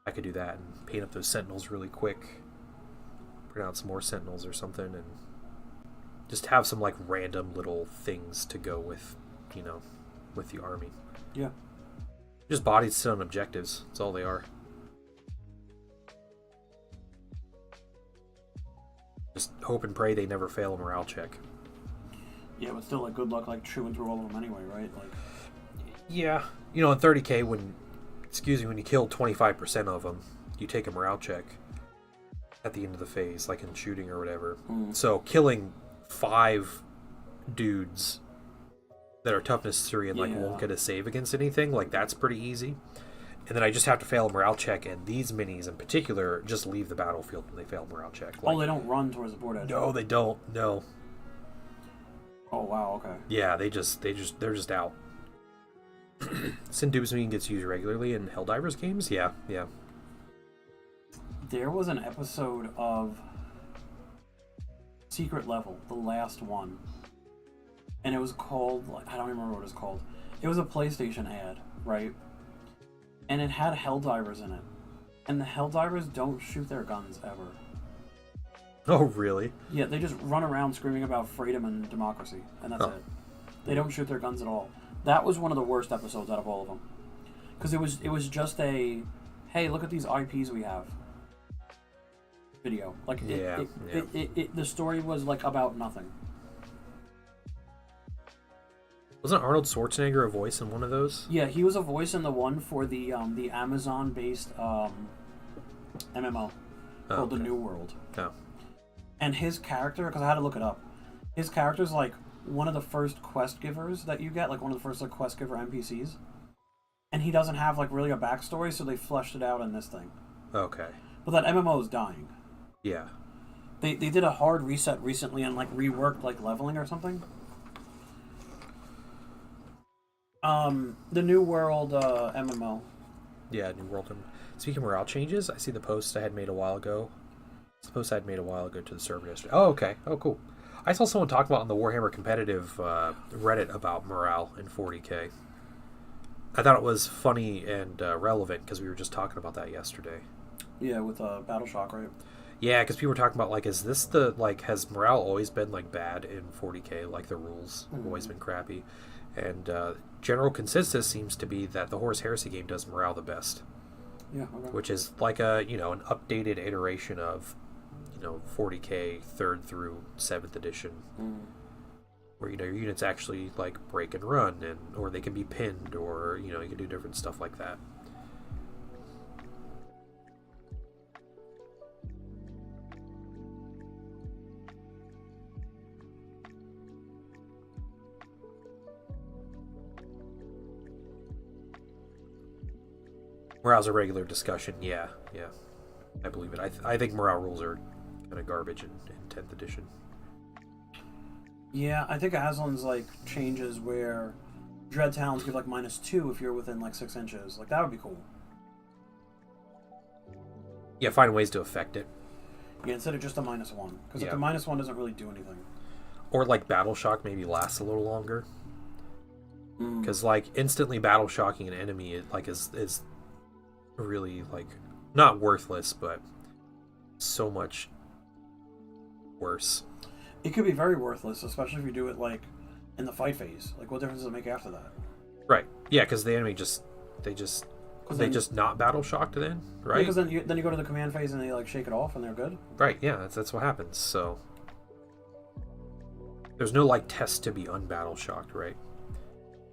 I could do that and paint up those sentinels really quick. Bring out some more sentinels or something, and just have some like random little things to go with, with the army. Yeah. Just bodies sit on objectives. That's all they are. Just hope and pray they never fail a morale check. Yeah, but still, like, good luck, like, chewing through all of them anyway, right? Like, yeah, in 30k, when you kill 25% of them, you take a morale check at the end of the phase, like in shooting or whatever. So killing 5 dudes that are toughness 3 and won't get a save against anything, like that's pretty easy. And then I just have to fail a morale check, and these minis in particular just leave the battlefield when they fail a morale check. They don't run towards the board edge. No, they don't. No. Oh wow, okay. Yeah, they're just out. Sin gets used regularly in Helldivers games. Yeah. There was an episode of Secret Level, the last one, and it was called, I don't remember what it was called. It was a PlayStation ad, right? And it had Helldivers in it, and the Helldivers don't shoot their guns ever. Oh, really? Yeah, they just run around screaming about freedom and democracy, and that's it. They don't shoot their guns at all. That was one of the worst episodes out of all of them, because it was just a, hey, look at these IPs we have. Video, like the story was like about nothing. Wasn't Arnold Schwarzenegger a voice in one of those? Yeah, he was a voice in the one for the Amazon-based MMO called The New World. Oh. And his character, because I had to look it up, his character's like one of the first quest givers that you get, like one of the first like quest giver NPCs. And he doesn't have like really a backstory, so they fleshed it out in this thing. Okay. But that MMO is dying. Yeah. They did a hard reset recently and like reworked like leveling or something. The New World MMO. Yeah, New World. Speaking of morale changes, I see the post I had made a while ago. It's the post I had made a while ago to the server yesterday. Oh, okay. Oh, cool. I saw someone talk about on the Warhammer competitive Reddit about morale in 40k. I thought it was funny and relevant because we were just talking about that yesterday. Yeah, with Battle Shock, right? Yeah, because people were talking about, is this has morale always been, bad in 40k? The rules have always been crappy. And general consensus seems to be that the Horus Heresy game does morale the best. Yeah, okay. Which is an updated iteration of, 40k 3rd through 7th edition. Where, your units actually, break and run, or they can be pinned, or, you can do different stuff like that. Morale's a regular discussion, yeah. I believe it. I think morale rules are kind of garbage in 10th edition. Yeah, I think Aslan's changes where Dread Talons give -2 if you're within 6 inches. That would be cool. Yeah, find ways to affect it. Yeah, instead of just a -1. Because the -1 doesn't really do anything. Or Battle Shock maybe lasts a little longer. Because instantly battle shocking an enemy is really not worthless, but so much worse. It could be very worthless, especially if you do it in the fight phase. What difference does it make after that? Right. Yeah, because the enemy just not battle shocked then, right? Because then you go to the command phase and they shake it off and they're good. Right. Yeah, that's what happens. So there's no test to be unbattle shocked, right?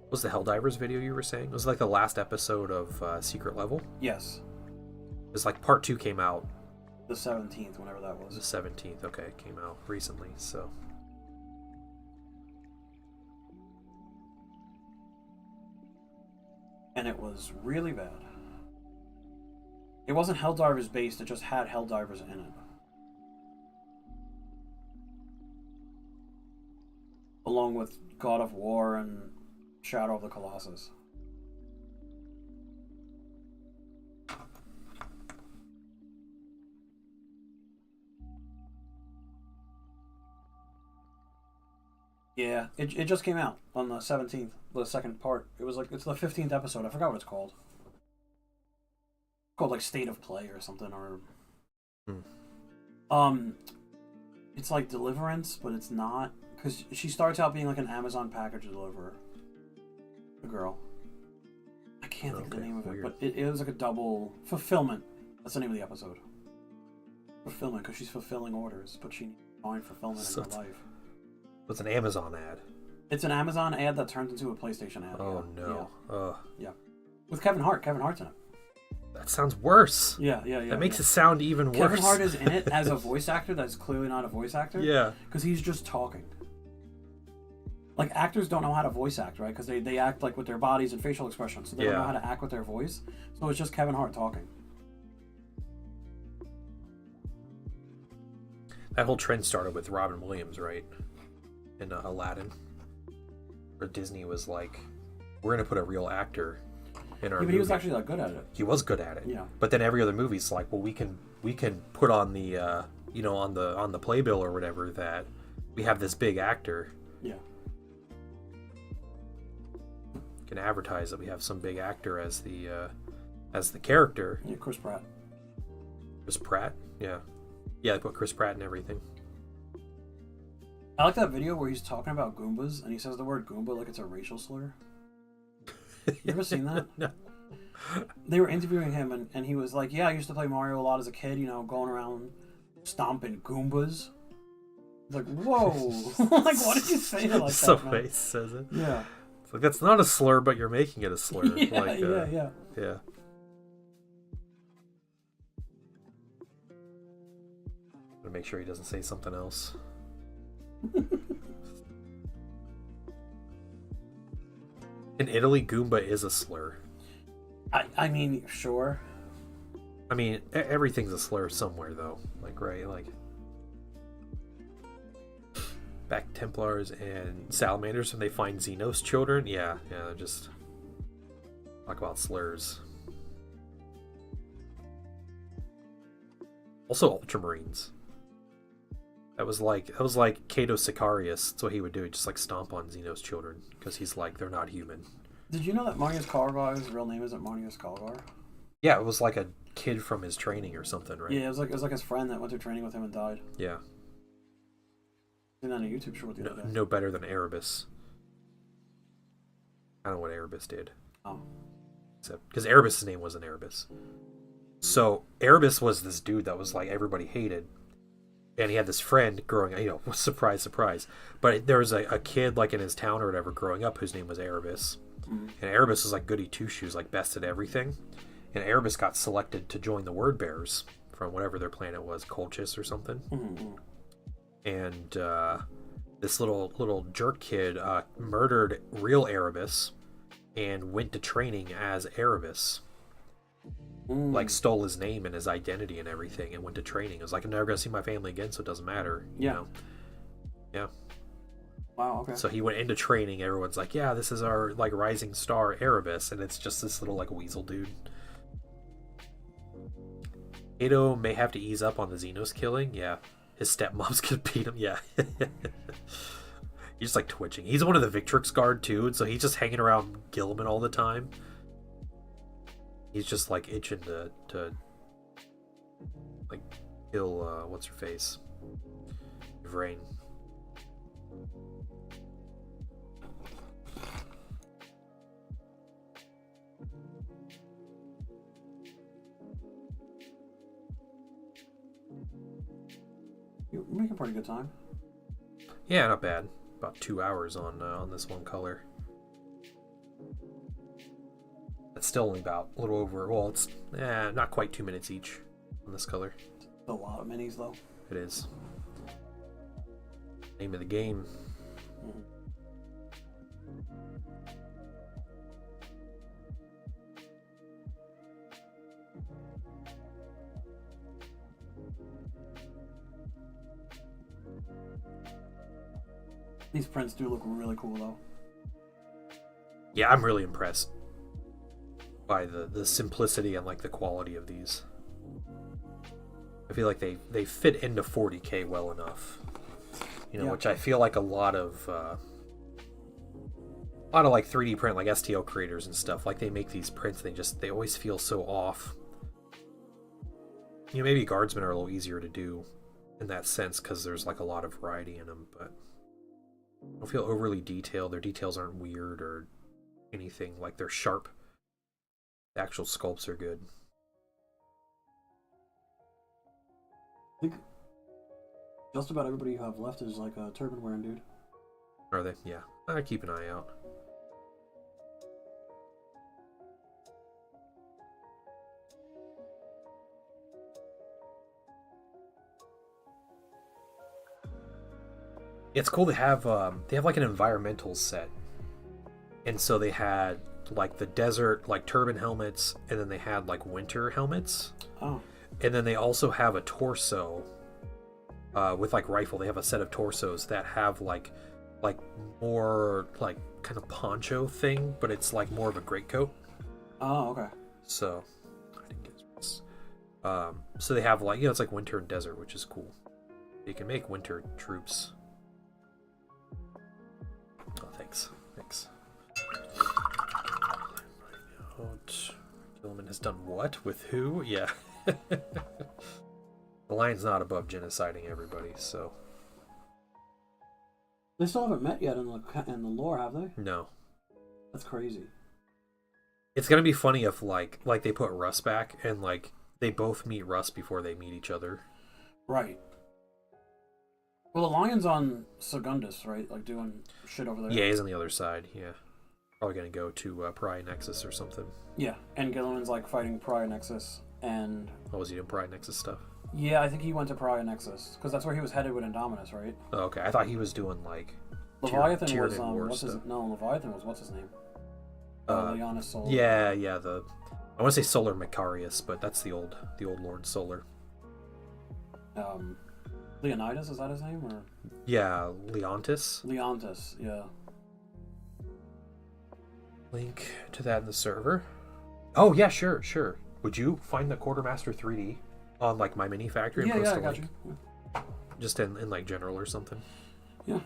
Was the Helldivers video you were saying? It was like the last episode of Secret Level? Yes. It was like part 2 came out. The 17th, whenever that was. The 17th, okay, it came out recently, so. And it was really bad. It wasn't Helldivers based, it just had Helldivers in it. Along with God of War and Shadow of the Colossus. Yeah, it just came out on the 17th, the second part. It was like, it's the 15th episode. I forgot what it's called. It's called like State of Play or something, or it's like Deliverance, but it's not, because she starts out being like an Amazon package deliverer. The girl. I can't think of the name of it, but it was like a double fulfillment. That's the name of the episode. Fulfillment, because she's fulfilling orders, but she needs to find fulfillment in her life. It's an Amazon ad. It's an Amazon ad that turns into a PlayStation ad. Oh, yeah. No. Yeah. Yeah. With Kevin Hart. Kevin Hart's in it. That sounds worse. Yeah. That makes it sound even worse. Kevin Hart is in it as a voice actor that's clearly not a voice actor. Yeah. Because he's just talking. Like, actors don't know how to voice act, right? Because they act like with their bodies and facial expressions. So they don't know how to act with their voice. So it's just Kevin Hart talking. That whole trend started with Robin Williams, right? In Aladdin, where Disney was like, we're going to put a real actor in our movie. But he was actually like good at it. He was good at it. Yeah. But then every other movie's like, well, we can put on the on the playbill or whatever that we have this big actor. Yeah. Can advertise that we have some big actor as the character. Yeah, Chris Pratt. Chris Pratt? Yeah. Yeah, they put Chris Pratt in everything. I like that video where he's talking about Goombas, and he says the word Goomba like it's a racial slur. You ever seen that? No. They were interviewing him, and he was like, yeah, I used to play Mario a lot as a kid, going around stomping Goombas. It's like, whoa. Like, why did you say it like that, So man? face says it. Yeah. It's like, that's not a slur, but you're making it a slur. Yeah, like, yeah. To make sure he doesn't say something else. In Italy, Goomba is a slur. I mean, sure. I mean, everything's a slur somewhere, though. Like, right? Like, back Templars and Salamanders, when they find Xenos children, yeah, just talk about slurs. Also, Ultramarines. That was like Cato Sicarius. That's what he would do. He'd just like stomp on Xenos children because he's like, they're not human. Did you know that Marnius Calgar's real name isn't Marnius Calgar? Yeah, it was like a kid from his training or something, right? Yeah, it was like his friend that went through training with him and died. Yeah. Seen that on a YouTube short the other day. No better than Erebus. I don't know what Erebus did. Oh. Except because Erebus' name wasn't Erebus. So Erebus was this dude that was like everybody hated. And he had this friend growing up, surprise, surprise. But there was a kid like in his town or whatever growing up whose name was Erebus. Mm-hmm. And Erebus was like goody two-shoes, like best at everything. And Erebus got selected to join the Word Bearers from whatever their planet was, Colchis or something. Mm-hmm. And this little jerk kid murdered real Erebus and went to training as Erebus. Like stole his name and his identity and everything and went to training. It was like, I'm never gonna see my family again, so it doesn't matter. You know? Yeah. Wow, okay. So he went into training, everyone's like, yeah, this is our like rising star Erebus, and it's just this little like weasel dude. Ado may have to ease up on the Xenos killing, yeah. His stepmoms could beat him, yeah. He's just like twitching. He's one of the Victrix Guard too, and so he's just hanging around Gilman all the time. He's just like itching to like kill what's her face? Vrain. You're making pretty good time. Yeah, not bad. About 2 hours on this one color. It's still only about a little over, well, it's not quite 2 minutes each on this color. A lot of minis, though. It is. Name of the game. Mm-hmm. These prints do look really cool, though. Yeah, I'm really impressed by the simplicity and like the quality of these. I feel like they fit into 40K well enough, you know, Yeah. which I feel like a lot of like 3D print, like STL creators and stuff, like they make these prints, they always feel so off. You know, maybe guardsmen are a little easier to do in that sense because there's like a lot of variety in them, but I don't feel overly detailed. Their details aren't weird or anything. Like, they're sharp. The actual sculpts are good. I think just about everybody you have left is like a turban wearing dude. Are they? Yeah. I keep an eye out. It's cool they have like an environmental set. And so they had like the desert like turban helmets, and then they had like winter helmets. Oh. And then they also have a torso with like rifle. They have a set of torsos that have like more like kind of poncho thing, but it's like more of a greatcoat. Oh, okay. So I didn't get this. So they have like, you know, it's like winter and desert, which is cool. You can make winter troops. Oh, thanks. Gilliman has done what? With who? Yeah. The Lion's not above genociding everybody, so... They still haven't met yet in the lore, have they? No. That's crazy. It's gonna be funny if, like they put Russ back, and, like, they both meet Russ before they meet each other. Right. Well, the Lion's on Secundus, right? Like, doing shit over there. Yeah, he's on the other side, yeah. Probably gonna go to Pariah Nexus or something. Yeah, and Gilliman's, like, fighting Pariah Nexus, and... Oh, was he doing Pariah Nexus stuff? Yeah, I think he went to Pariah Nexus, because that's where he was headed with Indominus, right? Oh, okay. I thought he was doing, like... Leviathan Tyranid was, War what's his... stuff. No, Leviathan was, what's his name? Leonis Soul. Yeah, the... I want to say Solar Macarius, but that's the old Lord Solar. Leonidas, is that his name, or...? Yeah, Leontis. Leontis, yeah. Link to that in the server. Oh, yeah, sure. Would you find the Quartermaster 3D on, like, my mini factory and post I a got link? you. Yeah. Just in, like, general or something? Yeah.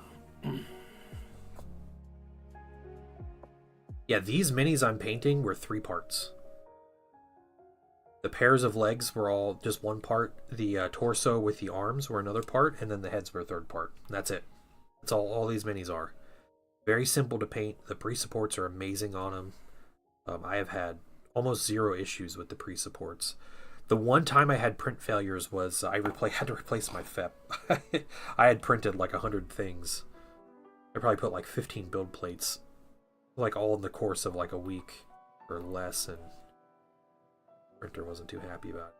Yeah, these minis I'm painting were 3 parts. The pairs of legs were all just 1 part. The torso with the arms were another part, and then the heads were a 3rd part. And that's it. That's all these minis are. Very simple to paint. The pre-supports are amazing on them. I have had almost 0 issues with the pre-supports. The one time I had print failures was I had to replace my FEP. I had printed like 100 things. I probably put like 15 build plates, like all in the course of like a week or less, and printer wasn't too happy about it.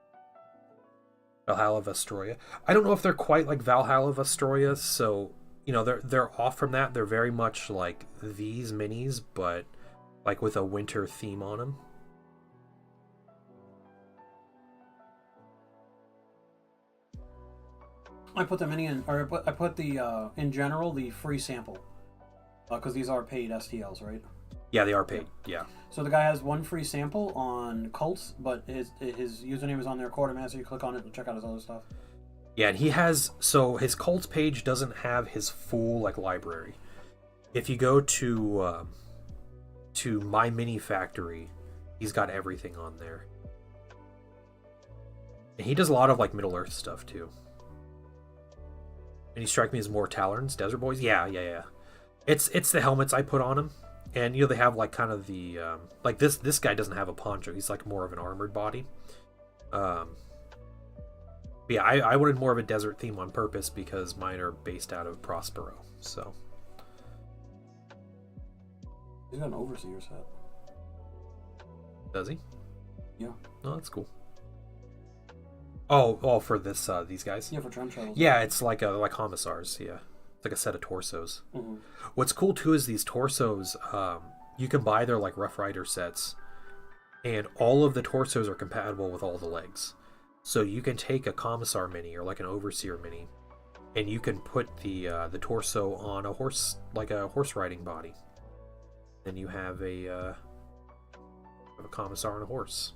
Valhalla Vestroya. I don't know if they're quite like Valhalla Vestroya, so you know they're off from that. They're very much like these minis, but like with a winter theme on them. I put the mini in, or I put the in general the free sample, because these are paid STLs, right? Yeah, they are paid. Yeah. So the guy has 1 free sample on cults, but his username is on there, Quartermaster. You click on it and check out his other stuff. Yeah, and he has, so his cults page doesn't have his full like library. If you go to My Mini Factory, he's got everything on there. And he does a lot of like Middle Earth stuff too. And he strike me as more Talons, Desert Boys. Yeah. It's the helmets I put on him, and you know they have like kind of the like this guy doesn't have a poncho. He's like more of an armored body. But yeah, I wanted more of a desert theme on purpose because mine are based out of Prospero. So He's got an Overseer set. Does he? Yeah. Oh, that's cool. Oh, for this these guys. Yeah, for trench shuttles. Yeah, it's like Commissars. Yeah, it's like a set of torsos. Mm-hmm. What's cool too is these torsos. You can buy their like Rough Rider sets, and all of the torsos are compatible with all the legs. So you can take a Commissar mini or like an Overseer mini, and you can put the torso on a horse, like a horse riding body. Then you have a Commissar on a horse,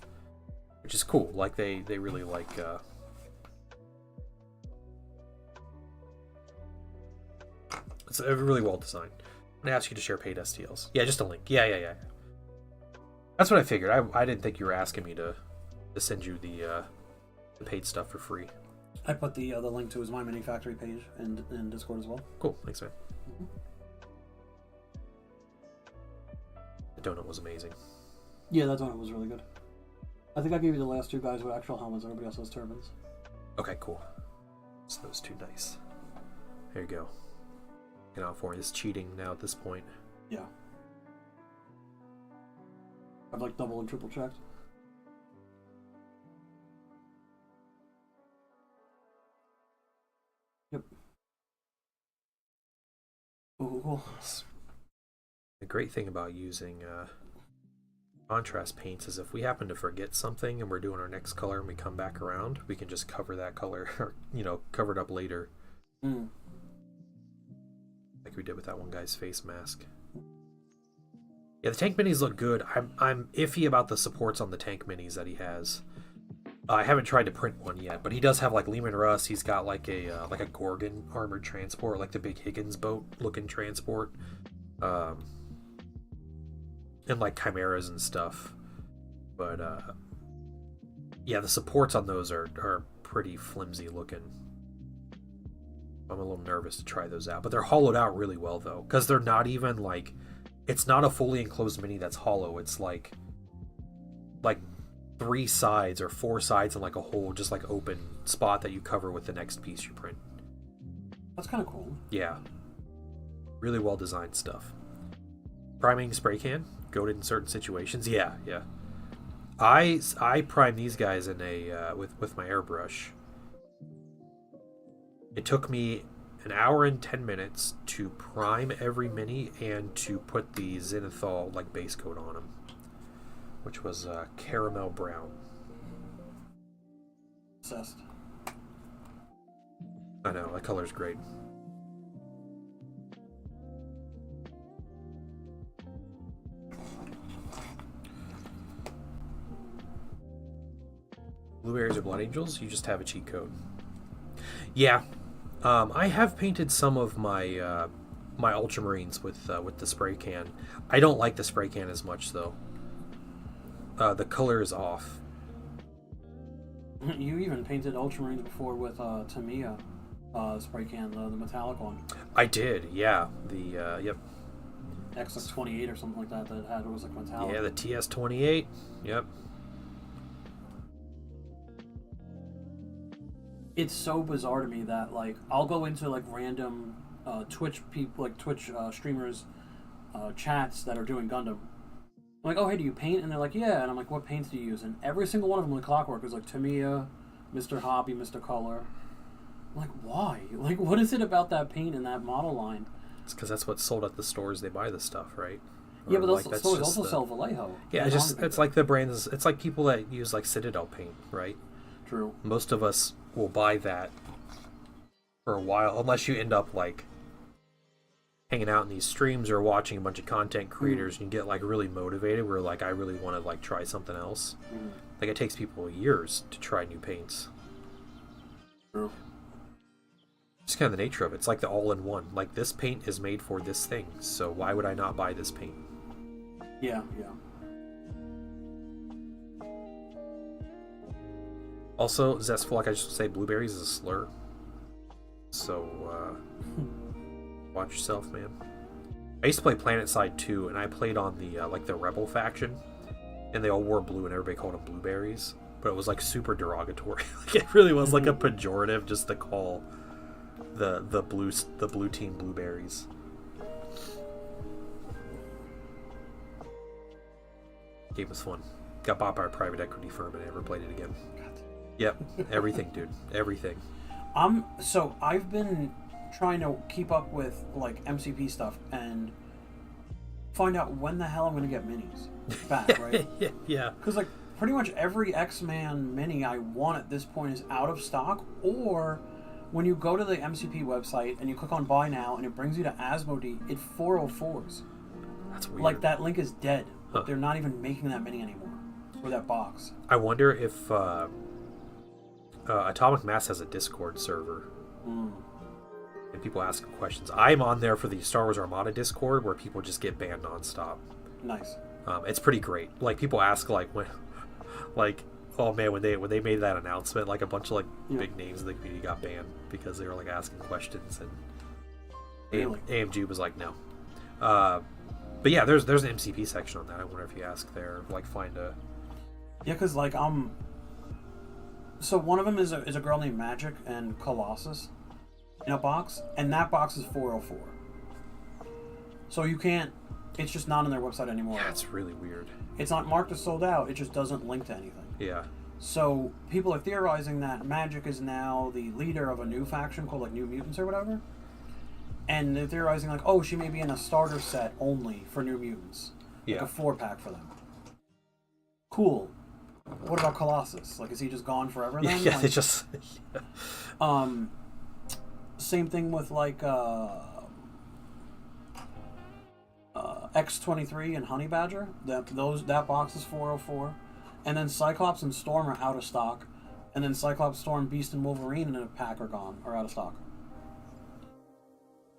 which is cool. Like they really like. It's really well designed. I'm gonna ask you to share paid STLs. Yeah, just a link. Yeah. That's what I figured. I didn't think you were asking me to send you the paid stuff for free. I put the link to his My Mini Factory page in Discord as well. Cool, thanks, man. Mm-hmm. The donut was amazing. Yeah, that donut was really good. I think I gave you the last two guys with actual helmets. Everybody else has turbans. Okay, cool. So those two nice. There you go. Get out for it. It's cheating now at this point. Yeah. I've like double and triple checked. Yep. Cool. The great thing about using contrast paints is if we happen to forget something and we're doing our next color and we come back around, we can just cover that color, or cover it up later. Mm. Like we did with that one guy's face mask. Yeah, the tank minis look good. I'm iffy about the supports on the tank minis that he has. I haven't tried to print one yet, but he does have like Lehman Russ. He's got like a Gorgon armored transport, like the big Higgins boat looking transport, and like chimeras and stuff. But yeah, the supports on those are pretty flimsy looking. I'm a little nervous to try those out, but they're hollowed out really well though, because they're not even like, it's not a fully enclosed mini that's hollow. It's like 3 sides or 4 sides and like a whole just like open spot that you cover with the next piece you print. That's kind of cool. Yeah, really well designed stuff. Priming spray can, goated in certain situations. Yeah. I prime these guys in a with my airbrush. It took me an hour and 10 minutes to prime every mini and to put the Zenithal like base coat on them, which was caramel brown. Obsessed. I know, that color's great. Blueberries or Blood Angels? You just have a cheat code. Yeah. I have painted some of my my Ultramarines with the spray can. I don't like the spray can as much though. The color is off. You even painted Ultramarines before with Tamiya spray can, the metallic one. I did, yeah. The yep. XX28 or something like that had it was like metallic. Yeah, the TS28. Yep. It's so bizarre to me that like I'll go into like random Twitch people, like Twitch streamers chats that are doing Gundam. I'm like, oh hey, do you paint? And they're like, yeah. And I'm like, what paints do you use? And every single one of them, like Clockwork, is like Tamiya, Mr. Hobby, Mr. Color. I'm like, why? Like, what is it about that paint and that model line? It's because that's what's sold at the stores. They buy the stuff, right? Yeah, but those stores also sell Vallejo. Yeah, it's like the brands. It's like people that use like Citadel paint, right? True. Most of us will buy that for a while, unless you end up like hanging out in these streams or watching a bunch of content creators and you get like really motivated where like I really want to like try something else. Like it takes people years to try new paints. True. It's kind of the nature of it. It's like the all-in-one. Like this paint is made for this thing, so why would I not buy this paint? Yeah. Also, zestful, like I just say, blueberries is a slur. So, watch yourself, man. I used to play PlanetSide 2, and I played on the like the Rebel faction, and they all wore blue, and everybody called them blueberries. But it was like super derogatory. Like it really was like a pejorative just to call the blue team blueberries. Game was fun. got bought by a private equity firm and I never played it again. Yep, everything, dude, everything. So I've been trying to keep up with like MCP stuff and find out when the hell I'm going to get minis back, right? Yeah. Because like pretty much every X-Man mini I want at this point is out of stock, or when you go to the MCP website and you click on buy now and it brings you to Asmodee, it 404s. That's weird. Like that link is dead. Huh. They're not even making that mini anymore, or that box. I wonder if Atomic Mass has a Discord server. And people ask questions. I'm on there for the Star Wars Armada Discord where people just get banned nonstop. Nice. It's pretty great. Like people ask like when, like, oh man, when they made that announcement, like a bunch of like big names in the community got banned because they were like asking questions, and really? AMG was like no. But yeah, there's an MCP section on that. I wonder if you ask there, like find a. Yeah, because like so one of them is a girl named Magic and Colossus in a box, and that box is 404. So you can't. It's just not on their website anymore. Yeah, it's really weird. It's not marked as sold out. It just doesn't link to anything. Yeah. So people are theorizing that Magic is now the leader of a new faction called like New Mutants or whatever. And they're theorizing like, oh, she may be in a starter set only for New Mutants. Yeah. Like a 4-pack for them. Cool. What about Colossus? Like, is he just gone forever then? Yeah, like, they just... Same thing with like X-23 and Honey Badger. That box is 404. And then Cyclops and Storm are out of stock. And then Cyclops, Storm, Beast, and Wolverine in a pack are gone, or out of stock.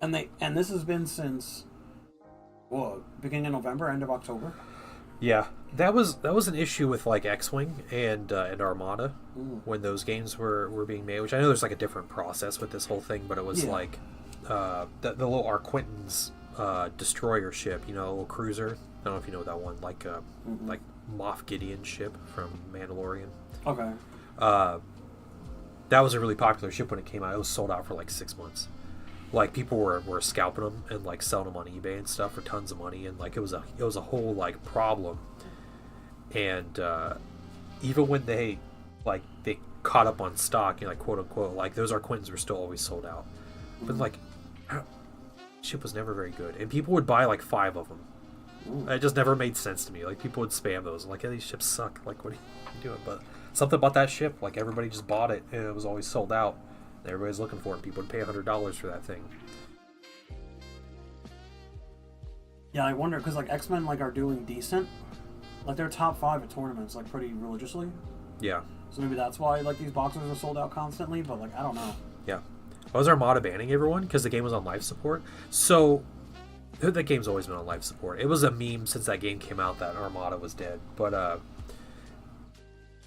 And this has been since beginning of November, end of October. Yeah, that was an issue with like X-Wing and Armada when those games were being made. Which I know there's like a different process with this whole thing, but it was like the little Arquitens destroyer ship, you know, a little cruiser. I don't know if you know that one, like like Moff Gideon's ship from Mandalorian. Okay. That was a really popular ship when it came out. It was sold out for like 6 months. Like people were scalping them and like selling them on eBay and stuff for tons of money, and like it was a whole like problem. And even when they caught up on stock, you know, like quote unquote, like those Arquitens were still always sold out. But like, ship was never very good, and people would buy like 5 of them. It just never made sense to me. Like people would spam those, like, hey, these ships suck. Like, what are you doing? But something about that ship, like everybody just bought it, and it was always sold out. Everybody's looking for it. People would pay $100 for that thing. Yeah, I wonder because like X-Men like are doing decent, like they're top 5 at tournaments like pretty religiously. Yeah. So maybe that's why like these boxes are sold out constantly. But like I don't know. Yeah. Why was Armada banning everyone? Because the game was on life support. So that game's always been on life support. It was a meme since that game came out that Armada was dead. But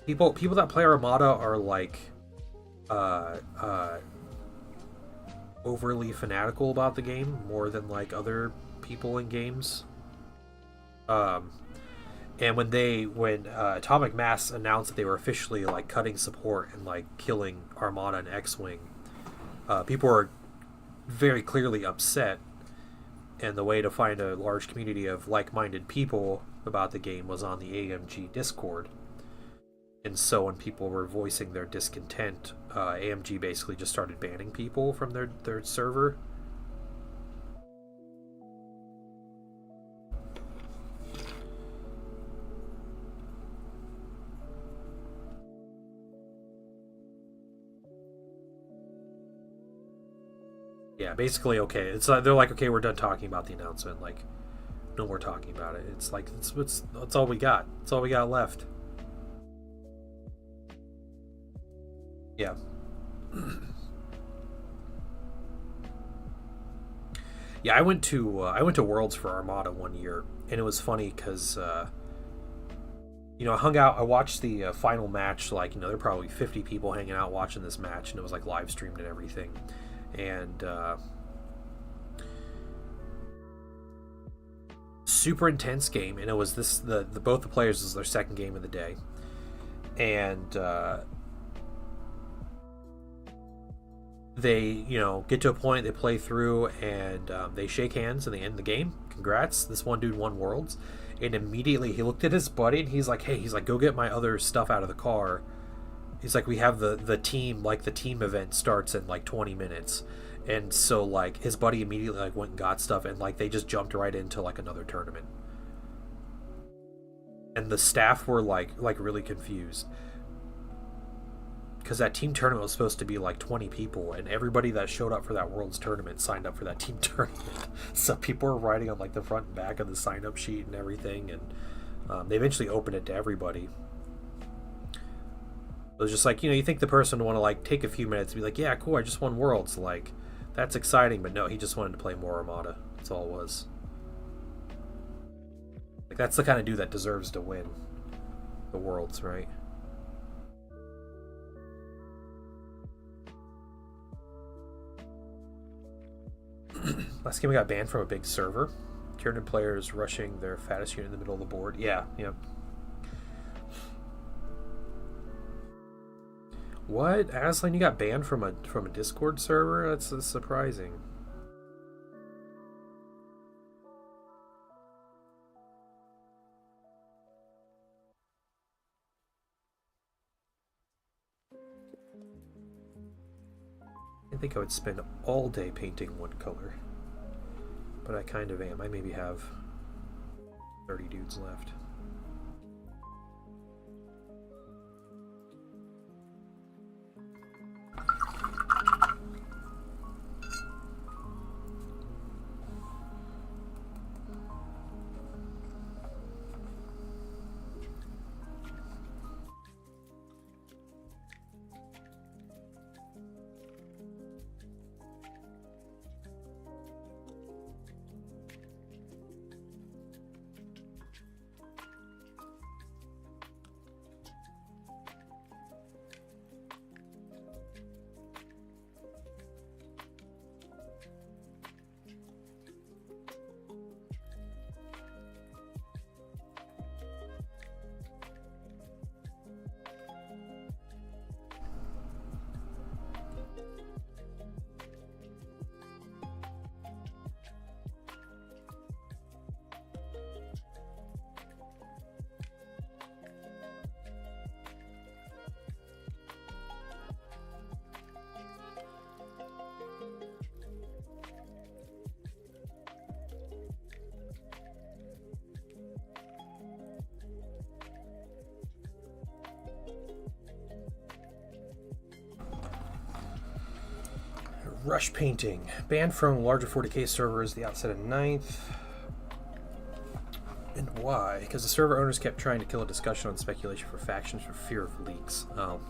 people that play Armada are like overly fanatical about the game more than like other people in games. And when Atomic Mass announced that they were officially like cutting support and like killing Armada and X-Wing, people were very clearly upset, and the way to find a large community of like-minded people about the game was on the AMG Discord. And so when people were voicing their discontent, AMG basically just started banning people from their server. Yeah, basically, okay. It's they're like, okay, we're done talking about the announcement. Like, no more talking about it. It's like it's all we got. It's all we got left. Yeah. Yeah, I went to Worlds for Armada one year, and it was funny because you know, I watched the final match. Like, you know, there were probably 50 people hanging out watching this match, and it was like live streamed and everything. And super intense game, and it was the both the players was their second game of the day, and they, you know, get to a point, they play through, and they shake hands, and they end the game. Congrats, this one dude won Worlds. And immediately he looked at his buddy, and he's like, hey, he's like, go get my other stuff out of the car. He's like, we have the team, like, the team event starts in, like, 20 minutes. And so, like, his buddy immediately, like, went and got stuff, and, like, they just jumped right into, like, another tournament. And the staff were, like really confused. Because that team tournament was supposed to be like 20 people, and everybody that showed up for that World's tournament signed up for that team tournament. So people were writing on like the front and back of the sign-up sheet and everything, and they eventually opened it to everybody. It was just like, you know, you think the person would want to like take a few minutes and be like, yeah, cool, I just won Worlds, like, that's exciting, but no, he just wanted to play more Armada. That's all it was. Like, that's the kind of dude that deserves to win the Worlds, right? Last game we got banned from a big server. Tyranid players rushing their fattest unit in the middle of the board. Yeah. What? Aslan, you got banned from a Discord server? That's surprising. I think I would spend all day painting one color. But I kind of am. I maybe have 30 dudes left. Rush painting. Banned from larger 40k servers the outset of 9th. And why? Because the server owners kept trying to kill a discussion on speculation for factions for fear of leaks. Oh.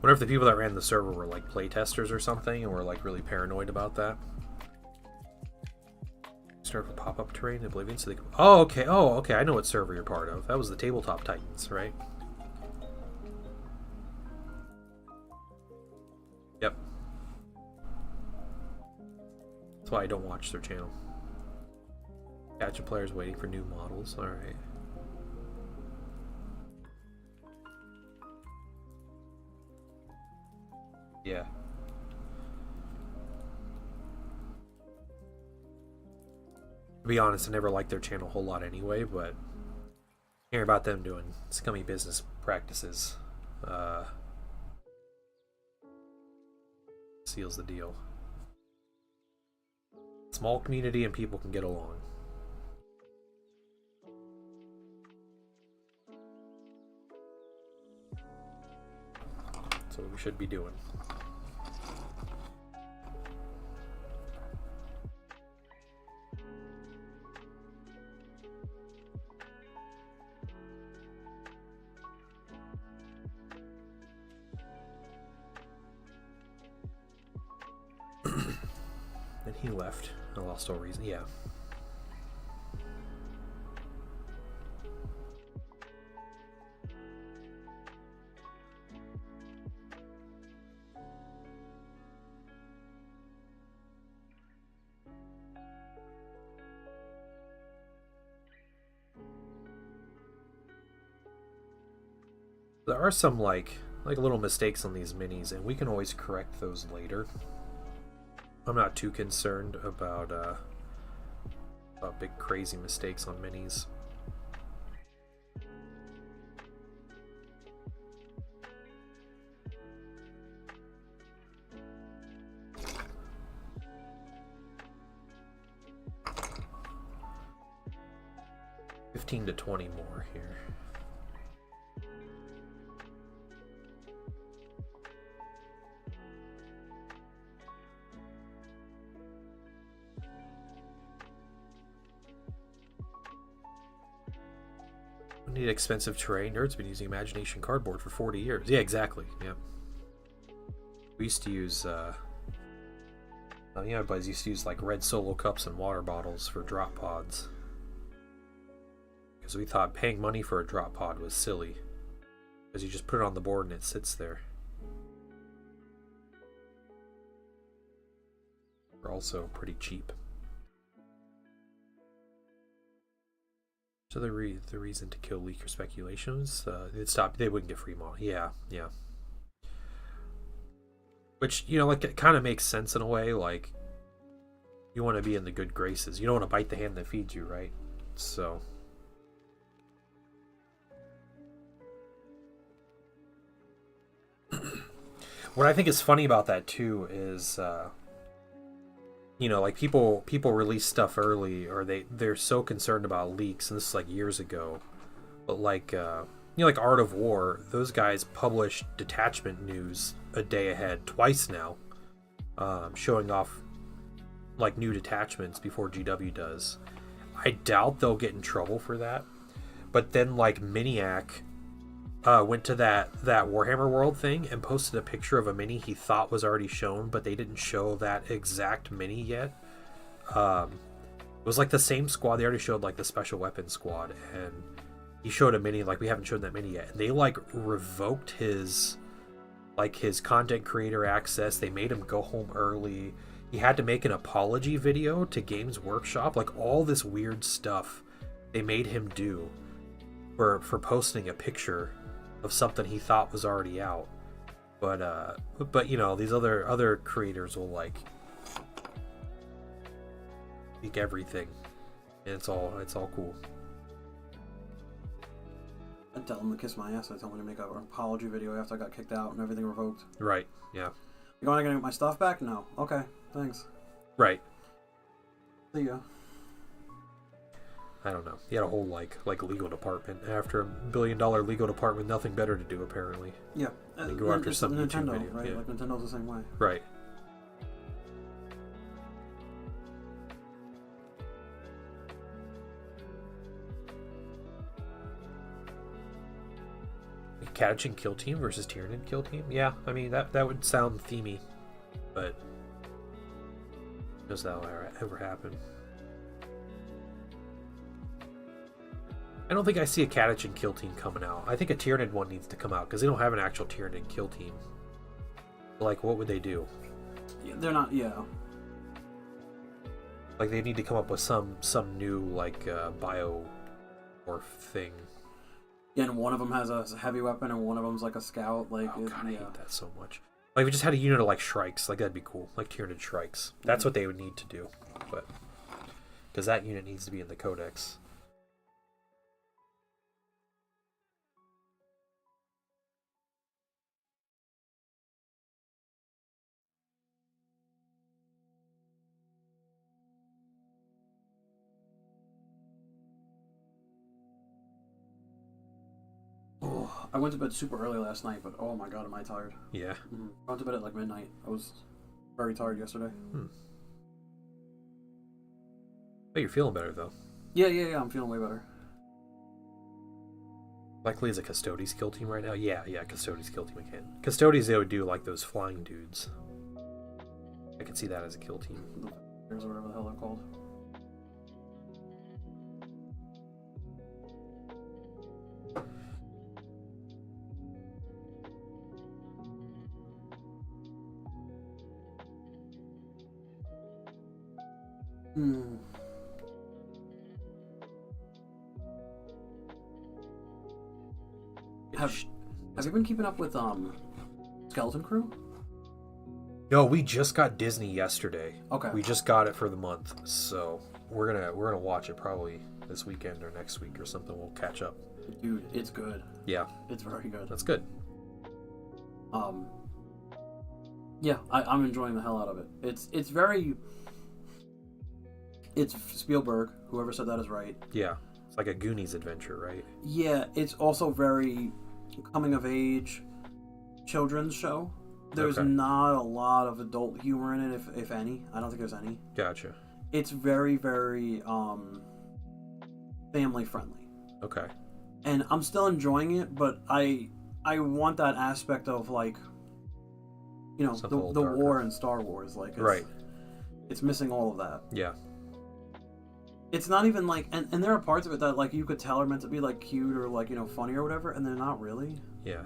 Wonder if the people that ran the server were like playtesters or something and were like really paranoid about that. Start with pop-up terrain in Oblivion so they can... Oh, okay, I know what server you're part of. That was the Tabletop Titans, right? Yep. That's why I don't watch their channel. Catch of players waiting for new models. Alright. Yeah. To be honest, I never liked their channel a whole lot anyway, but hearing about them doing scummy business practices seals the deal. Small community and people can get along. That's what we should be doing. Then he left. I lost all reason. Yeah. There are some like little mistakes on these minis, and we can always correct those later. I'm not too concerned about big crazy mistakes on minis. $15 to $20 more here. Need expensive terrain. Nerds been using imagination cardboard for 40 years. Yeah, exactly. Yeah. We used to use yeah, buddies used to use like red Solo cups and water bottles for drop pods. Because we thought paying money for a drop pod was silly. Because you just put it on the board and it sits there. They're also pretty cheap. So the reason to kill leaker speculations, they wouldn't get free mod. Yeah. Which, you know, like, it kind of makes sense in a way. Like, you want to be in the good graces. You don't want to bite the hand that feeds you, right? So what I think is funny about that too is you know, like people release stuff early, or they're so concerned about leaks, and this is like years ago. But like you know, like Art of War, those guys publish detachment news a day ahead twice now, showing off like new detachments before GW does. I doubt they'll get in trouble for that. But then like Miniac went to that Warhammer World thing and posted a picture of a mini he thought was already shown, but they didn't show that exact mini yet. It was like the same squad. They already showed like the special weapons squad, and he showed a mini like we haven't shown that mini yet. And they like revoked his content creator access. They made him go home early. He had to make an apology video to Games Workshop. Like all this weird stuff they made him do for posting a picture of something he thought was already out. But you know, these other creators will like leak everything, and it's all cool. I tell them to kiss my ass. I tell them to make an apology video after I got kicked out and everything revoked. Right. Yeah. You want to get my stuff back? No. Okay. Thanks. Right. See ya. I don't know. He had a whole like legal department. After $1 billion legal department, nothing better to do apparently. Yeah. They go after some Nintendo, YouTube video. right? Yeah. Like Nintendo's the same way. Right. Cataching kill team versus Tyranid kill team? Yeah, I mean that would sound themey, but does that ever happen? I don't think I see a Cataching kill team coming out. I think a Tyranid one needs to come out because they don't have an actual Tyranid kill team. Like, what would they do? Yeah, they're not. Yeah. Like, they need to come up with some new like bio morph thing. Yeah, and one of them has a heavy weapon, and one of them's like a scout. Like, oh god, I hate that so much. Like, if we just had a unit of like Shrikes, like that'd be cool. Like Tyranid Shrikes. That's what they would need to do. But because that unit needs to be in the Codex. I went to bed super early last night, but oh my god, am I tired. Yeah. Mm-hmm. I went to bed at like midnight. I was very tired yesterday. But you're feeling better, though. Yeah, I'm feeling way better. Likely is a Custodes kill team right now? Yeah, Custodes kill team again. Custodes, they would do like those flying dudes. I could see that as a kill team. Or whatever the hell they're called. Have you been keeping up with Skeleton Crew? No, we just got Disney yesterday. Okay. We just got it for the month, so we're gonna watch it probably this weekend or next week or something. We'll catch up. Dude, it's good. Yeah. It's very good. That's good. Yeah, I'm enjoying the hell out of it. It's very... It's Spielberg. Whoever said that is right. Yeah. It's like a Goonies adventure, right? Yeah, it's also very coming-of-age children's show. There's not a lot of adult humor in it, if any. I don't think there's any. Gotcha. It's very, very family-friendly. Okay. And I'm still enjoying it, but I want that aspect of, like, you know, the war in Star Wars. Like, it's missing all of that. Yeah. It's not even like, and there are parts of it that, like, you could tell are meant to be, like, cute or, like, you know, funny or whatever, and they're not really. Yeah.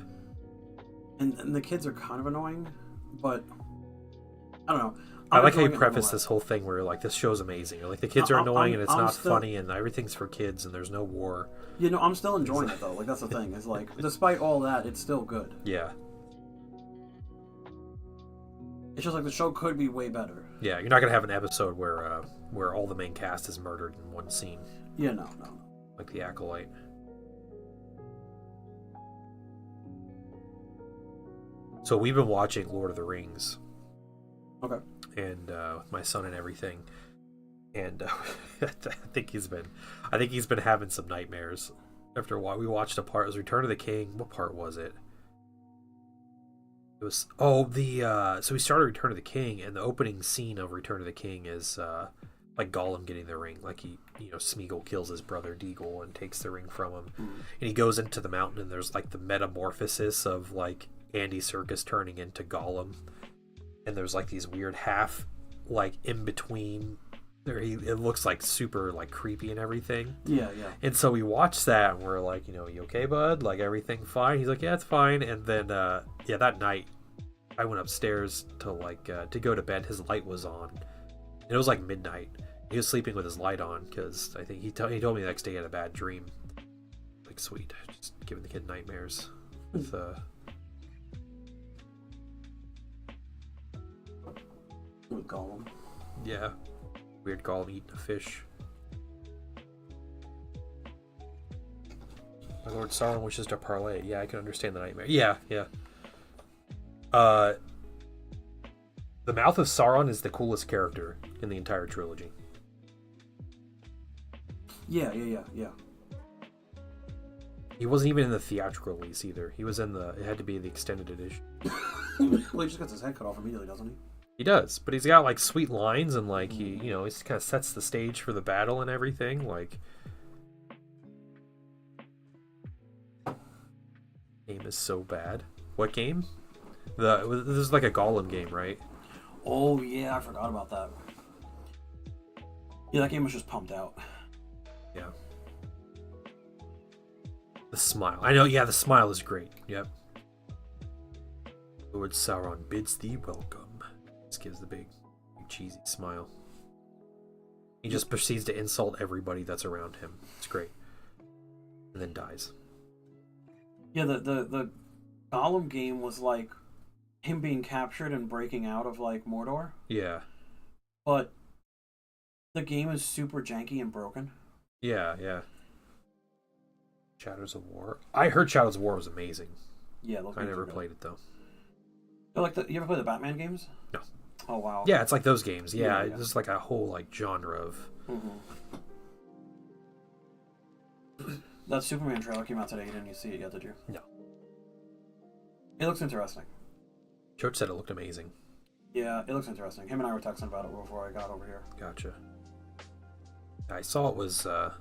And the kids are kind of annoying, but I don't know. I like how you preface this whole thing where you're like, this show's amazing. You're like, the kids are annoying and it's not funny and everything's for kids and there's no war. You know, I'm still enjoying it though. Like, that's the thing. It's like, despite all that, it's still good. Yeah. It's just like the show could be way better. Yeah, you're not gonna have an episode where all the main cast is murdered in one scene. Yeah, no. Like the Acolyte. So we've been watching Lord of the Rings. Okay. And with my son and everything, and I think he's been having some nightmares. After a while, we watched a part. It was Return of the King. What part was it? It was so we started Return of the King, and the opening scene of Return of the King is like Gollum getting the ring. Like Smeagol kills his brother Deagol and takes the ring from him, and he goes into the mountain, and there's like the metamorphosis of like Andy Serkis turning into Gollum, and there's like these weird half like in between there. It looks like super like creepy and everything. Yeah. And so we watched that and we're like, you okay, bud? Like, everything fine? He's like, yeah, it's fine. And then that night I went upstairs to go to bed. His light was on, and it was like midnight. He was sleeping with his light on because I think he told me the next day he had a bad dream. Like, sweet, just giving the kid nightmares with Gollum. Yeah. Weird Gollum eating a fish. My Lord Sauron wishes to parlay. Yeah, I can understand the nightmare. Yeah. The Mouth of Sauron is the coolest character in the entire trilogy. Yeah. He wasn't even in the theatrical release either. He was it had to be the extended edition. Well, he just gets his head cut off immediately, doesn't he? He does, but he's got like sweet lines and like he kind of sets the stage for the battle and everything. Like, game is so bad. What game? This is like a Gollum game, right? Oh yeah, I forgot about that. Yeah, that game was just pumped out. Yeah. The smile. I know. Yeah, the smile is great. Yep. Lord Sauron bids thee welcome. Just gives the big cheesy smile. He just proceeds to insult everybody that's around him. It's great. And then dies. Yeah, the Gollum game was like him being captured and breaking out of like Mordor. Yeah. But the game is super janky and broken. Yeah. Shadows of War. I heard Shadows of War was amazing. Yeah, I never played it though. You ever play the Batman games? No. Oh wow. Yeah, it's like those games. Yeah. Yeah. It's like a whole like genre of. That Superman trailer came out today. Didn't you see it yet? Did you? No. It looks interesting. Coach said it looked amazing. Yeah, it looks interesting. Him and I were texting about it before I got over here. Gotcha. I saw it was out.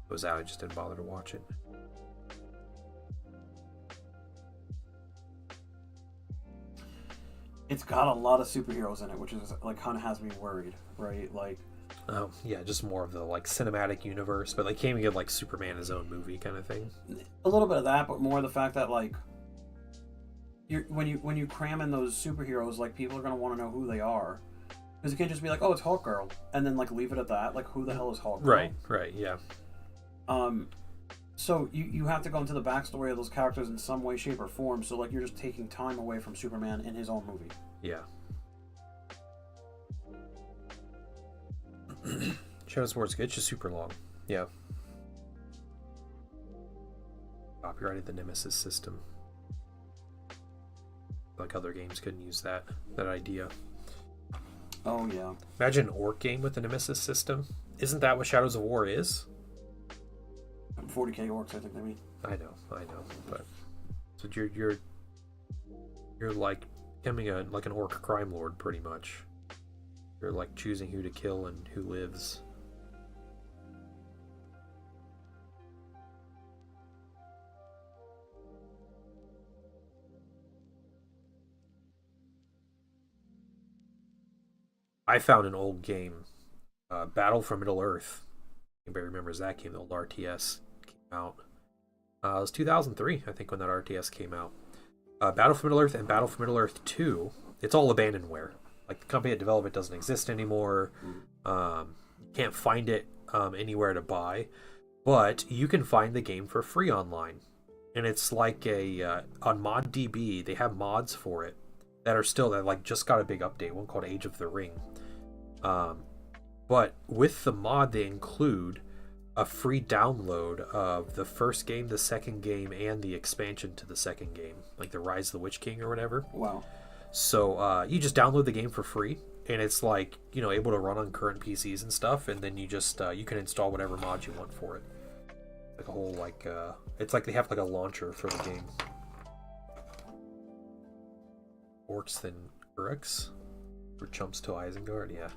I just didn't bother to watch it. It's got a lot of superheroes in it, which is like kind of has me worried, right? Like, oh yeah, just more of the like cinematic universe, but like can't even get like Superman his own movie kind of thing. A little bit of that, but more the fact that like, when you cram in those superheroes, like people are gonna want to know who they are, because you can't just be like, oh, it's Hawk Girl, and then like leave it at that. Like, who the hell is Hawk Girl? Right, yeah. So you have to go into the backstory of those characters in some way, shape, or form. So like you're just taking time away from Superman in his own movie. Yeah. Shadows of War's good. It's just super long. Yeah. Copyrighted the Nemesis system. Like other games couldn't use that idea. Oh yeah. Imagine an orc game with the Nemesis system. Isn't that what Shadows of War is? 40k orcs, I think they mean. I know, but so you're like becoming like an orc crime lord, pretty much. You're like choosing who to kill and who lives. I found an old game, Battle for Middle Earth. Anybody remembers that game? The old RTS came out. It was 2003, I think, when that RTS came out. Battle for Middle Earth and Battle for Middle Earth 2, it's all abandonware. Like, the company that developed it doesn't exist anymore. You can't find it anywhere to buy. But you can find the game for free online. And it's like on ModDB, they have mods for it that are still, that like just got a big update, one called Age of the Ring. But with the mod, they include a free download of the first game, the second game, and the expansion to the second game, like the Rise of the Witch King or whatever. Wow. So you just download the game for free, and it's like, you know, able to run on current PCs and stuff, and then you just you can install whatever mods you want for it. Like a whole like it's like they have like a launcher for the game. Orcs than Uruks? Or chumps to Isengard, yeah.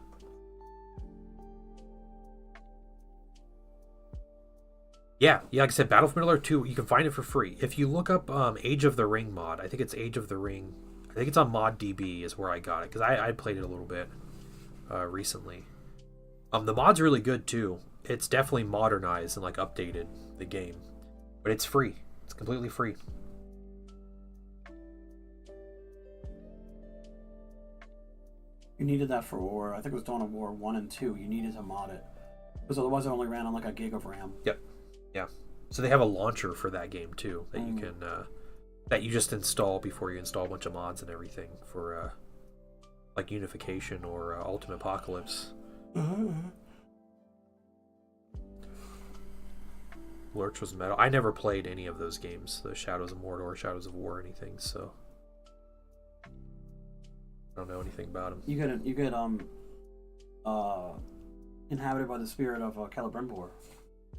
Yeah, like I said, Battle for Middle Earth 2, you can find it for free. If you look up Age of the Ring mod, I think it's Age of the Ring. I think it's on ModDB is where I got it, because I played it a little bit recently. The mod's really good, too. It's definitely modernized and like updated the game. But it's free. It's completely free. You needed that for War. I think it was Dawn of War 1 and 2. You needed to mod it. Because otherwise it only ran on like a gig of RAM. Yep. Yeah. So they have a launcher for that game too that you can that you just install before you install a bunch of mods and everything for like Unification or Ultimate Apocalypse. Lurch was metal. I never played any of those games, the Shadows of Mordor, Shadows of War, or anything, so I don't know anything about them. You get inhabited by the spirit of Celebrimbor.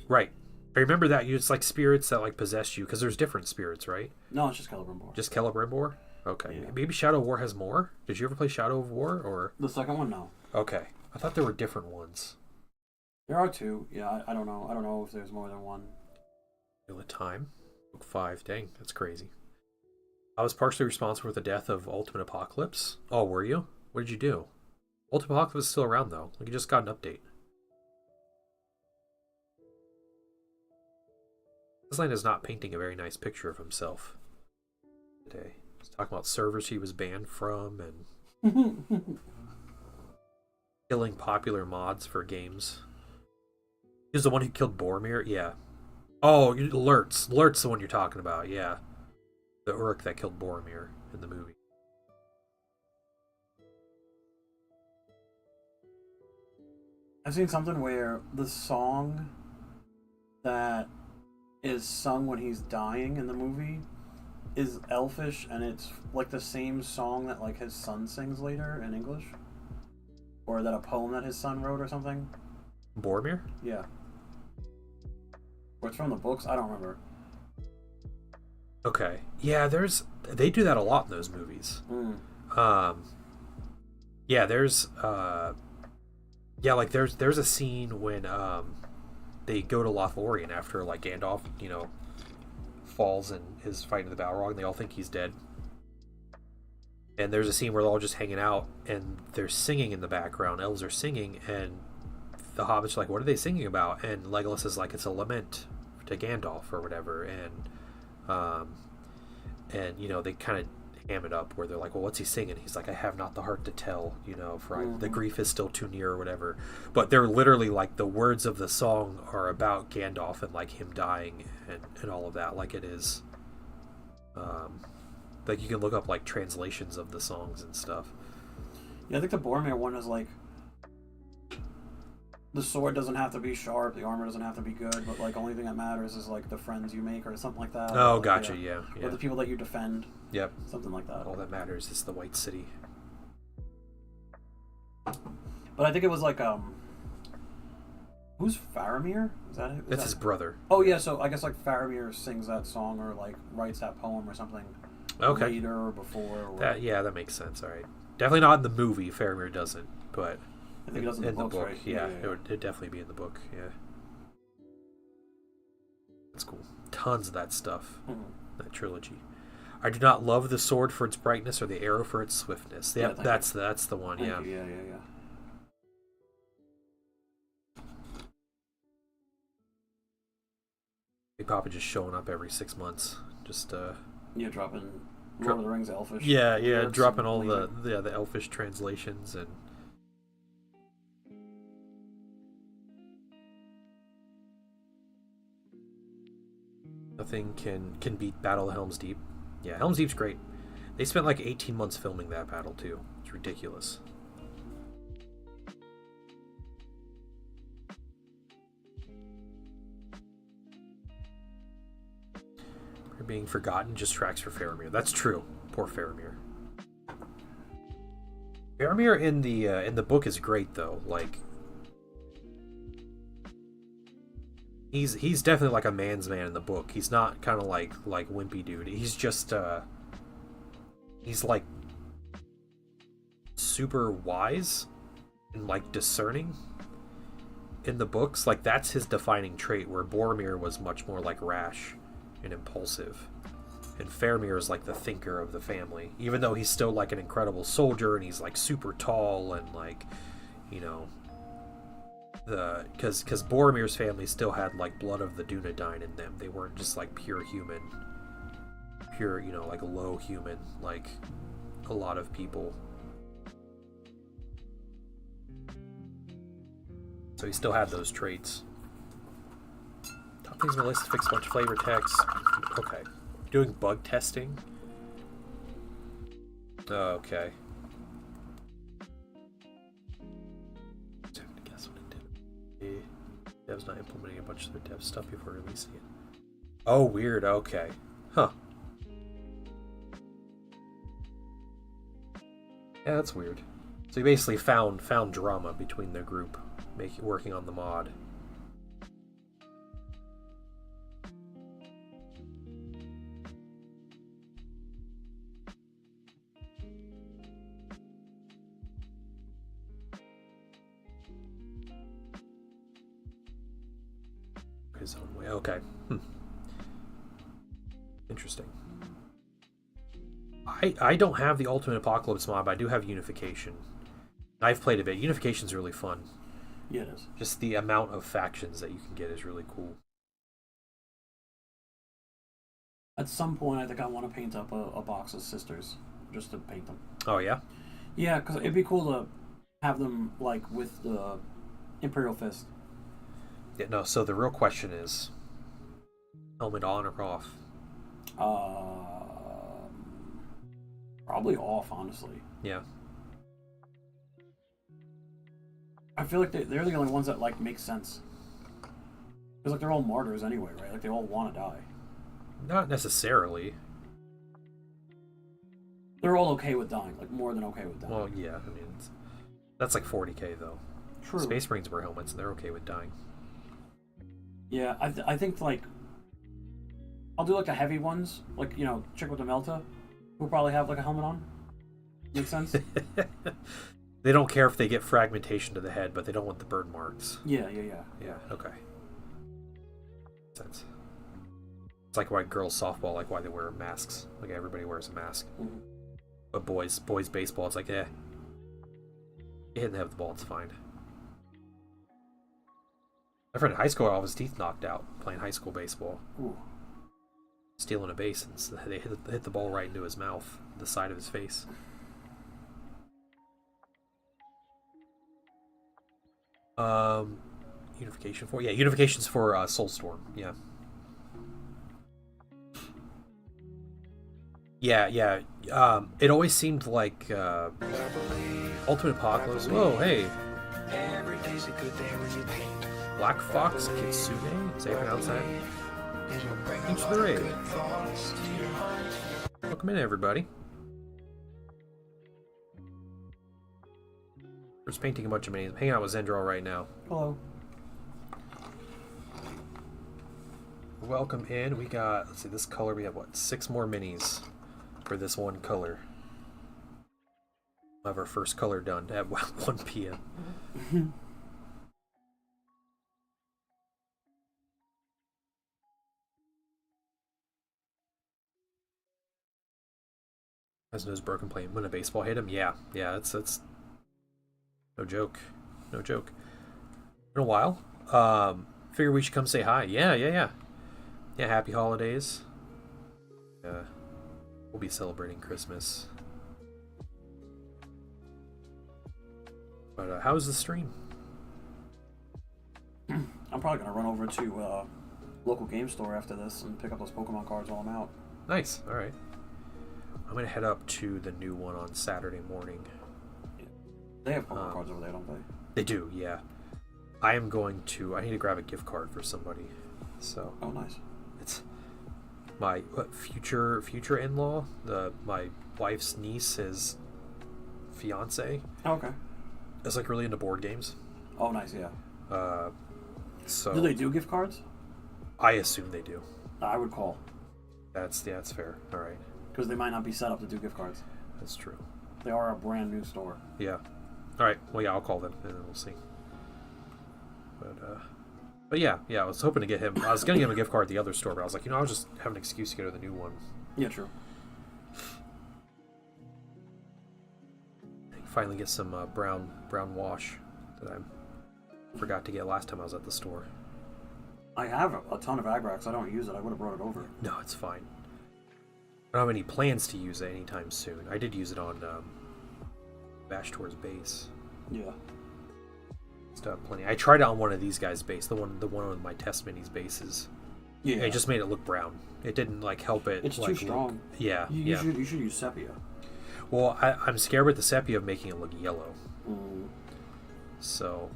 Right. I remember that. It's like spirits that like possess you, because there's different spirits, right? No, it's just Celebrimbor. Just Celebrimbor? Okay. Yeah. Maybe Shadow of War has more? Did you ever play Shadow of War? Or The second one, no. okay. I thought there were different ones. There are two. Yeah, I don't know. I don't know if there's more than one. Wheel of Time. Book 5. Dang, that's crazy. I was partially responsible for the death of Ultimate Apocalypse. Oh, were you? What did you do? Ultimate Apocalypse is still around, though. Like, you just got an update. Aslan is not painting a very nice picture of himself today. He's talking about servers he was banned from and killing popular mods for games. He was the one who killed Boromir? Yeah. Oh, Lurtz. Lurt's the one you're talking about, yeah. The Uruk that killed Boromir in the movie. I've seen something where the song that is sung when he's dying in the movie is Elfish, and it's like the same song that like his son sings later in English, or that a poem that his son wrote or something. Boromir? Yeah. Or it's from the books. I don't remember. Okay. Yeah, they do that a lot in those movies. Yeah, there's there's a scene when they go to Lothlorien after like Gandalf, you know, falls and is fighting the Balrog, and they all think he's dead. And there's a scene where they're all just hanging out and they're singing in the background. Elves are singing, and the hobbits are like, what are they singing about? And Legolas is like, it's a lament to Gandalf or whatever. And you know, they kind of ham it up, where they're like, well, what's he singing? He's like, I have not the heart to tell, for the grief is still too near or whatever. But they're literally like, the words of the song are about Gandalf and like him dying and all of that. Like it is, like you can look up like translations of the songs and stuff. Yeah, I think the Boromir one is like, the sword doesn't have to be sharp, the armor doesn't have to be good, but like only thing that matters is like the friends you make or something like that. Oh, like, gotcha, yeah. Or the people that you defend. Yep. Something like that. All that matters is the White City. But I think it was like, who's Faramir? Is that it? That's his brother. Oh yeah, so I guess like Faramir sings that song or like writes that poem or something. Okay. Later or before. Or... That makes sense. All right. Definitely not in the movie. Faramir doesn't, but I think it does in the books, book, right? yeah, it'd definitely be in the book. Yeah. That's cool. Tons of that stuff. Mm-hmm. That trilogy. I do not love the sword for its brightness or the arrow for its swiftness. Yeah, that's the one. Thank yeah. You. Yeah. Big Papa just showing up every 6 months. Just dropping Lord of the Rings Elfish. Yeah, dropping all the Elfish translations and. Nothing can beat Battle of Helm's Deep. Yeah, Helm's Deep's great. They spent like 18 months filming that battle too. It's ridiculous. We're being forgotten just tracks for Faramir. That's true. Poor Faramir. Faramir in the book is great though. Like he's definitely like a man's man in the book. He's not kind of like wimpy dude. He's just he's like super wise and like discerning in the books. Like that's his defining trait, where Boromir was much more like rash and impulsive, and Faramir is like the thinker of the family, even though he's still like an incredible soldier and he's like super tall and like, because Boromir's family still had like blood of the Dunedain in them. They weren't just like pure human, like low human like a lot of people. So he still had those traits. Top things on the list to fix a bunch of flavor text. Okay. Doing bug testing. Okay. Time to guess what it did. Dev's not implementing a bunch of their dev stuff before releasing it. Oh, weird. Okay. Huh. Yeah, that's weird. So he basically found drama between their group, working on the mod. His own way. Okay. Interesting. I don't have the Ultimate Apocalypse mod, but I do have Unification. I've played a bit. Unification's really fun. Yeah, it is. Just the amount of factions that you can get is really cool. At some point, I think I want to paint up a box of sisters, just to paint them. Oh, yeah? Yeah, because it'd be cool to have them, like, with the Imperial Fist. Yeah, no, so the real question is, helmet on or off? Probably off, honestly. Yeah. I feel like they're the only ones that, like, make sense. Because, like, they're all martyrs anyway, right? Like, they all want to die. Not necessarily. They're all okay with dying. Like, more than okay with dying. Well, yeah, I mean, that's like 40k, though. True. Space Marines wear helmets, and they're okay with dying. Yeah, I think, like, I'll do, like, the heavy ones. Like, Chick with the Melta, who'll probably have, like, a helmet on. Make sense? They don't care if they get fragmentation to the head, but they don't want the burn marks. Yeah, okay. Makes sense. It's like why girls softball, like why they wear masks. Like everybody wears a mask. Mm-hmm. But boys baseball, it's like, you hit in the head with the ball, it's fine. My friend in high school had all of his teeth knocked out playing high school baseball. Ooh. stealing a base, and they hit the ball right into his mouth, the side of his face. Unification for unification's for Soulstorm. Yeah. It always seemed like Ultimate Apocalypse. Whoa, hey. Every day's a good day when you paint. Black Fox Kitsune? Is that how you pronounce that? Into the raid. Welcome in, everybody. We're just painting a bunch of minis. I'm hanging out with Xendraw right now. Hello. Welcome in. We got, let's see, this color. We have, what, 6 more minis for this one color. We'll have our first color done at 1 p.m. Has nose broken playing when a baseball hit him. Yeah, that's no joke. No joke. Been a while. Figure we should come say hi. Yeah. Yeah, happy holidays. We'll be celebrating Christmas. But how was the stream? I'm probably gonna run over to local game store after this and pick up those Pokemon cards while I'm out. Nice. All right. I'm gonna head up to the new one on Saturday morning. They have Pokemon cards over there, don't they? They do, yeah. I need to grab a gift card for somebody. So. Oh, nice. It's my future in-law, my wife's niece, his fiance. Oh, okay. Is like really into board games. Oh, nice, yeah. So. Do they do gift cards? I assume they do. I would call. That's fair. All right. Because they might not be set up to do gift cards. That's true. They are a brand new store. Yeah. All right. Well, yeah, I'll call them and then we'll see. But yeah, I was hoping to get him. I was gonna give him a gift card at the other store, but I was like, I'll just have an excuse to go to the new one. Yeah, true. Finally get some brown wash that I forgot to get last time I was at the store. I have a ton of Agrax. I don't use it. I would have brought it over. No, it's fine. I don't have any plans to use it anytime soon. I did use it on Bashtor's base. Yeah. Still have plenty. I tried it on one of these guys' base, the one on my test minis bases. Yeah. It just made it look brown. It didn't help it. It's too strong. You should use sepia. Well, I'm scared with the sepia of making it look yellow. Mm. So.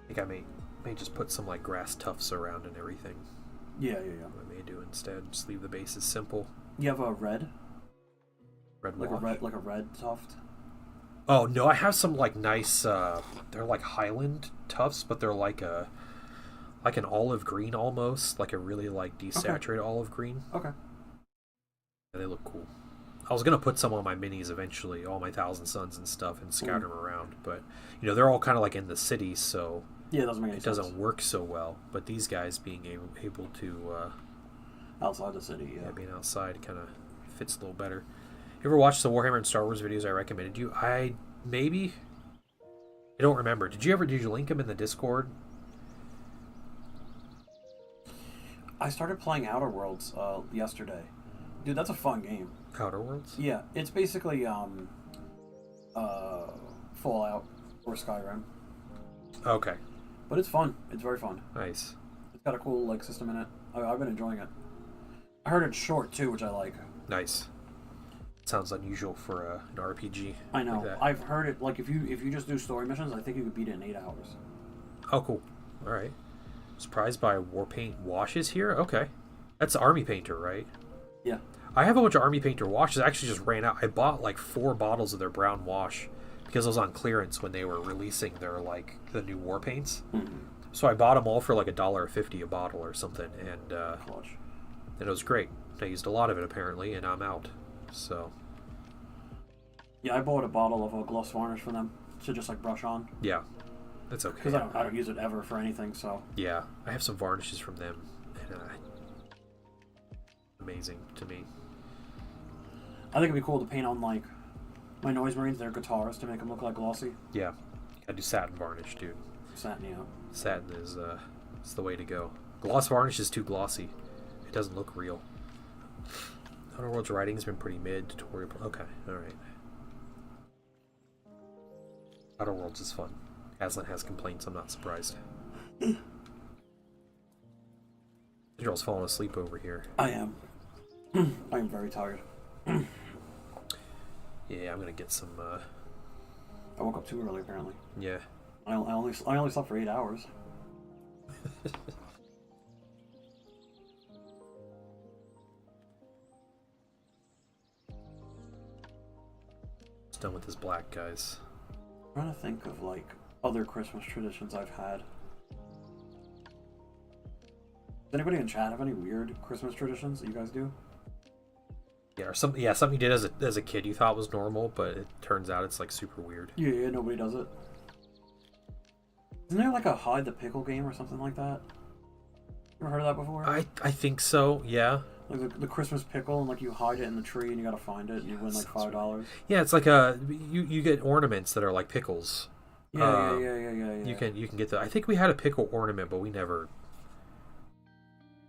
I think I may just put some grass tufts around and everything. Yeah. What I may do instead, just leave the bases simple. You have a red wash? like a red tuft. Oh no, I have some nice. They're like Highland tufts, but they're like an olive green almost, like a really desaturated olive green. Okay. Yeah, they look cool. I was gonna put some on my minis eventually, all my Thousand Suns and stuff, and scatter them around. But they're all kind of in the city, so yeah, it doesn't make any sense. Doesn't work so well. But these guys being able to outside the city, yeah, being outside kind of fits a little better. You ever watch the Warhammer and Star Wars videos I recommended you? I don't remember. Did you link them in the Discord? I started playing Outer Worlds yesterday. Dude, that's a fun game. Outer Worlds? Yeah, it's basically Fallout or Skyrim. Okay. But it's fun. It's very fun. Nice. It's got a cool system in it. I've been enjoying it. I heard it's short too, which I like. Nice. Sounds unusual for an RPG. I know. Like that. I've heard it. If you just do story missions, I think you could beat it in 8 hours. Oh, cool. All right. Surprised by war paint washes here. Okay, that's Army Painter, right? Yeah. I have a bunch of Army Painter washes. I actually just ran out. I bought 4 bottles of their brown wash because it was on clearance when they were releasing their the new war paints. Mm-hmm. So I bought them all for $1.50 a bottle or something, and it was great. I used a lot of it apparently, and I'm out. So. Yeah, I bought a bottle of a gloss varnish for them to just brush on. Yeah, that's okay. Because I don't use it ever for anything. So. Yeah, I have some varnishes from them, and amazing to me. I think it'd be cool to paint on my Noise Marines, their guitars, to make them look glossy. Yeah, I do satin varnish, dude. Satin, yeah. Satin is the way to go. Gloss varnish is too glossy. It doesn't look real. Outer Worlds writing has been pretty mid. Tutorial. Okay, alright. Outer Worlds is fun. Aslan has complaints, I'm not surprised. Xendra's falling asleep over here. I am. I am very tired. Yeah, I'm gonna get some, I woke up too early, apparently. Yeah. I only slept for 8 hours. Just done with this black, guys. I'm trying to think of, like, other Christmas traditions I've had. Does anybody in chat have any weird Christmas traditions that you guys do? Yeah, or something. Yeah, something you did as a kid you thought was normal, but it turns out it's like super weird. Yeah, nobody does it. Isn't there like a hide the pickle game or something like that? Ever heard of that before? I think so. Yeah. Like the Christmas pickle, and like you hide it in the tree, and you gotta find it, and you win like $5. Yeah, it's like you get ornaments that are like pickles. Yeah. You can get the. I think we had a pickle ornament, but we never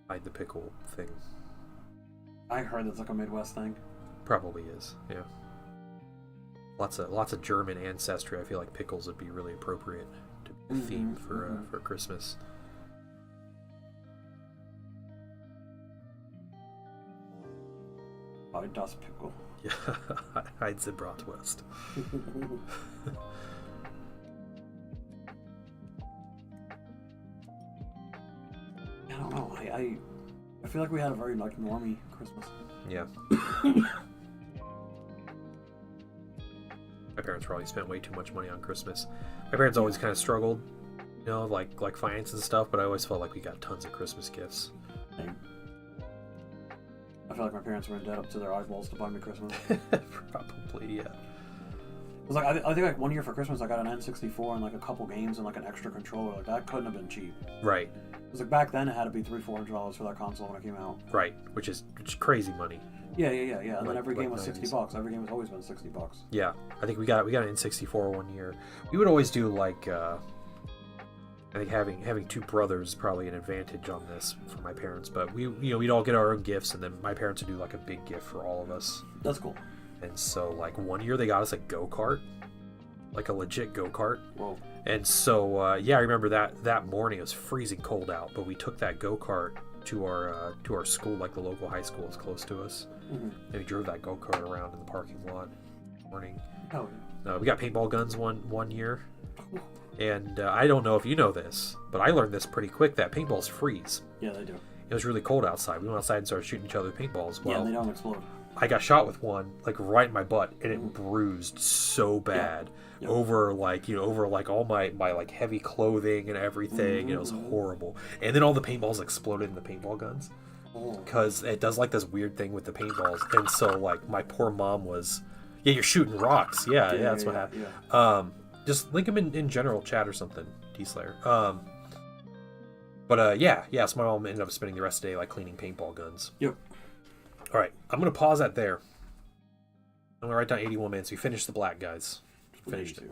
hide the pickle thing. I heard that's like a Midwest thing. Probably is. Yeah. Lots of German ancestry. I feel like pickles would be really appropriate to be a theme for Christmas. Hide das pickle. Yeah, hide Xendraw27. I don't know. I feel like we had a very like normie Christmas. Yeah. My parents probably spent way too much money on Christmas. My parents always kind of struggled, you know, like finance and stuff, but I always felt like we got tons of Christmas gifts. Same. I feel like my parents were in debt up to their eyeballs to buy me Christmas. Probably, yeah. It was like I think like one year for Christmas I got an N64 and like a couple games and like an extra controller. Like that couldn't have been cheap. Right. It was like back then it had to be $300-$400 for that console when it came out. Right, which is crazy money. Yeah. And then every game was 90s. $60. Every game has always been $60. Yeah, I think we got an N64 one year. We would always do like I think having two brothers is probably an advantage on this for my parents. But we'd all get our own gifts, and then my parents would do like a big gift for all of us. That's cool. And so like one year they got us a go-kart, like a legit go-kart. Whoa. And so yeah, I remember that morning it was freezing cold out, but we took that go-kart to our school, like the local high school is close to us. And we drove that go-kart around in the parking lot in the morning. Oh yeah. We got paintball guns one year. And I don't know if you know this, but I learned this pretty quick that paintballs freeze. Yeah, they do. It was really cold outside. We went outside and started shooting each other with paintballs. Well, yeah, they don't explode. I got shot with one, like right in my butt, and it bruised so bad over all my like heavy clothing and everything. And it was horrible. And then all the paintballs exploded in the paintball guns because it does like this weird thing with the paintballs. And so like my poor mom was, you're shooting rocks. Yeah, that's what happened. Yeah. Just link them in general chat or something, D-Slayer. But so my mom ended up spending the rest of the day like cleaning paintball guns. Yep. All right, I'm gonna pause that there. I'm gonna write down 81 minutes. We finished the black, guys. Finished it.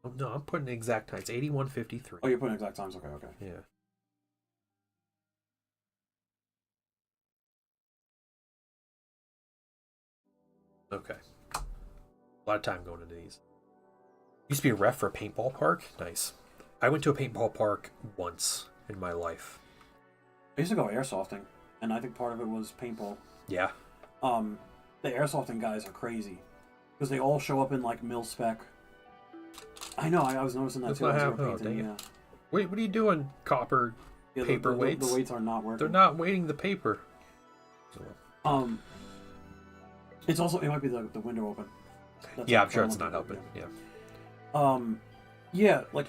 Oh, no, I'm putting exact times. 81:53. Oh, you're putting exact times. Okay. Yeah. Okay. A lot of time going into these. Used to be a ref for a paintball park. Nice. I went to a paintball park once in my life. I used to go airsofting, and I think part of it was paintball. Yeah. The airsofting guys are crazy because they all show up in like mil spec. I know. I was noticing that That's too. what as happened. they were Oh, painting, dang it. Wait, what are you doing, copper paper weights? The weights are not working. They're not weighting the paper. It's also, it might be the window open. That's Yeah, like I'm sure it's thermal not paper, open. yeah. Yeah, like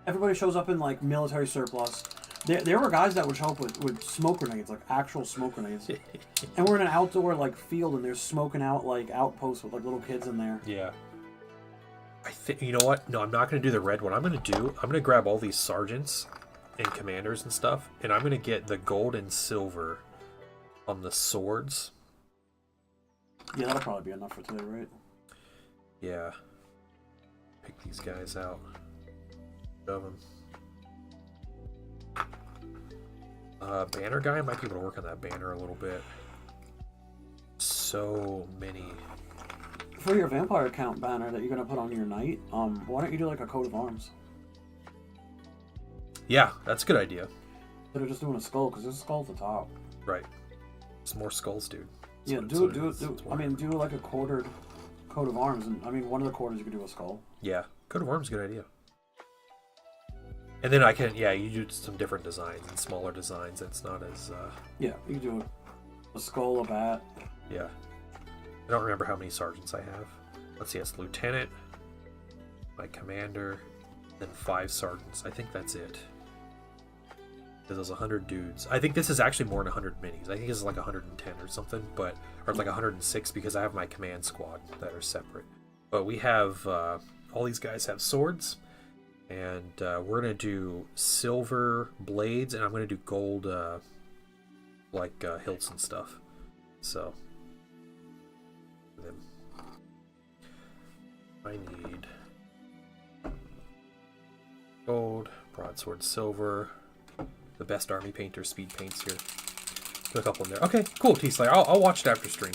everybody shows up in like military surplus. There were guys that would show up with smoke grenades, like actual smoke grenades. And we're in an outdoor like field, and they're smoking out like outposts with like little kids in there. Yeah. I think, you know what? No, I'm not going to do the red one. I'm going to grab all these sergeants and commanders and stuff, and I'm going to get the gold and silver on the swords. Yeah, that'll probably be enough for today, right? Yeah. Pick these guys out. of them. Banner guy, I might be able to work on that banner a little bit. So many. For your vampire count banner that you're gonna put on your knight, why don't you do like a coat of arms? Yeah, that's a good idea. Instead of just doing a skull, because there's a skull at the top. Right. It's more skulls, dude. Yeah, do like a quartered coat of arms, and I mean one of the quarters you could do a skull. Yeah, coat of arms is a good idea. And then I can, you do some different designs and smaller designs. It's not as. Yeah, you can do a skull, a bat. Yeah. I don't remember how many sergeants I have. Let's see, it's lieutenant, my commander, then 5 sergeants. I think that's it. Because there's 100 dudes. I think this is actually more than 100 minis. I think this is like 110 or something, or it's like 106 because I have my command squad that are separate. But we have, all these guys have swords, and we're going to do silver blades, and I'm going to do gold, hilts and stuff. So, then I need gold, broadsword silver, the best army painter speed paints here. Put a couple in there. Okay, cool, T-Slayer. I'll watch it after stream.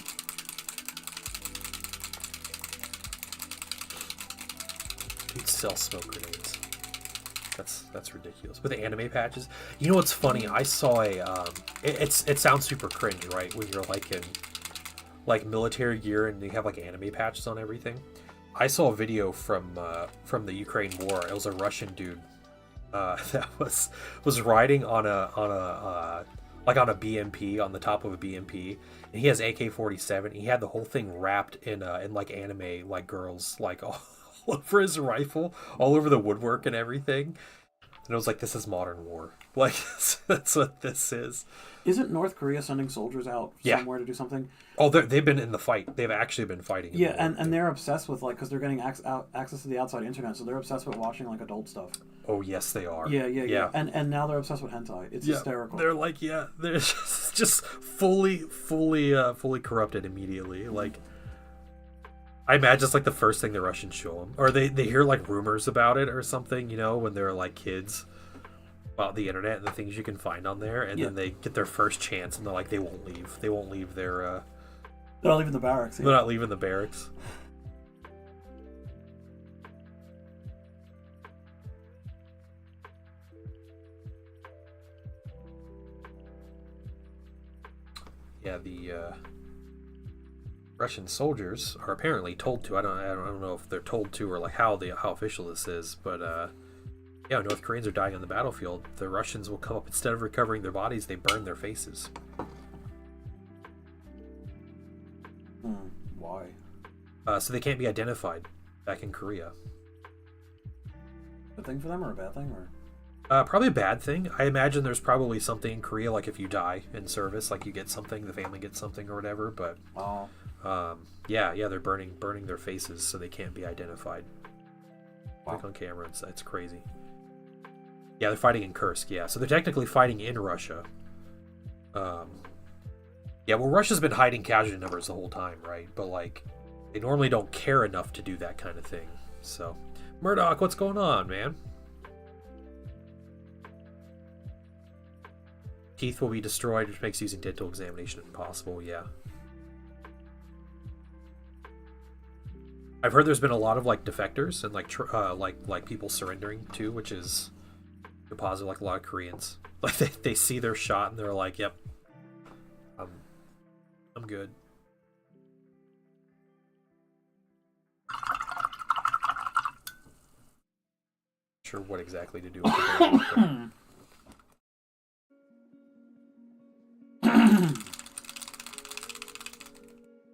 Dude, sell smoke grenades. That's ridiculous. With the anime patches. You know what's funny? I saw a it sounds super cringe, right? When you're like in like military gear and you have like anime patches on everything. I saw a video from the Ukraine war. It was a Russian dude that was riding on a BMP, on the top of a BMP, and he has AK-47. He had the whole thing wrapped in like anime like girls like all over his rifle, all over the woodwork and everything. And I was like, this is modern war. Like that's what this is. Isn't North Korea sending soldiers out somewhere to do something? Oh, they've been in the fight. They've actually been fighting. Yeah, and they're obsessed with because they're getting access to the outside internet, so they're obsessed with watching like adult stuff. Oh yes, they are. Yeah. And now they're obsessed with hentai. It's hysterical. They're like, they're just fully corrupted immediately. Like, I imagine it's like the first thing the Russians show them, or they hear like rumors about it or something. You know, when they're like kids. About the internet and the things you can find on there, and then they get their first chance, and they're like, they won't leave. They won't leave their. They're not leaving the barracks. Yeah. They're not leaving the barracks. Yeah, the Russian soldiers are apparently told to. I don't know if they're told to or like how official this is, but yeah, North Koreans are dying on the battlefield. The Russians will come up, instead of recovering their bodies, they burn their faces. Why? So they can't be identified back in Korea. Good thing for them or a bad thing? Probably a bad thing. I imagine there's probably something in Korea, like if you die in service, like you get something, the family gets something or whatever, but yeah, they're burning their faces so they can't be identified. Wow. Like on camera, it's crazy. Yeah, they're fighting in Kursk, yeah. So they're technically fighting in Russia. Yeah, well, Russia's been hiding casualty numbers the whole time, right? But, like, they normally don't care enough to do that kind of thing. So, Murdoch, what's going on, man? Teeth will be destroyed, which makes using dental examination impossible, yeah. I've heard there's been a lot of, like, defectors and, like people surrendering, too, which is... Positive, like a lot of Koreans, like they see their shot and they're like, "Yep, I'm good." Sure, what exactly to do with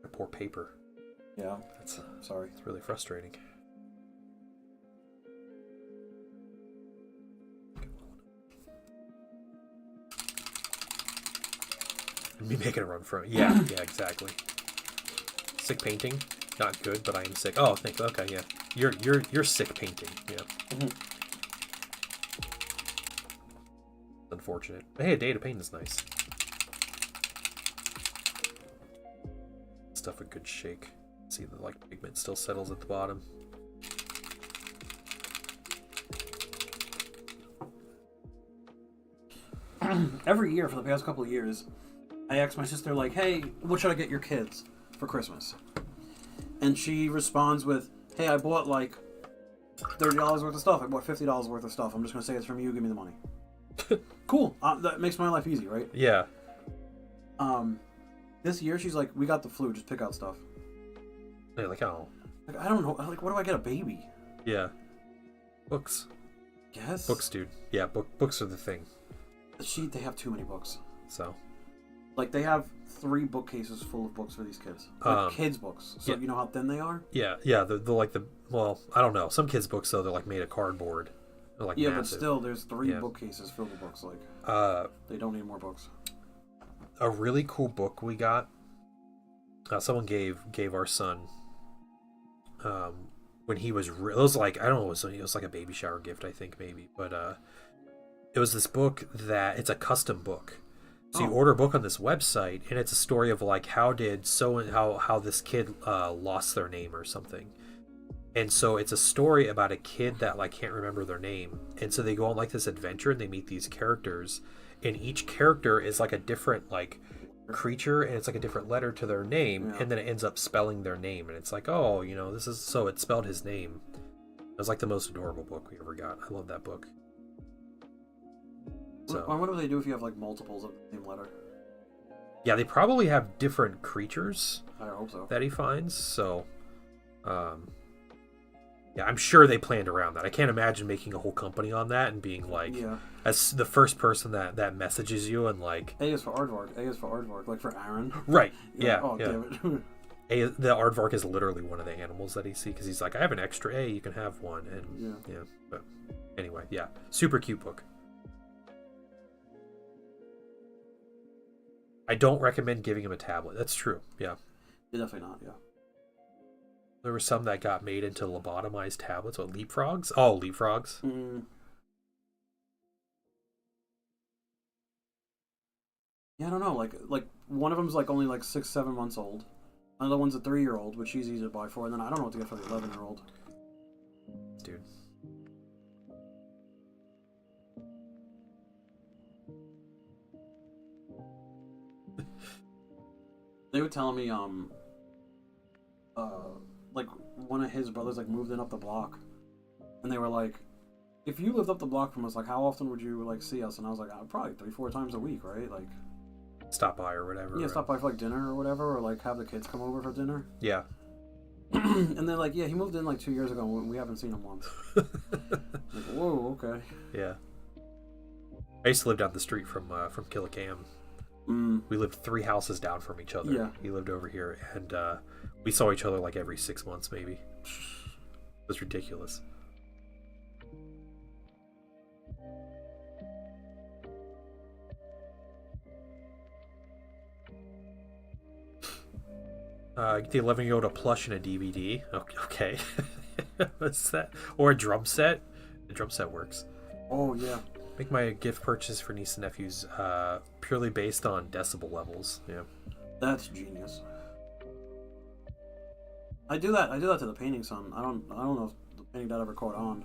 the poor paper. Yeah, sorry. It's really frustrating. Me making a run from it. Yeah, exactly. Sick painting, not good, but I am sick. Oh, thank you. Okay, yeah. You're sick painting. Yeah. Mm-hmm. Unfortunate. But hey, a day to paint is nice. Stuff a good shake. See the like pigment still settles at the bottom. every year for the past couple of years, I ask my sister, like, hey, what should I get your kids for Christmas? And she responds with, hey, I bought like $30 worth of stuff. I bought $50 worth of stuff. I'm just going to say it's from you. Give me the money. Cool. That makes my life easy, right? Yeah. This year she's like, we got the flu. Just pick out stuff. They're like, oh. Like, I don't know. Like, what do I get a baby? Yeah. Books. Yes. Books, dude. Yeah, books are the thing. They have too many books. So. Like, they have 3 bookcases full of books for these kids. Like, kids' books. So, yeah. you know how thin they are? Yeah, they're like well, I don't know. Some kids' books, though, they're like made of cardboard. They're like massive. But still, there's 3 bookcases filled with books. Like, they don't need more books. A really cool book we got, someone gave our son, when he was, it was like, I don't know, it was like a baby shower gift, I think, maybe. But it was this book that, it's a custom book. So you order a book on this website, and it's a story of like how this kid lost their name or something. And so it's a story about a kid that like can't remember their name, and so they go on like this adventure and they meet these characters, and each character is like a different like creature, and it's like a different letter to their name, and then it ends up spelling their name, and it's like, oh, you know, this is, so it spelled his name. It was like the most adorable book we ever got. I love that book. So, I wonder what they do if you have like multiples of the same letter. Yeah, they probably have different creatures. I hope so. That he finds. So, yeah, I'm sure they planned around that. I can't imagine making a whole company on that and being like, as the first person that messages you and like, A is for Aardvark. A is for Aardvark, like for Aaron. Right. Yeah. Oh, damn it. The aardvark is literally one of the animals that he sees, because he's like, I have an extra A, you can have one. And yeah. But anyway, yeah, super cute book. I don't recommend giving him a tablet. That's true. Yeah. Definitely not. Yeah. There were some that got made into lobotomized tablets. What, leapfrogs? Oh, leapfrogs. Yeah, I don't know. Like one of them's like only like 6-7 months old. Another one's a 3-year-old, which she's easy to buy for, and then I don't know what to get for the 11-year-old. Dude. They were telling me, like one of his brothers like moved in up the block, and they were like, if you lived up the block from us, like how often would you like see us? And I was like, probably 3-4 times a week, right? Like, stop by or whatever. Yeah, stop by for like dinner or whatever, or like have the kids come over for dinner. Yeah. And they're like, yeah, he moved in like 2 years ago, and we haven't seen him once. Like, whoa, okay. Yeah. I used to live down the street from Killicam. We lived 3 houses down from each other. Yeah. He lived over here, and we saw each other like every 6 months, maybe. It was ridiculous. Get the 11-year-old a plush and a DVD. Okay. What's that? Or a drum set. The drum set works. Oh, yeah. Make my gift purchase for niece and nephews purely based on decibel levels. Yeah. That's genius. I do that to the painting son. I don't know if the painting dad ever caught on.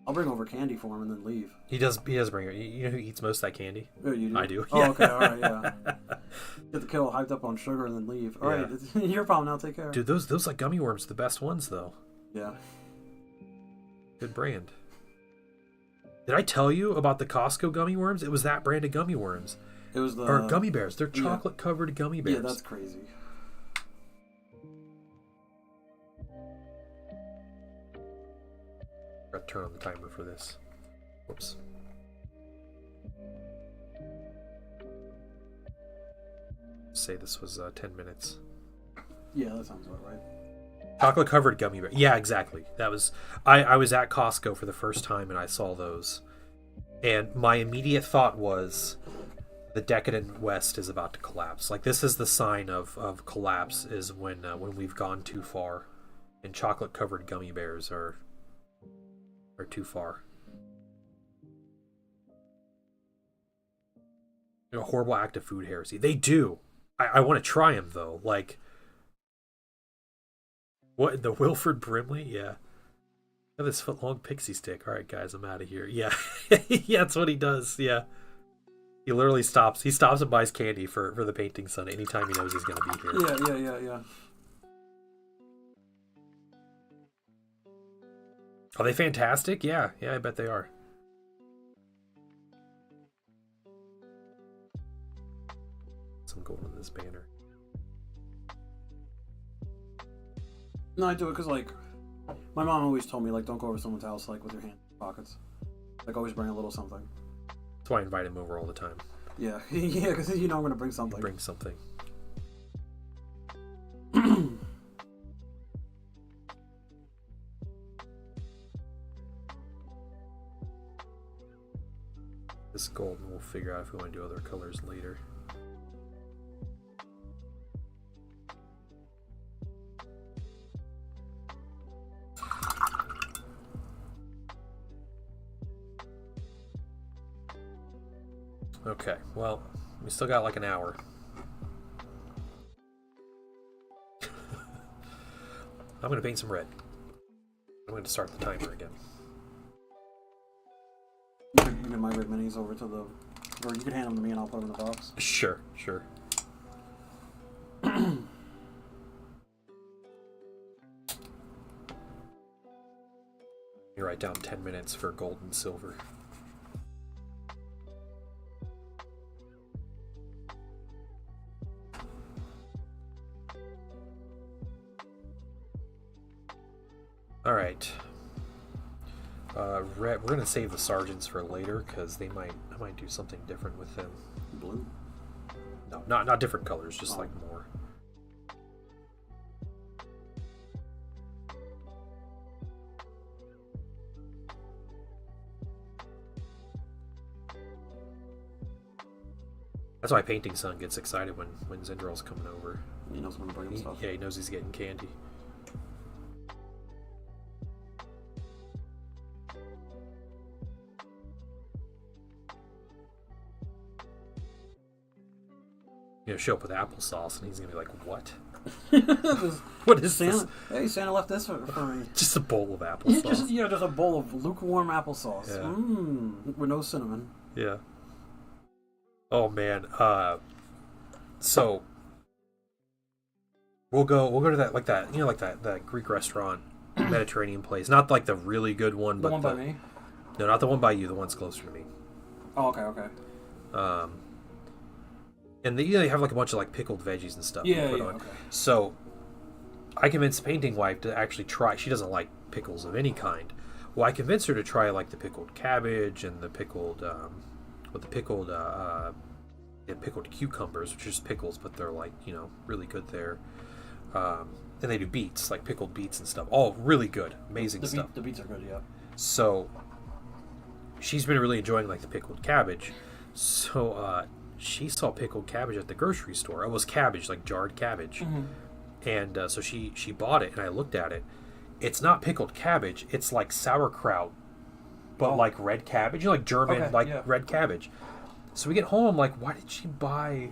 I'll bring over candy for him and then leave. He does bring it. You know who eats most of that candy? Oh, you do? I do. Oh, okay, alright, yeah. Get the kid all hyped up on sugar and then leave. Alright, your problem now, take care. Dude, those like gummy worms are the best ones though. Yeah. Good brand. Did I tell you about the Costco gummy worms? It was that brand of gummy worms. It was the... Or gummy bears. They're chocolate-covered gummy bears. Yeah, that's crazy. Got to turn on the timer for this. Whoops. Say this was 10 minutes. Yeah, that sounds about right. Chocolate covered gummy bear. Yeah, exactly. That was I was at Costco for the first time and I saw those. And my immediate thought was the decadent West is about to collapse. Like, this is the sign of collapse, is when we've gone too far. And chocolate covered gummy bears are too far. They're a horrible act of food heresy. They do. I want to try them though. Like, what, the Wilford Brimley? Yeah. Got this foot-long pixie stick. All right, guys, I'm out of here. Yeah. Yeah, that's what he does. Yeah. He literally stops. He stops and buys candy for the painting sun anytime he knows he's going to be here. Yeah. Are they fantastic? Yeah, I bet they are. Some gold in this banner. No, I do it because, like, my mom always told me, like, don't go over someone's house, like, with your hand in your pockets. Like, always bring a little something. That's why I invite him over all the time. Yeah, yeah, because you know I'm going to bring something. Bring something. This gold, and we'll figure out if we want to do other colors later. Okay, well, we still got like an hour. I'm going to paint some red. I'm going to start the timer again. You can give my red minis over to the... Or you can hand them to me and I'll put them in the box. Sure. You write down 10 minutes for gold and silver. All right. Red. We're gonna save the sergeants for later because I might do something different with them. Blue? No, not different colors, just like more. That's why Painting Son gets excited when Xendraw's coming over. He knows when to bring him stuff. Yeah, he knows he's getting candy. Show up with applesauce, and he's gonna be like, "What? What is Santa? this? Hey, Santa left this for me. Just a bowl of applesauce. Just a bowl of lukewarm applesauce. Yeah. With no cinnamon. Yeah. Oh man. So we'll go to that that Greek restaurant, Mediterranean place. Not like the really good one, but the one by me. No, not the one by you. The one's closer to me. Oh, okay. And they have like a bunch of like pickled veggies and stuff. Yeah, on. Okay. So I convinced Painting Wife to actually try. She doesn't like pickles of any kind. Well, I convinced her to try like the pickled cabbage and the pickled pickled cucumbers, which are just pickles, but they're like really good there. And they do beets, like pickled beets and stuff. All really good, amazing stuff. The beets are good, yeah. So she's been really enjoying like the pickled cabbage. So she saw pickled cabbage at the grocery store. It was cabbage, like jarred cabbage. Mm-hmm. And so she bought it, and I looked at it. It's not pickled cabbage. It's like sauerkraut, but like red cabbage. Like German, red cabbage. So we get home, I'm like, why did she buy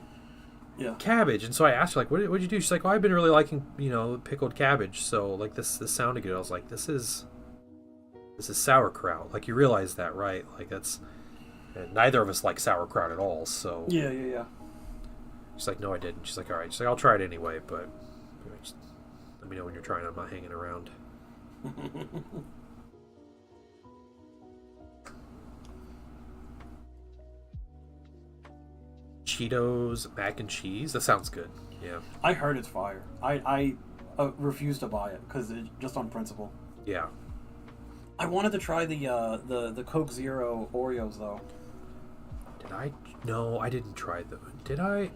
cabbage? And so I asked her, like, what'd you do? She's like, I've been really liking, pickled cabbage. So like this sounded good. I was like, this is sauerkraut. Like, you realize that, right? Like, that's... And neither of us like sauerkraut at all, so... Yeah. She's like, no, I didn't. She's like, all right. She's like, I'll try it anyway, but just let me know when you're trying. I'm not hanging around. Cheetos, mac and cheese. That sounds good. Yeah. I heard it's fire. I refuse to buy it because just on principle. Yeah. I wanted to try the Coke Zero Oreos though. Did I? No, I didn't try them. Did I?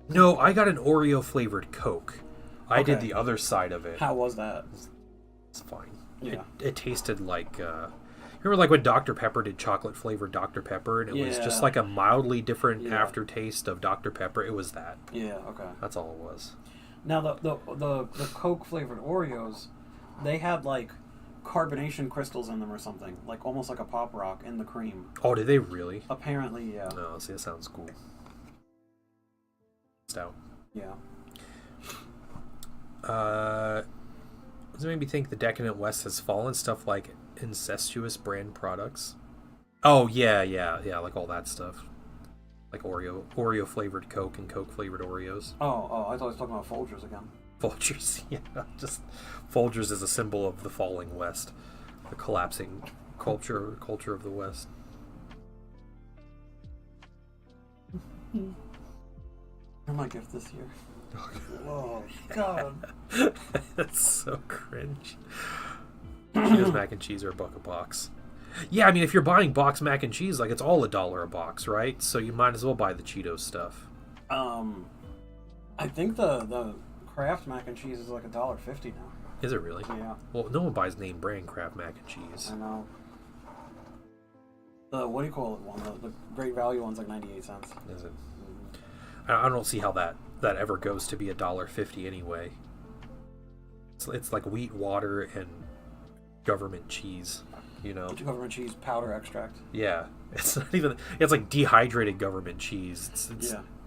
No, I got an Oreo flavored Coke. I did the other side of it. How was that? It's fine. Yeah. It tasted like. Remember, like when Dr. Pepper did chocolate flavored Dr. Pepper, and it was just like a mildly different aftertaste of Dr. Pepper. It was that. Yeah. Okay. That's all it was. Now the Coke flavored Oreos, they had like carbonation crystals in them or something, like almost like a pop rock in the cream. Oh, did they really? Apparently, yeah. No, see, that sounds cool. Stout. Yeah. Does it make me think the decadent West has fallen? Stuff like incestuous brand products. Oh yeah, like all that stuff. like Oreo flavored Coke and Coke flavored Oreos. Oh, I thought I was talking about Folgers again. Folgers, yeah, just Folgers is a symbol of the falling West, the collapsing culture of the West. You're my gift this year. Oh God, That's so cringe. Cheetos mac and cheese are $1 a box. Yeah, I mean, if you're buying box mac and cheese, like it's all $1 a box, right? So you might as well buy the Cheetos stuff. I think the Kraft mac and cheese is like $1.50 now. Is it really? Yeah. Well, no one buys name brand Kraft mac and cheese. I know. The what do you call it one? The Great Value one's like 98 cents. Is it? I don't see how that ever goes to be $1.50 anyway. It's like wheat, water, and government cheese. You know, government cheese powder extract. Yeah, it's not even. It's like dehydrated government cheese.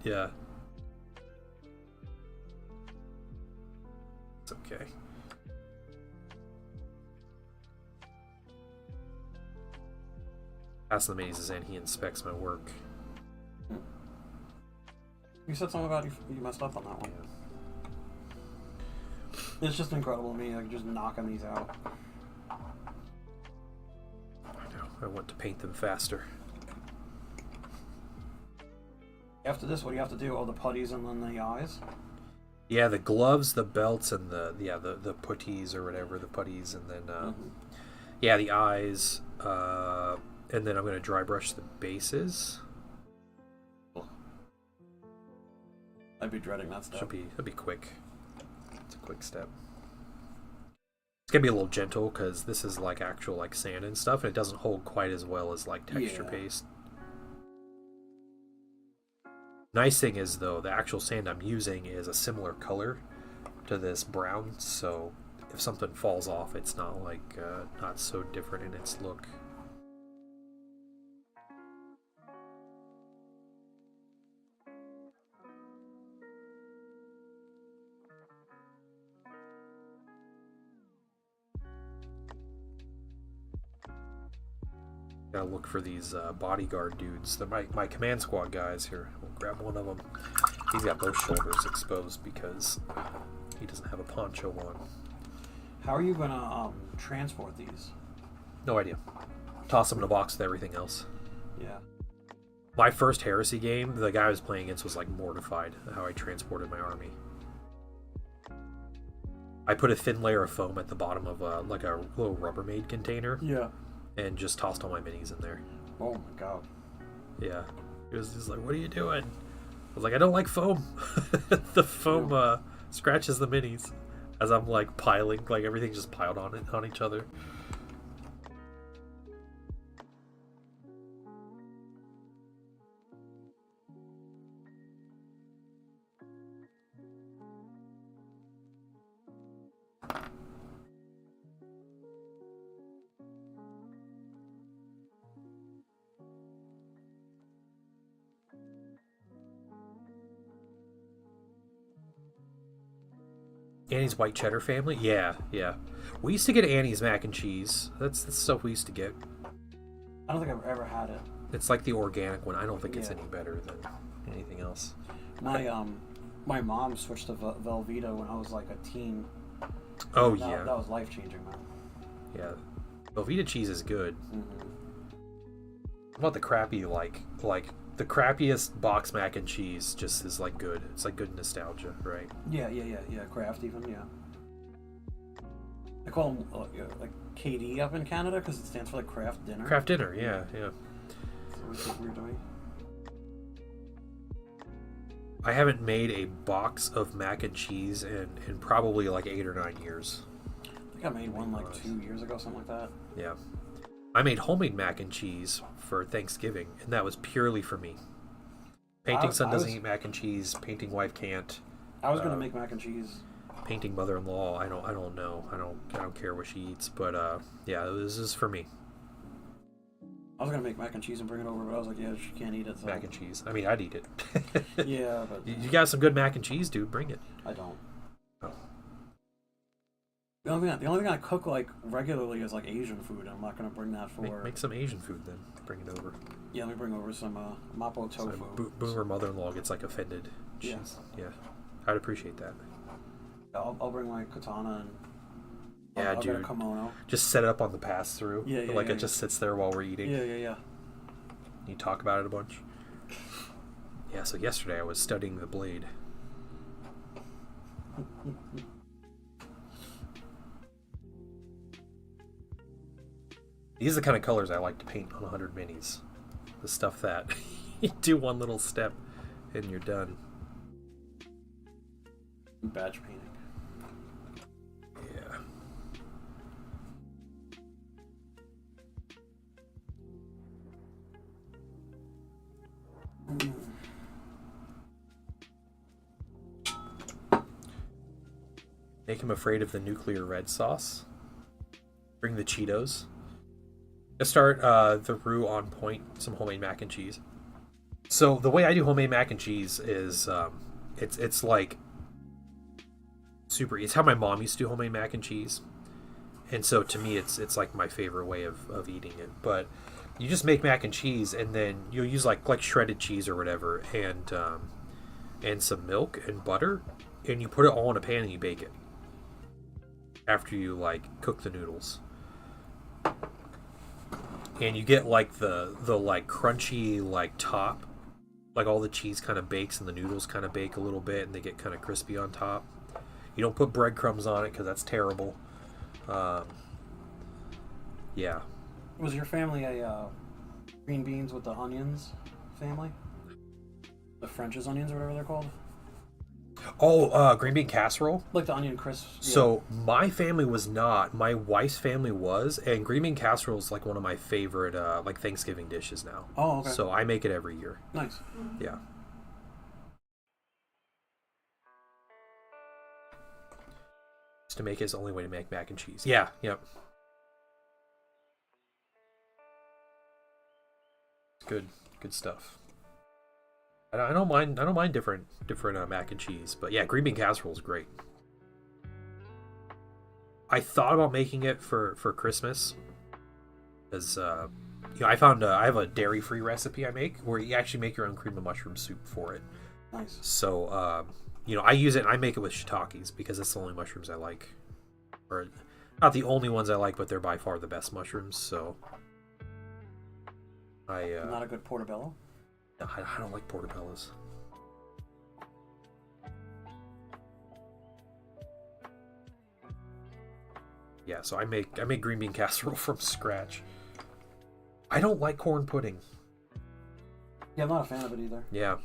Yeah. It's okay. Ask the maze is in. He inspects my work. You said something about you messed up on that one. Yeah. It's just incredible to me, like just knocking these out. I want to paint them faster. After this, what do you have to do? Oh, the putties and then the eyes? Yeah, the gloves, the belts, and the putties or whatever, the putties, and then yeah, the eyes, and then I'm gonna dry brush the bases. I'd be dreading that step. It'll be quick. It's a quick step. It's gonna be a little gentle because this is like actual like sand and stuff, and it doesn't hold quite as well as like texture paste. Nice thing is though, the actual sand I'm using is a similar color to this brown, so if something falls off, it's not like not so different in its look. Gotta look for these bodyguard dudes. They're my command squad guys. Here, we'll grab one of them. He's got both shoulders exposed because he doesn't have a poncho on. How are you gonna transport these? No idea. Toss them in a box with everything else. Yeah. My first Heresy game, the guy I was playing against was like mortified at how I transported my army. I put a thin layer of foam at the bottom of like a little Rubbermaid container. Yeah. And just tossed all my minis in there. Oh my God. Yeah. He was just like, what are you doing? I was like, I don't like foam. The foam scratches the minis. As I'm like piling, like everything's just piled on each other. Annie's white cheddar family? Yeah. We used to get Annie's mac and cheese. That's the stuff we used to get. I don't think I've ever had it. It's like the organic one. I don't think it's any better than anything else. My mom switched to Velveeta when I was like a teen. Oh, yeah. That was life-changing, man. Yeah. Velveeta cheese is good. Mm-hmm. What about the crappy, like the crappiest box mac and cheese just is like good. It's like good nostalgia, right? Yeah. Kraft even, yeah. I call them like KD up in Canada because it stands for like Kraft Dinner. Kraft Dinner, yeah. So we're doing. I haven't made a box of mac and cheese in probably like 8 or 9 years. I think I made one like 2 years ago, something like that. Yeah. I made homemade mac and cheese for Thanksgiving, and that was purely for me. Painting son doesn't eat mac and cheese. Painting wife can't. I was gonna make mac and cheese. Painting mother-in-law, I don't know. I don't care what she eats, but yeah, this is for me. I was gonna make mac and cheese and bring it over, but I was like, yeah, she can't eat it. So. Mac and cheese. I mean, I'd eat it. Yeah, but you got some good mac and cheese, dude. Bring it. I don't. Oh. The only thing I cook like regularly is like Asian food. I'm not gonna bring that for. Make some Asian food then. Bring it over. Yeah, let me bring over some mapo tofu. So boomer mother-in-law gets like offended. Yeah. Yeah. I'd appreciate that. I'll bring my katana and I'll get a kimono. Just set it up on the pass-through. Yeah, it just sits there while we're eating. Yeah. You talk about it a bunch. Yeah, so yesterday I was studying the blade. These are the kind of colors I like to paint on 100 minis. The stuff that you do one little step and you're done. Batch painting. Yeah. Make him afraid of the nuclear red sauce. Bring the Cheetos. Let's start the roux on point, some homemade mac and cheese. So the way I do homemade mac and cheese is it's like super. It's how my mom used to do homemade mac and cheese, and so to me it's like my favorite way of eating it. But you just make mac and cheese, and then you'll use like shredded cheese or whatever, and some milk and butter, and you put it all in a pan and you bake it after you like cook the noodles. And you get like the like crunchy like top, like all the cheese kind of bakes and the noodles kind of bake a little bit and they get kind of crispy on top. You don't put breadcrumbs on it because that's terrible. Yeah. Was your family a green beans with the onions family? The French's onions or whatever they're called? Oh, green bean casserole? Like the onion crisp. Yeah. So my family was not. My wife's family was, and green bean casserole is like one of my favorite like Thanksgiving dishes now. Oh, okay. So I make it every year. Nice. Yeah. Just to make it is the only way to make mac and cheese. Yeah, yep. Good stuff. I don't mind different mac and cheese, but yeah, green bean casserole is great. I thought about making it for Christmas, because I found I have a dairy-free recipe I make where you actually make your own cream of mushroom soup for it. Nice. So I use it and I make it with shiitakes because it's the only mushrooms I like, or not the only ones I like, but they're by far the best mushrooms. So not a good portobello. I don't like portobellos. Yeah, so I make green bean casserole from scratch. I don't like corn pudding. Yeah, I'm not a fan of it either. Yeah.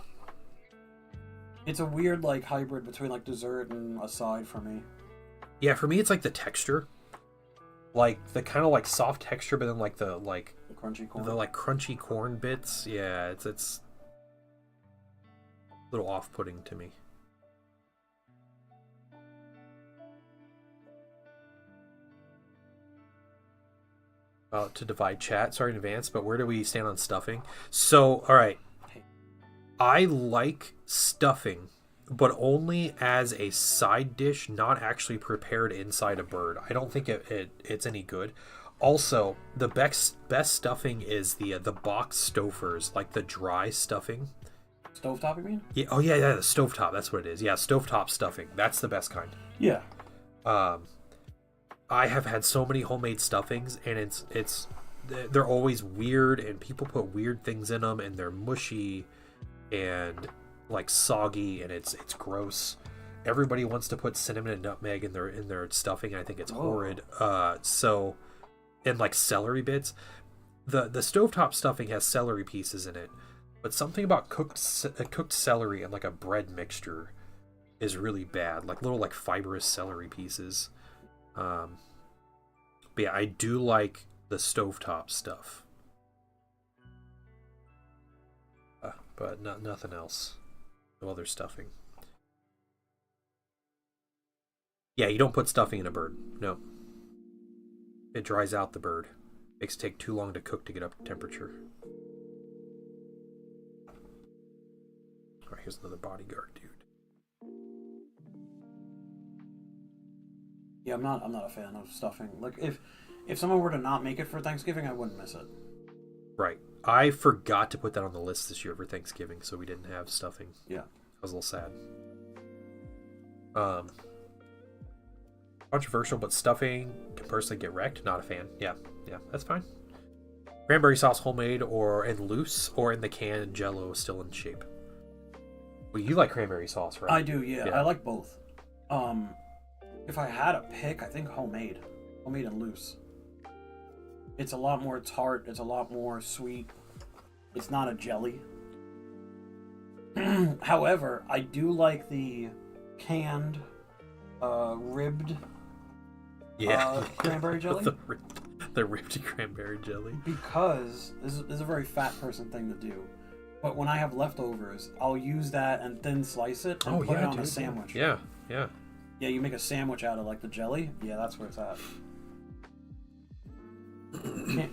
It's a weird like hybrid between like dessert and a side for me. Yeah, for me it's like the texture. Like the kind of like soft texture, but then like the crunchy corn. The like crunchy corn bits. Yeah, it's a little off-putting to me. To divide chat, sorry in advance, but where do we stand on stuffing? So, all right, I like stuffing, but only as a side dish, not actually prepared inside a bird. I don't think it's any good. Also, the best stuffing is the box Stouffer's, like the dry stuffing. Stovetop, you mean? Yeah. Oh yeah, the stovetop. That's what it is. Yeah, stovetop stuffing. That's the best kind. Yeah. I have had so many homemade stuffings, and they're always weird, and people put weird things in them, and they're mushy, and like soggy, and it's gross. Everybody wants to put cinnamon and nutmeg in their stuffing. And I think it's horrid. So, and like celery bits. The stovetop stuffing has celery pieces in it, but something about cooked celery and like a bread mixture is really bad. Like little like fibrous celery pieces. But yeah, I do like the stovetop stuff. But nothing else. No other stuffing. Yeah, you don't put stuffing in a bird. No. It dries out the bird. Makes it take too long to cook to get up to temperature. Alright, here's another bodyguard dude. Yeah, I'm not a fan of stuffing. Like if someone were to not make it for Thanksgiving, I wouldn't miss it. Right. I forgot to put that on the list this year for Thanksgiving, so we didn't have stuffing. Yeah. I was a little sad. Controversial, but stuffing can personally get wrecked. Not a fan. Yeah, that's fine. Cranberry sauce, homemade or in loose, or in the can, Jello still in shape. Well, you like cranberry sauce, right? I do. Yeah, I like both. If I had a pick, I think homemade and loose. It's a lot more tart. It's a lot more sweet. It's not a jelly. However, I do like the canned, ribbed cranberry jelly. the ribbed cranberry jelly. Because this is a very fat person thing to do. But when I have leftovers, I'll use that and thin slice it and put it on a sandwich. Yeah. Yeah, you make a sandwich out of like the jelly. Yeah, that's where it's at.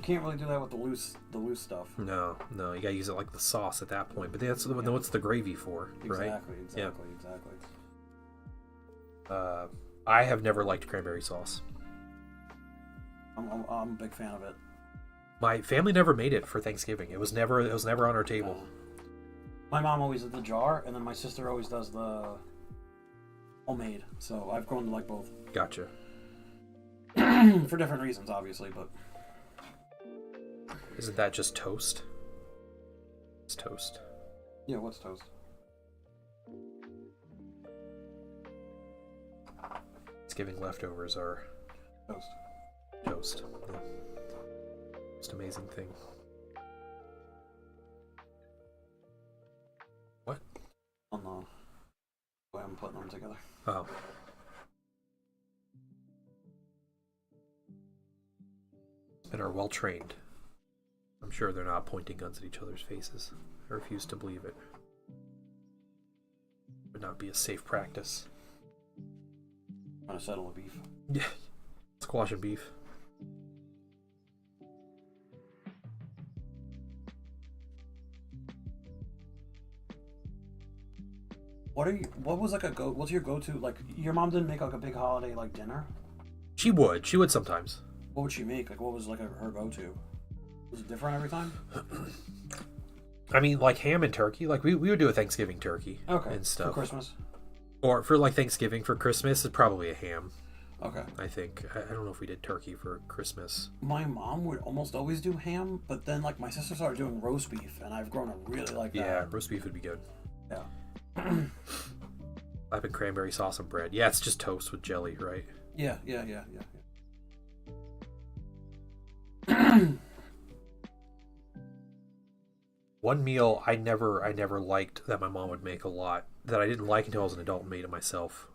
Can't really do that with the loose stuff. No, you gotta use it like the sauce at that point. But that's what's the gravy for, right? Exactly. I have never liked cranberry sauce. I'm a big fan of it. My family never made it for Thanksgiving. It was never on our table. My mom always did the jar, and then my sister always does the homemade. So I've grown to like both. Gotcha. For different reasons, obviously, but isn't that just toast? It's toast. Yeah, what's toast? Thanksgiving leftovers are toast. Yeah. Most amazing thing. What? On the way I'm putting them together. Oh. And are well trained. I'm sure they're not pointing guns at each other's faces. I refuse to believe it. Would not be a safe practice. Trying to settle a beef. Yeah. Squash and beef. What's your go-to, like, your mom didn't make like a big holiday like dinner? She would sometimes. What would she make? Like, what was like her go-to? Was it different every time? I mean, like ham and turkey. Like we would do a Thanksgiving turkey. Okay. And stuff. For Christmas? Or for like Thanksgiving. For Christmas, it's probably a ham. Okay. I think. I don't know if we did turkey for Christmas. My mom would almost always do ham, but then like my sister started doing roast beef, and I've grown to really like that. Yeah, roast beef would be good. Yeah. Slapping cranberry sauce on bread. Yeah, it's just toast with jelly, right? Yeah. One meal I never liked that my mom would make a lot, that I didn't like until I was an adult and made it myself.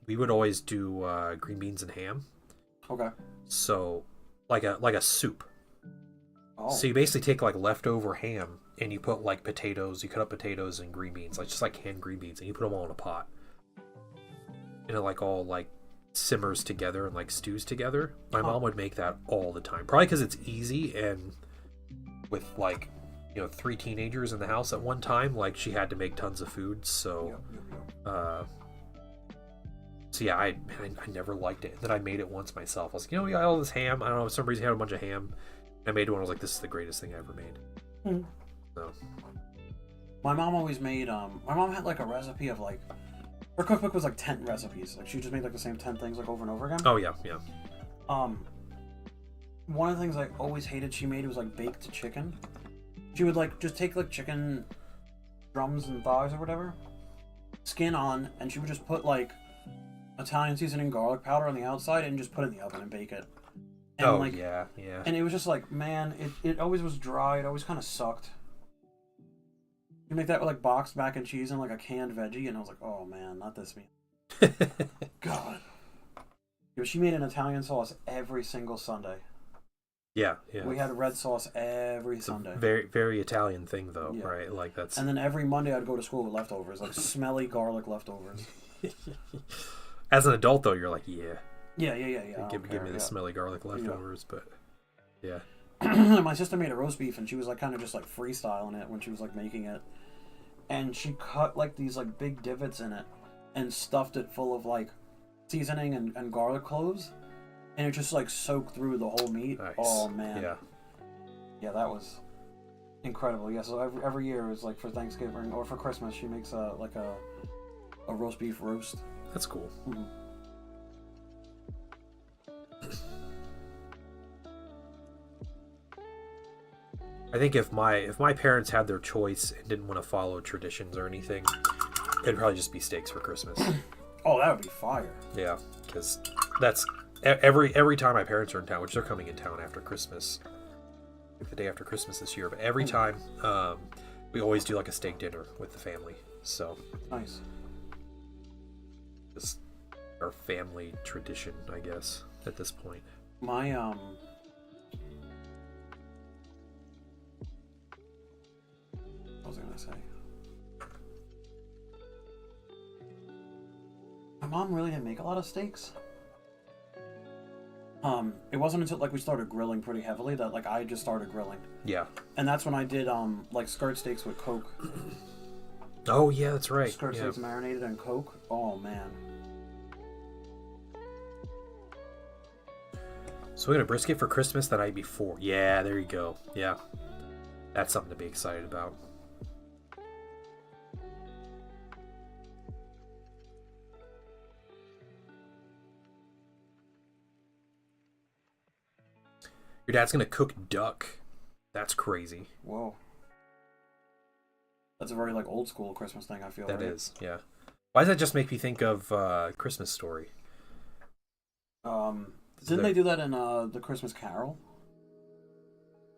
We would always do green beans and ham. Okay. So like a soup. Oh. So you basically take like leftover ham and you put like potatoes, you cut up potatoes and green beans, like just like canned green beans, and you put them all in a pot. And it like all like simmers together and like stews together. My mom would make that all the time. Probably because it's easy, and with like, 3 teenagers in the house at one time, like she had to make tons of food. So, so yeah, I never liked it. And then I made it once myself. I was like, we got all this ham. I don't know, for some reason I had a bunch of ham. I made one. I was like, this is the greatest thing I ever made. Mm-hmm. So, my mom always made. My mom had like a recipe of like, her cookbook was like 10 recipes. Like she just made like the same 10 things like over and over again. Oh yeah. One of the things I always hated she made was like baked chicken. She would like just take like chicken drums and thighs or whatever, skin on, and she would just put like Italian seasoning garlic powder on the outside and just put it in the oven and bake it. And yeah. And it was just like, man, it always was dry. It always kind of sucked. You make that with like boxed mac and cheese and like a canned veggie, and I was like, oh man, not this meal. God. She made an Italian sauce every single Sunday. Yeah. We had red sauce every Sunday. Very, very Italian thing, though, right? Like that's. And then every Monday I'd go to school with leftovers, like smelly garlic leftovers. As an adult, though, you're like, yeah. Yeah. Give me the smelly garlic leftovers, but yeah. My sister made a roast beef, and she was like kind of just like freestyling it when she was like making it, and she cut like these like big divots in it, and stuffed it full of like seasoning and garlic cloves, and it just like soaked through the whole meat. Nice. Oh man. Yeah. Yeah, that was incredible. Yeah, so every year is like for Thanksgiving or for Christmas, she makes a roast beef roast. That's cool. Mm-hmm. I think if my parents had their choice and didn't want to follow traditions or anything, it'd probably just be steaks for Christmas. Oh, that would be fire. Yeah, because that's every time my parents are in town, which they're coming in town after Christmas, like the day after Christmas this year. But every time, we always do like a steak dinner with the family. So nice. Just our family tradition, I guess, at this point. My what was I gonna say? My mom really didn't make a lot of steaks. It wasn't until like we started grilling pretty heavily that like I just started grilling. Yeah. And that's when I did like skirt steaks with Coke. Oh yeah, that's right. Skirt steaks marinated in Coke. Oh man. So we got a brisket for Christmas the night before. Yeah, there you go. Yeah. That's something to be excited about. Your dad's gonna cook duck. That's crazy. Whoa. That's a very like old school Christmas thing, I feel. That right? is, yeah. Why does that just make me think of Christmas Story? Didn't they do that in the Christmas Carol?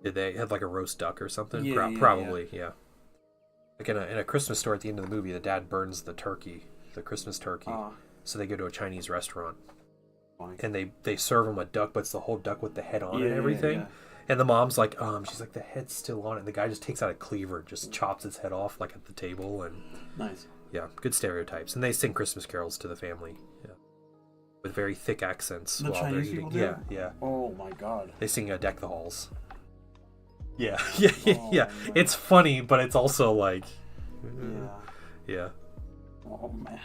Did they have like a roast duck or something? Yeah, Probably, yeah. Like in a Christmas Story at the end of the movie, the dad burns the turkey, the Christmas turkey. So they go to a Chinese restaurant. Funny. And they serve him a duck, but it's the whole duck with the head on Yeah, and everything. yeah. And the mom's like, she's like, the head's still on it. And the guy just takes out a cleaver and just chops its head off like at the table. And Nice. yeah, good stereotypes. And they sing Christmas carols to the family. Yeah. With very thick accents The while Chinese they're eating. people do? Yeah, yeah. Oh my god. They sing Deck the Halls. Yeah, Oh, yeah. man. It's funny, but it's also like, Yeah. yeah. Oh man.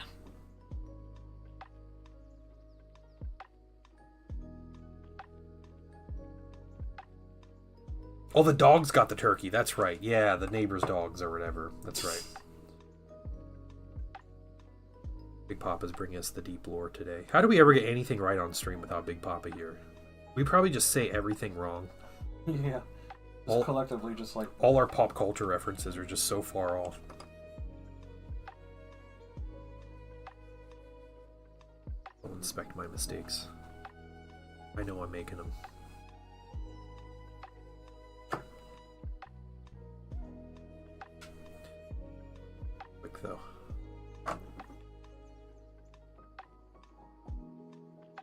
Oh, the dogs got the turkey. That's right. Yeah, the neighbor's dogs or whatever. That's right. Big Papa's bringing us the deep lore today. How do we ever get anything right on stream without Big Papa here? We probably just say everything wrong. Yeah. Just collectively, just like all our pop culture references are just so far off. I'll inspect my mistakes. I know I'm making them. Quick though.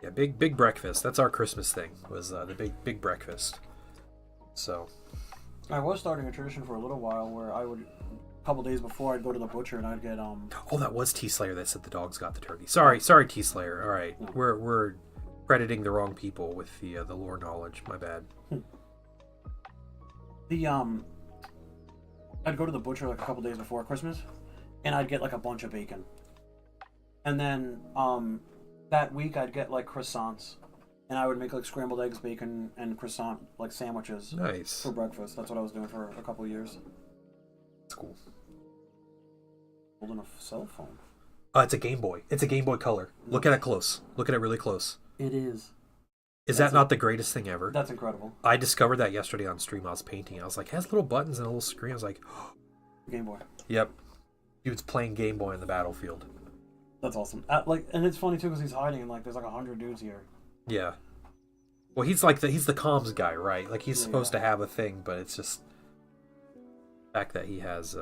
Yeah, big breakfast. That's our Christmas thing. Was the big breakfast. So. I was starting a tradition for a little while where I would, a couple days before, I'd go to the butcher and I'd get Oh, that was T Slayer that said the dogs got the turkey. Sorry, T Slayer. All right, we're crediting the wrong people with the lore knowledge. My bad. I'd go to the butcher like a couple days before Christmas, and I'd get like a bunch of bacon, and then that week I'd get like croissants. And I would make like scrambled eggs, bacon, and croissant like sandwiches. Nice. For breakfast. That's what I was doing for a couple of years. That's cool. Holding a cell phone. It's a Game Boy. It's a Game Boy Color. Look at it close. Look at it really close. It is. Is that not the greatest thing ever? That's incredible. I discovered that yesterday on stream. I was painting. I was like, it has little buttons and a little screen. I was like, Game Boy. Yep. Dude's playing Game Boy in the battlefield. That's awesome. And it's funny too because he's hiding and like there's like 100 dudes here. Yeah. Well, he's the comms guy, right? Like he's supposed to have a thing, but it's just the fact that he has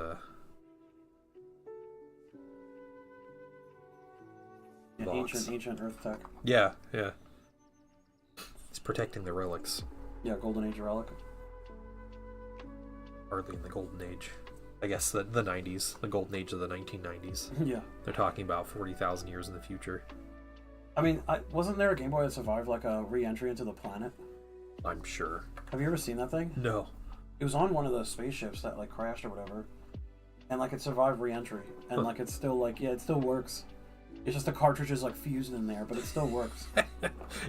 ancient Earth tech. Yeah. He's protecting the relics. Yeah, Golden Age relic. Hardly in the Golden Age. I guess the 90s, the Golden Age of the 1990s. Yeah. They're talking about 40,000 years in the future. I mean, wasn't there a Game Boy that survived like a re-entry into the planet? I'm sure. Have you ever seen that thing? No. It was on one of those spaceships that like crashed or whatever, and like it survived re-entry, and like it's still like it still works. It's just the cartridge is like fused in there, but it still works.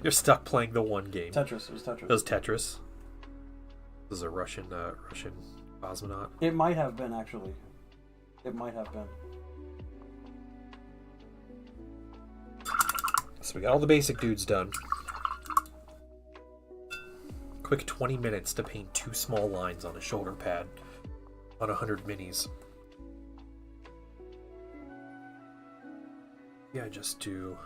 You're stuck playing the one game. Tetris. It was Tetris. It was Tetris. This is a Russian cosmonaut. It might have been, actually. It might have been. So we got all the basic dudes done. Quick 20 minutes to paint 2 small lines on a shoulder pad on 100 minis. Yeah, just do...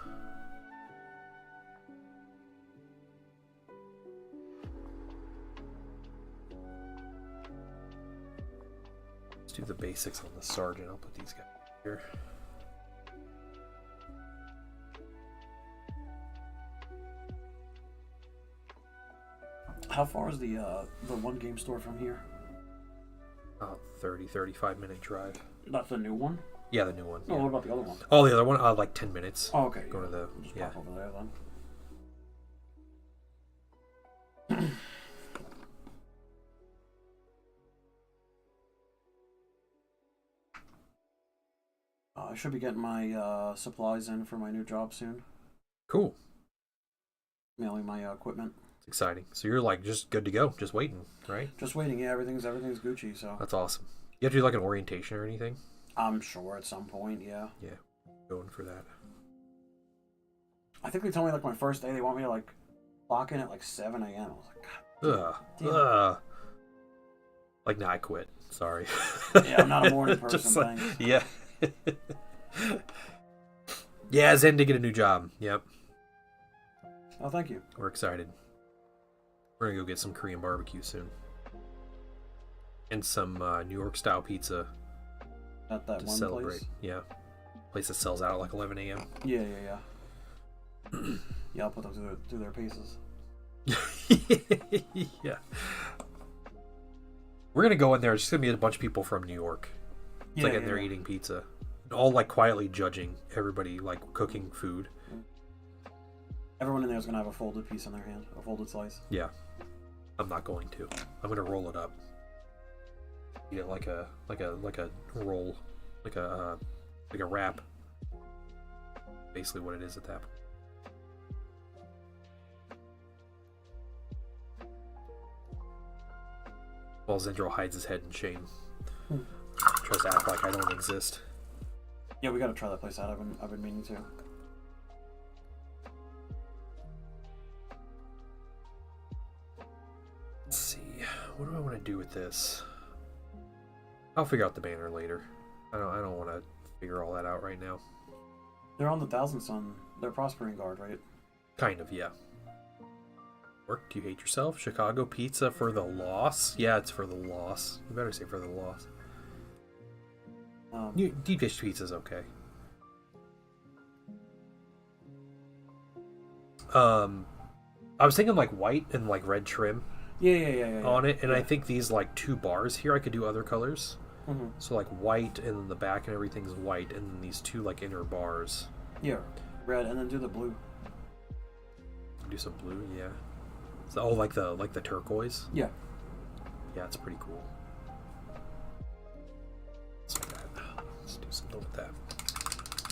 Let's do the basics on the sergeant. I'll put these guys here. How far is the one game store from here? 35 minute drive. That's the new one? Yeah, the new one. No, Yeah. what about the other one? Oh, the other one? Like 10 minutes. Oh, okay. Go to the... Just Yeah. pop over there then. I should be getting my supplies in for my new job soon. Cool. Mailing my equipment. It's exciting. So you're like just good to go, just waiting, right? Just waiting. Yeah, everything's Gucci. So That's awesome. You have to do like an orientation or anything? I'm sure at some point. Yeah. Yeah, going for that. I think they told me like my first day they want me to like clock in at like 7 a.m. I was like, God. Damn. Like, nah, I quit. Sorry. Yeah, I'm not a morning person. Just like, Thanks. yeah. Yeah, Zen to get a new job. Yep. Oh, thank you. We're excited. We're gonna go get some Korean barbecue soon. And some New York style pizza At that to one celebrate. place. Yeah. Place that sells out at like 11 a.m. Yeah. Yeah, I'll put them through their paces. Yeah. We're gonna go in there. It's just gonna be a bunch of people from New York. It's like in there eating pizza. All like quietly judging everybody like cooking food. Everyone in there is gonna have a folded piece in their hand, a folded slice. Yeah. I'm not going to. I'm gonna roll it up. Eat it like a roll. Like a wrap. Basically what it is at that point. While Xendraw hides his head in shame. Tries to act like I don't exist. Yeah, we gotta try that place out. I've been meaning to. Let's see. What do I want to do with this? I'll figure out the banner later. I don't want to figure all that out right now. They're on the Thousand Sun. They're Prospering Guard, right? Kind of, yeah. Work? Do you hate yourself? Chicago pizza for the loss? Yeah, it's for the loss. You better say for the loss. Deep dish pizza's okay. I was thinking like white and like red trim. Yeah. On it, and I think these like 2 bars here I could do other colors. Mm-hmm. So like white, and then the back and everything's white, and then these 2 like inner bars. Yeah, red, and then do the blue. Do some blue, yeah. So, oh, like the turquoise. Yeah. Yeah, it's pretty cool. Let's do something with that.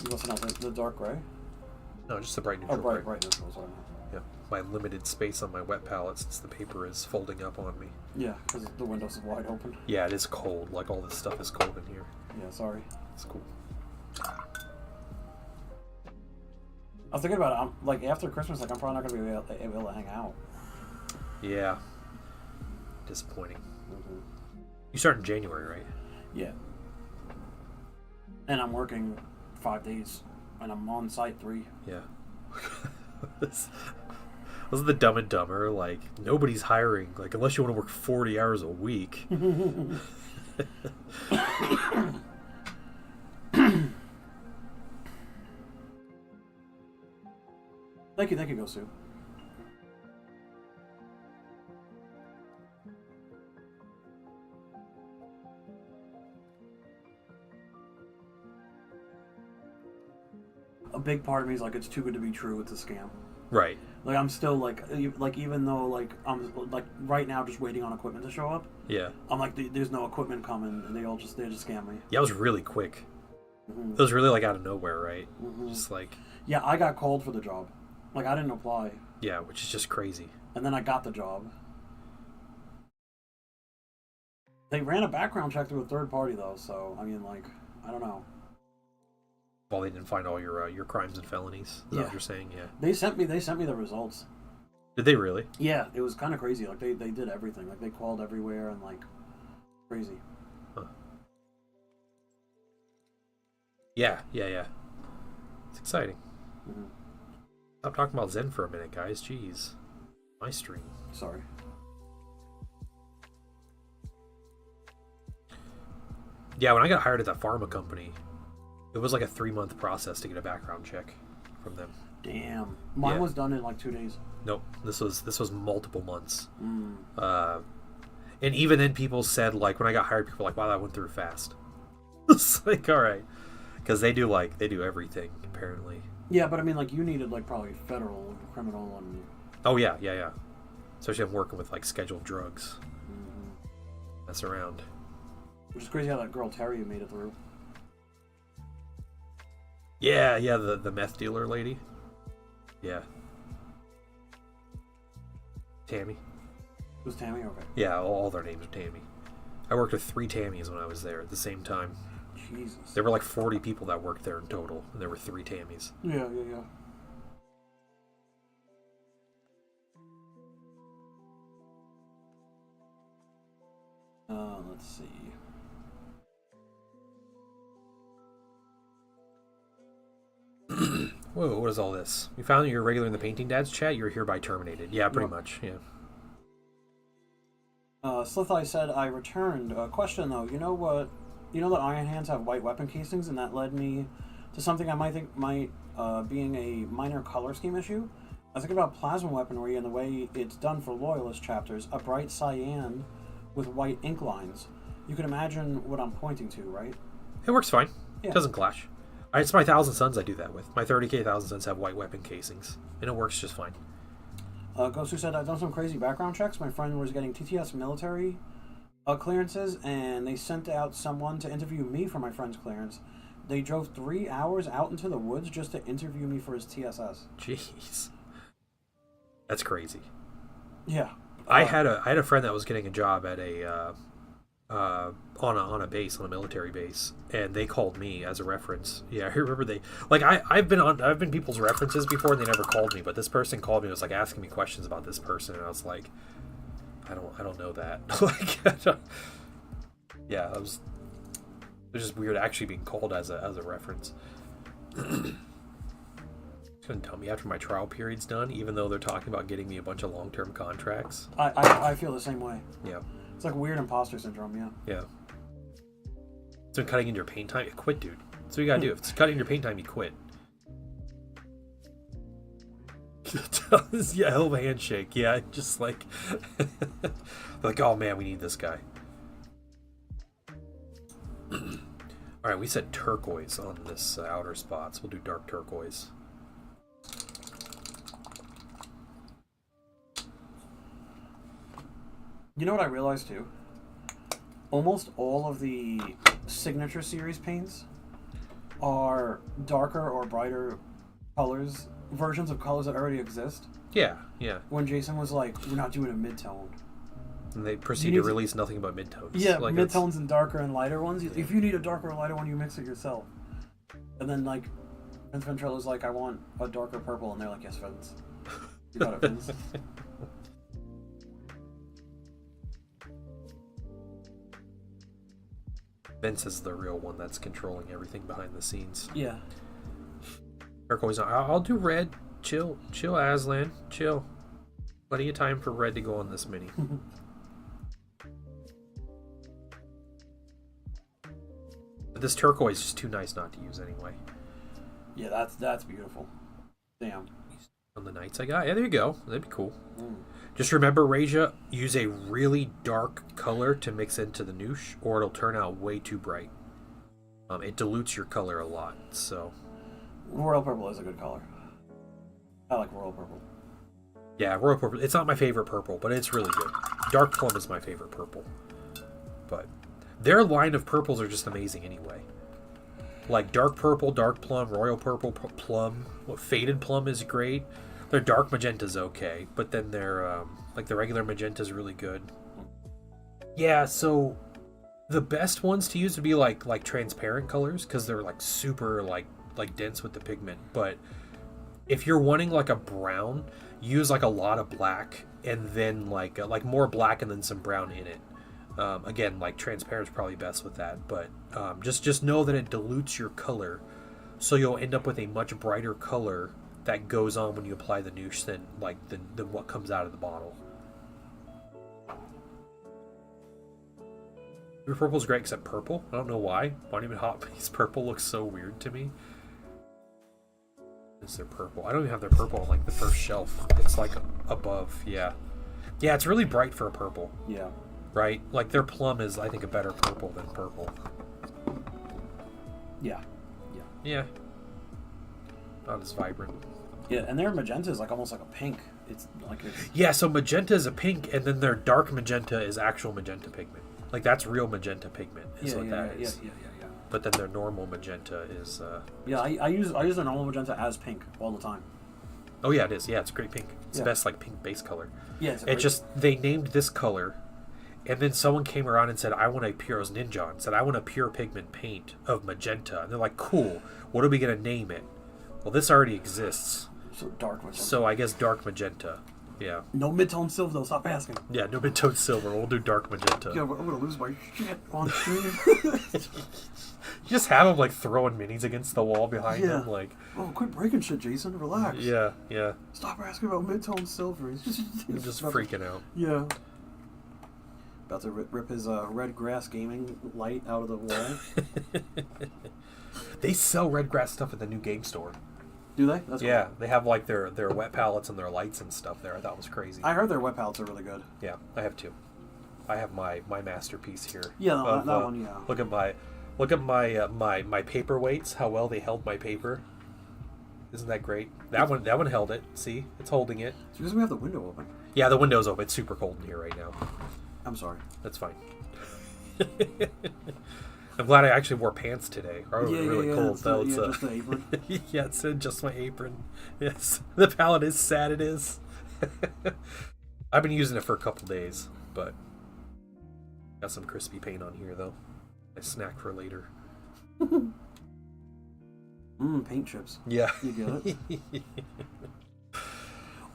You also not the dark gray. No, just the bright neutral. Oh, bright neutral. Sorry. Yeah, my limited space on my wet palette since the paper is folding up on me. Yeah, because the windows is wide open. Yeah, it is cold. Like all this stuff is cold in here. Yeah, sorry. It's cool. I was thinking about it. I'm like after Christmas, like I'm probably not gonna be able to hang out. Yeah. Disappointing. Mm-hmm. You start in January, right? Yeah. And I'm working 5 days, and I'm on site 3. Yeah. This was the Dumb and Dumber. Like nobody's hiring. Like unless you want to work 40 hours a week. Thank you, Gosu. A big part of me is like, it's too good to be true. It's a scam. Right. Like I'm still like even though like I'm like right now just waiting on equipment to show up. Yeah. I'm like there's no equipment coming, and they just scam me. Yeah, it was really quick. Mm-hmm. It was really like out of nowhere, right? Mm-hmm. Just like... Yeah, I got called for the job. Like, I didn't apply. Yeah, which is just crazy. And then I got the job. They ran a background check through a third party, though, so, I mean, like, I don't know. Well, they didn't find all your crimes and felonies. Is that what you're saying? Yeah. They sent me the results. Did they really? Yeah, it was kind of crazy. Like, they did everything. Like, they called everywhere and, like, crazy. Huh. Yeah. It's exciting. Mm-hmm. Stop talking about Zen for a minute, guys. Jeez. My stream. Sorry. Yeah, when I got hired at that pharma company, it was like a 3-month process to get a background check from them. Damn. Mine was done in like 2 days. Nope. This was multiple months. Mm. And even then people said, like, when I got hired, people were like, wow, that went through fast. It's like, alright. Because they do everything, apparently. Yeah, but I mean, like, you needed, like, probably federal and criminal and... Oh, yeah. Especially if I'm working with, like, scheduled drugs. Mm-hmm. Mess around. Which is crazy how that girl Terry made it through. Yeah, the meth dealer lady. Yeah. Tammy. It was Tammy? Okay. Yeah, all their names are Tammy. I worked with 3 Tammys when I was there at the same time. Jesus. There were like 40 people that worked there in total, and there were 3 Tammys. Yeah. Let's see. Whoa, what is all this? We found that you're regular in the Painting Dads chat. You're hereby terminated. Yeah, pretty much. Yeah. Slitheye said, I returned. Question though, you know what? You know that Iron Hands have white weapon casings, and that led me to something I might think might being a minor color scheme issue. I think about plasma weaponry and the way it's done for Loyalist chapters, a bright cyan with white ink lines. You can imagine what I'm pointing to, right? It works fine. Yeah. It doesn't clash. It's my Thousand Suns I do that with. My 30k Thousand Suns have white weapon casings, and it works just fine. Gosu said, I've done some crazy background checks. My friend was getting TTS military clearances, and they sent out someone to interview me for my friend's clearance. They drove 3 hours out into the woods just to interview me for his TSS. Jeez. That's crazy. Yeah. I had a friend that was getting a job at a on a base, on a military base, and they called me as a reference. Yeah, I remember they I've been people's references before, and they never called me, but this person called me and was like asking me questions about this person, and I was like, I don't know that. Yeah, it was just weird actually being called as a reference. Couldn't tell me after my trial period's done, even though they're talking about getting me a bunch of long-term contracts. I feel the same way. Yeah. It's like weird imposter syndrome, yeah. Yeah. It's been cutting into your paint time. You quit, dude. That's what you gotta do. If it's cutting into your paint time, you quit. Yeah, hell of a handshake. Yeah, just like... like, oh man, we need this guy. Alright, we said turquoise on this outer spots. We'll do dark turquoise. You know what I realized too? Almost all of the Signature Series paints are darker or brighter colors, versions of colors that already exist. Yeah. When Jason was like, we're not doing a mid-tone. And they proceed to release nothing but mid-tones. Yeah, like mid-tones and darker and lighter ones. If you need a darker or lighter one, you mix it yourself. And then, like, Vince Venturella's like, I want a darker purple. And they're like, yes, Vince. You got it, Vince. Vince is the real one that's controlling everything behind the scenes. Yeah. Turquoise. I'll do red. Chill, Aslan. Chill. Plenty of time for red to go on this mini. But this turquoise is just too nice not to use anyway. Yeah, that's beautiful. Damn. On the knights I got? Yeah, there you go. That'd be cool. Just remember, Raja, use a really dark color to mix into the noosh, or it'll turn out way too bright. It dilutes your color a lot, so... Royal purple is a good color. I like royal purple. Yeah, royal purple. It's not my favorite purple, but it's really good. Dark plum is my favorite purple. But their line of purples are just amazing anyway. Like dark purple, dark plum, royal purple, plum. What faded plum is great. Their dark magenta's okay, but then their like the regular magenta's really good. Yeah, so the best ones to use would be like transparent colors because they're like super like dense with the pigment. But if you're wanting like a brown, use like a lot of black and then like more black and then some brown in it. Again, like transparent is probably best with that, but just know that it dilutes your color, so you'll end up with a much brighter color that goes on when you apply the noosh than what comes out of the bottle. Your purple's great except purple. I don't know why. Monument Hot Piece purple looks so weird to me. Is there purple? I don't even have their purple on like the first shelf. It's like above, yeah. Yeah, it's really bright for a purple. Yeah. Right? Like their plum is, I think, a better purple than purple. Yeah. Yeah. Yeah. Not as vibrant. Yeah, and their magenta is like almost like a pink. It's like yeah, so magenta is a pink, and then their dark magenta is actual magenta pigment. Like that's real magenta pigment. Is what that is. Yeah. But then their normal magenta is. Yeah, I use the normal magenta as pink all the time. Oh yeah, it is. Yeah, it's great pink. It's the best like pink base color. Yeah, it's just they named this color, and then someone came around and said, "I want a pure." It was Ninja and said, "I want a pure pigment paint of magenta." And they're like, "Cool. What are we gonna name it?" Well, this already exists. So dark magenta. So I guess dark magenta. Yeah. No mid-tone silver though. Stop asking. Yeah, no mid-tone silver. We'll do dark magenta. Yeah, I'm gonna lose my shit on stream. You just have them like throwing minis against the wall behind them, like. Oh, quit breaking shit, Jason. Relax. Yeah. Stop asking about mid-tone silver. He's just freaking out. Yeah. About to rip his red grass gaming light out of the wall. They sell red grass stuff at the new game store. Do they? That's yeah, cool. they have like their wet palettes and their lights and stuff there. I thought it was crazy. I heard their wet palettes are really good. Yeah, I have two. I have my masterpiece here. Yeah, that one. Yeah. Look at my paperweights. How well they held my paper. Isn't that great? That one held it. See, it's holding it. It's because we have the window open. Yeah, the window's open. It's super cold in here right now. I'm sorry. That's fine. I'm glad I actually wore pants today. Or it was really cold though. Just the apron. Yeah, it's just my apron. Yes, the palette is sad. It is. I've been using it for a couple days, but got some crispy paint on here though. A snack for later. Paint chips. Yeah. You get it.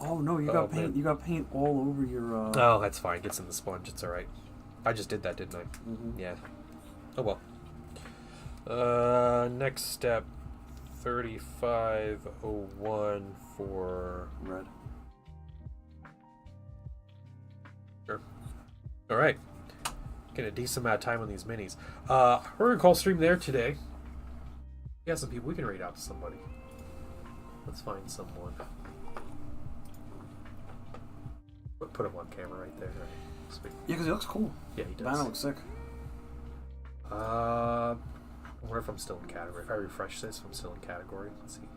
Oh no, you got paint. Man. You got paint all over your. Oh, that's fine. It gets in the sponge. It's all right. I just did that, didn't I? Mm-hmm. Yeah. Oh well. Next step, 3501 for red. Sure. All right. Getting a decent amount of time on these minis. We're gonna call stream there today. We got some people we can raid out to somebody. Let's find someone. Put him on camera right there. Right. Sweet. Yeah, because he looks cool. Yeah, he does. Banner looks sick. I wonder if I'm still in category. If I refresh this, if I'm still in category. Let's see.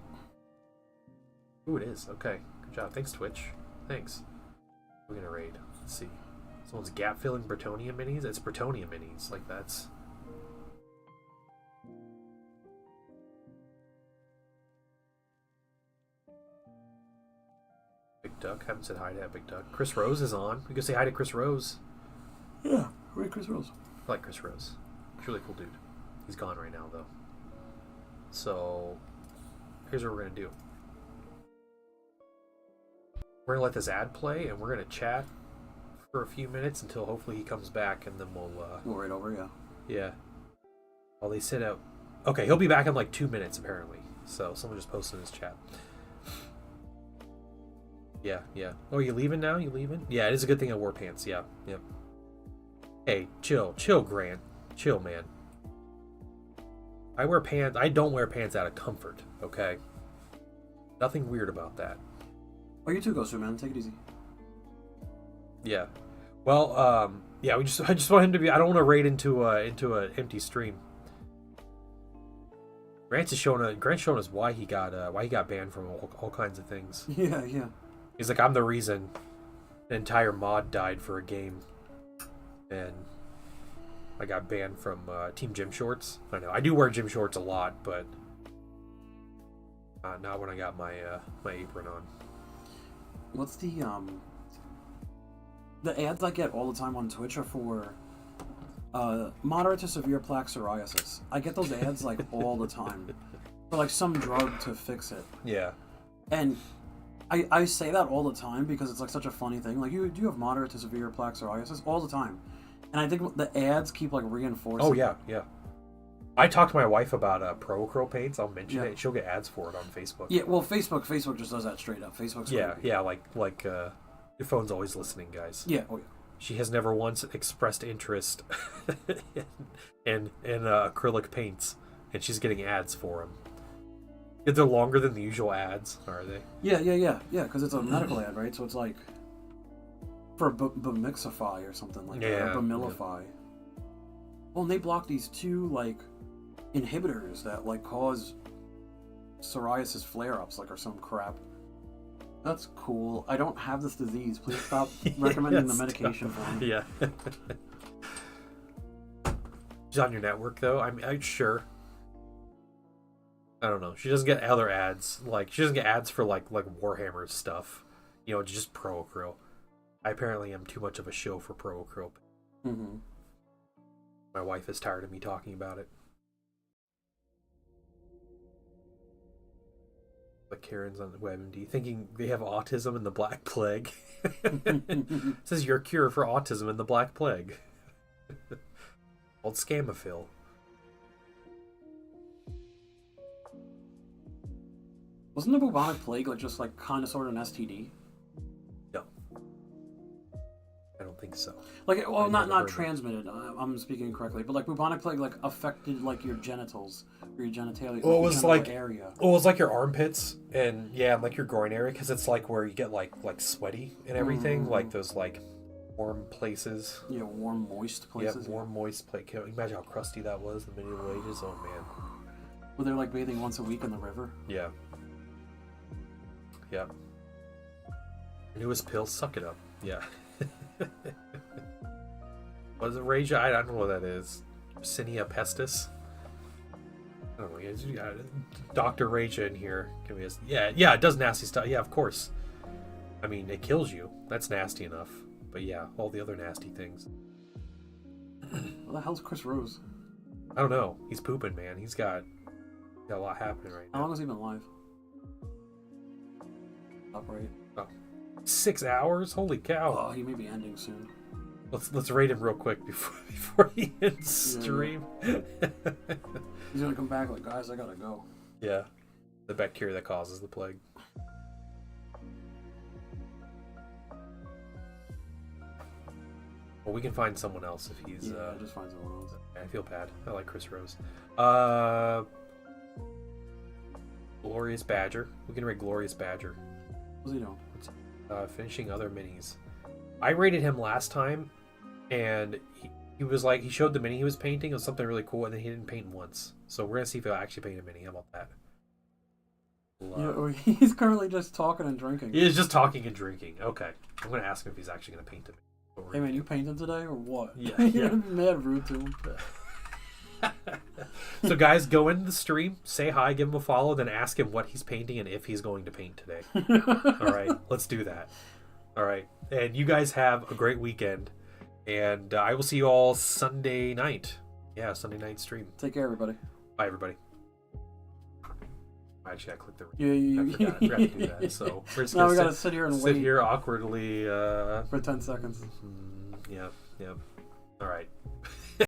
Ooh, it is. Okay. Good job. Thanks, Twitch. Thanks. We're gonna raid. Let's see. Someone's gap filling Bretonia minis. It's Bretonia minis. Like that's. Big Duck. Haven't said hi to that Big Duck. Chris Rose is on. We can say hi to Chris Rose. Yeah, right, Chris Rose. I like Chris Rose. He's a really cool dude. He's gone right now though. So here's what we're gonna do. We're gonna let this ad play and we're gonna chat for a few minutes until hopefully he comes back, and then we'll right over, yeah. Yeah. While they sit out. Okay, he'll be back in like 2 minutes apparently. So someone just posted in his chat. Yeah. Oh, you leaving now? You leaving? Yeah, it is a good thing I wore pants. Yeah. Yep. Hey, chill, Grant. Chill, man. I wear pants. I don't wear pants out of comfort. Okay. Nothing weird about that. Oh, you too, Ghost, man. Take it easy. Yeah. Well, yeah. I just want him to be. I don't want to raid into an empty stream. Grant's showing us why he got banned from all kinds of things. Yeah. He's like, I'm the reason an entire mod died for a game, and I got banned from Team Gym Shorts. I know I do wear gym shorts a lot, but not when I got my my apron on. What's the ads I get all the time on Twitch are for moderate to severe plaque psoriasis. I get those ads like all the time for like some drug to fix it. Yeah. And I say that all the time because it's like such a funny thing. Like, you have moderate to severe plaque psoriasis all the time. And I think the ads keep like reinforcing. Oh yeah, yeah. I talked to my wife about Pro paints. I'll mention it. She'll get ads for it on Facebook. Yeah, well, Facebook just does that straight up. Facebook's like your phone's always listening, guys. Yeah, oh yeah. She has never once expressed interest in acrylic paints, and she's getting ads for them. They're longer than the usual ads, are they? Yeah. Because it's a medical ad, right? So it's like for Bemixify or something like that, or Bemilify. Yeah. Well, and they block these two like inhibitors that like cause psoriasis flare-ups, like, or some crap. That's cool. I don't have this disease. Please stop recommending the medication for me. Yeah. She's on your network though. I'm sure. I don't know. She doesn't get other ads. Like, she doesn't get ads for like Warhammer stuff. You know, just Pro Acryl. I apparently am too much of a show for Pro Acryl. Mm-hmm. My wife is tired of me talking about it. But Karen's on the WebMD thinking they have autism and the Black Plague. It says your cure for autism and the Black Plague. Called Scamafil. Wasn't the bubonic plague like just like kind of sort of an STD? No, I don't think so. Like, well, not transmitted. I'm speaking incorrectly, but like bubonic plague like affected like your genitals or your genitalia. Well, it was like area. Well, it was like your armpits and like your groin area, because it's like where you get like sweaty and everything, like those like warm places. Yeah, warm, moist places. Yeah, warm, moist place. Can you imagine how crusty that was in the medieval ages? Oh man. Were they like bathing once a week in the river? Yeah. Yeah. Newest pill, suck it up. Yeah. What is it, Raja? I don't know what that is. Yersinia pestis? I don't know. Dr. Raja in here. Give me yeah, it does nasty stuff. Yeah, of course. I mean, it kills you. That's nasty enough. But yeah, all the other nasty things. What the hell's Chris Rose? I don't know. He's pooping, man. He's got a lot happening right now. How long has he been live? Operate. Oh, 6 hours? Holy cow! Oh, he may be ending soon. Let's rate him real quick before he ends stream. Yeah. He's gonna come back like, guys, I gotta go. Yeah, the bacteria that causes the plague. Well, we can find someone else if he's. Just find someone else. I feel bad. I like Chris Rose. Glorious Badger. We can rate Glorious Badger. What's he doing? Finishing other minis. I rated him last time, and he was like, he showed the mini he was painting. It was something really cool, and then he didn't paint once. So we're gonna see if he'll actually paint a mini. How about that? Yeah, he's currently just talking and drinking. He is just talking and drinking. Okay, I'm gonna ask him if he's actually gonna paint a mini. Hey man, you painting today or what? Yeah, You're gonna be mad rude to him. So guys, go into the stream, say hi, give him a follow, then ask him what he's painting and if he's going to paint today. All right, let's do that. All right, and you guys have a great weekend, and I will see you all Sunday night. Yeah, Sunday night stream. Take care, everybody. Bye, everybody. Actually, I clicked the. Yeah, I forgot to do that. So we're just now we gotta sit here and wait. Sit here awkwardly for 10 seconds. Yeah. All right.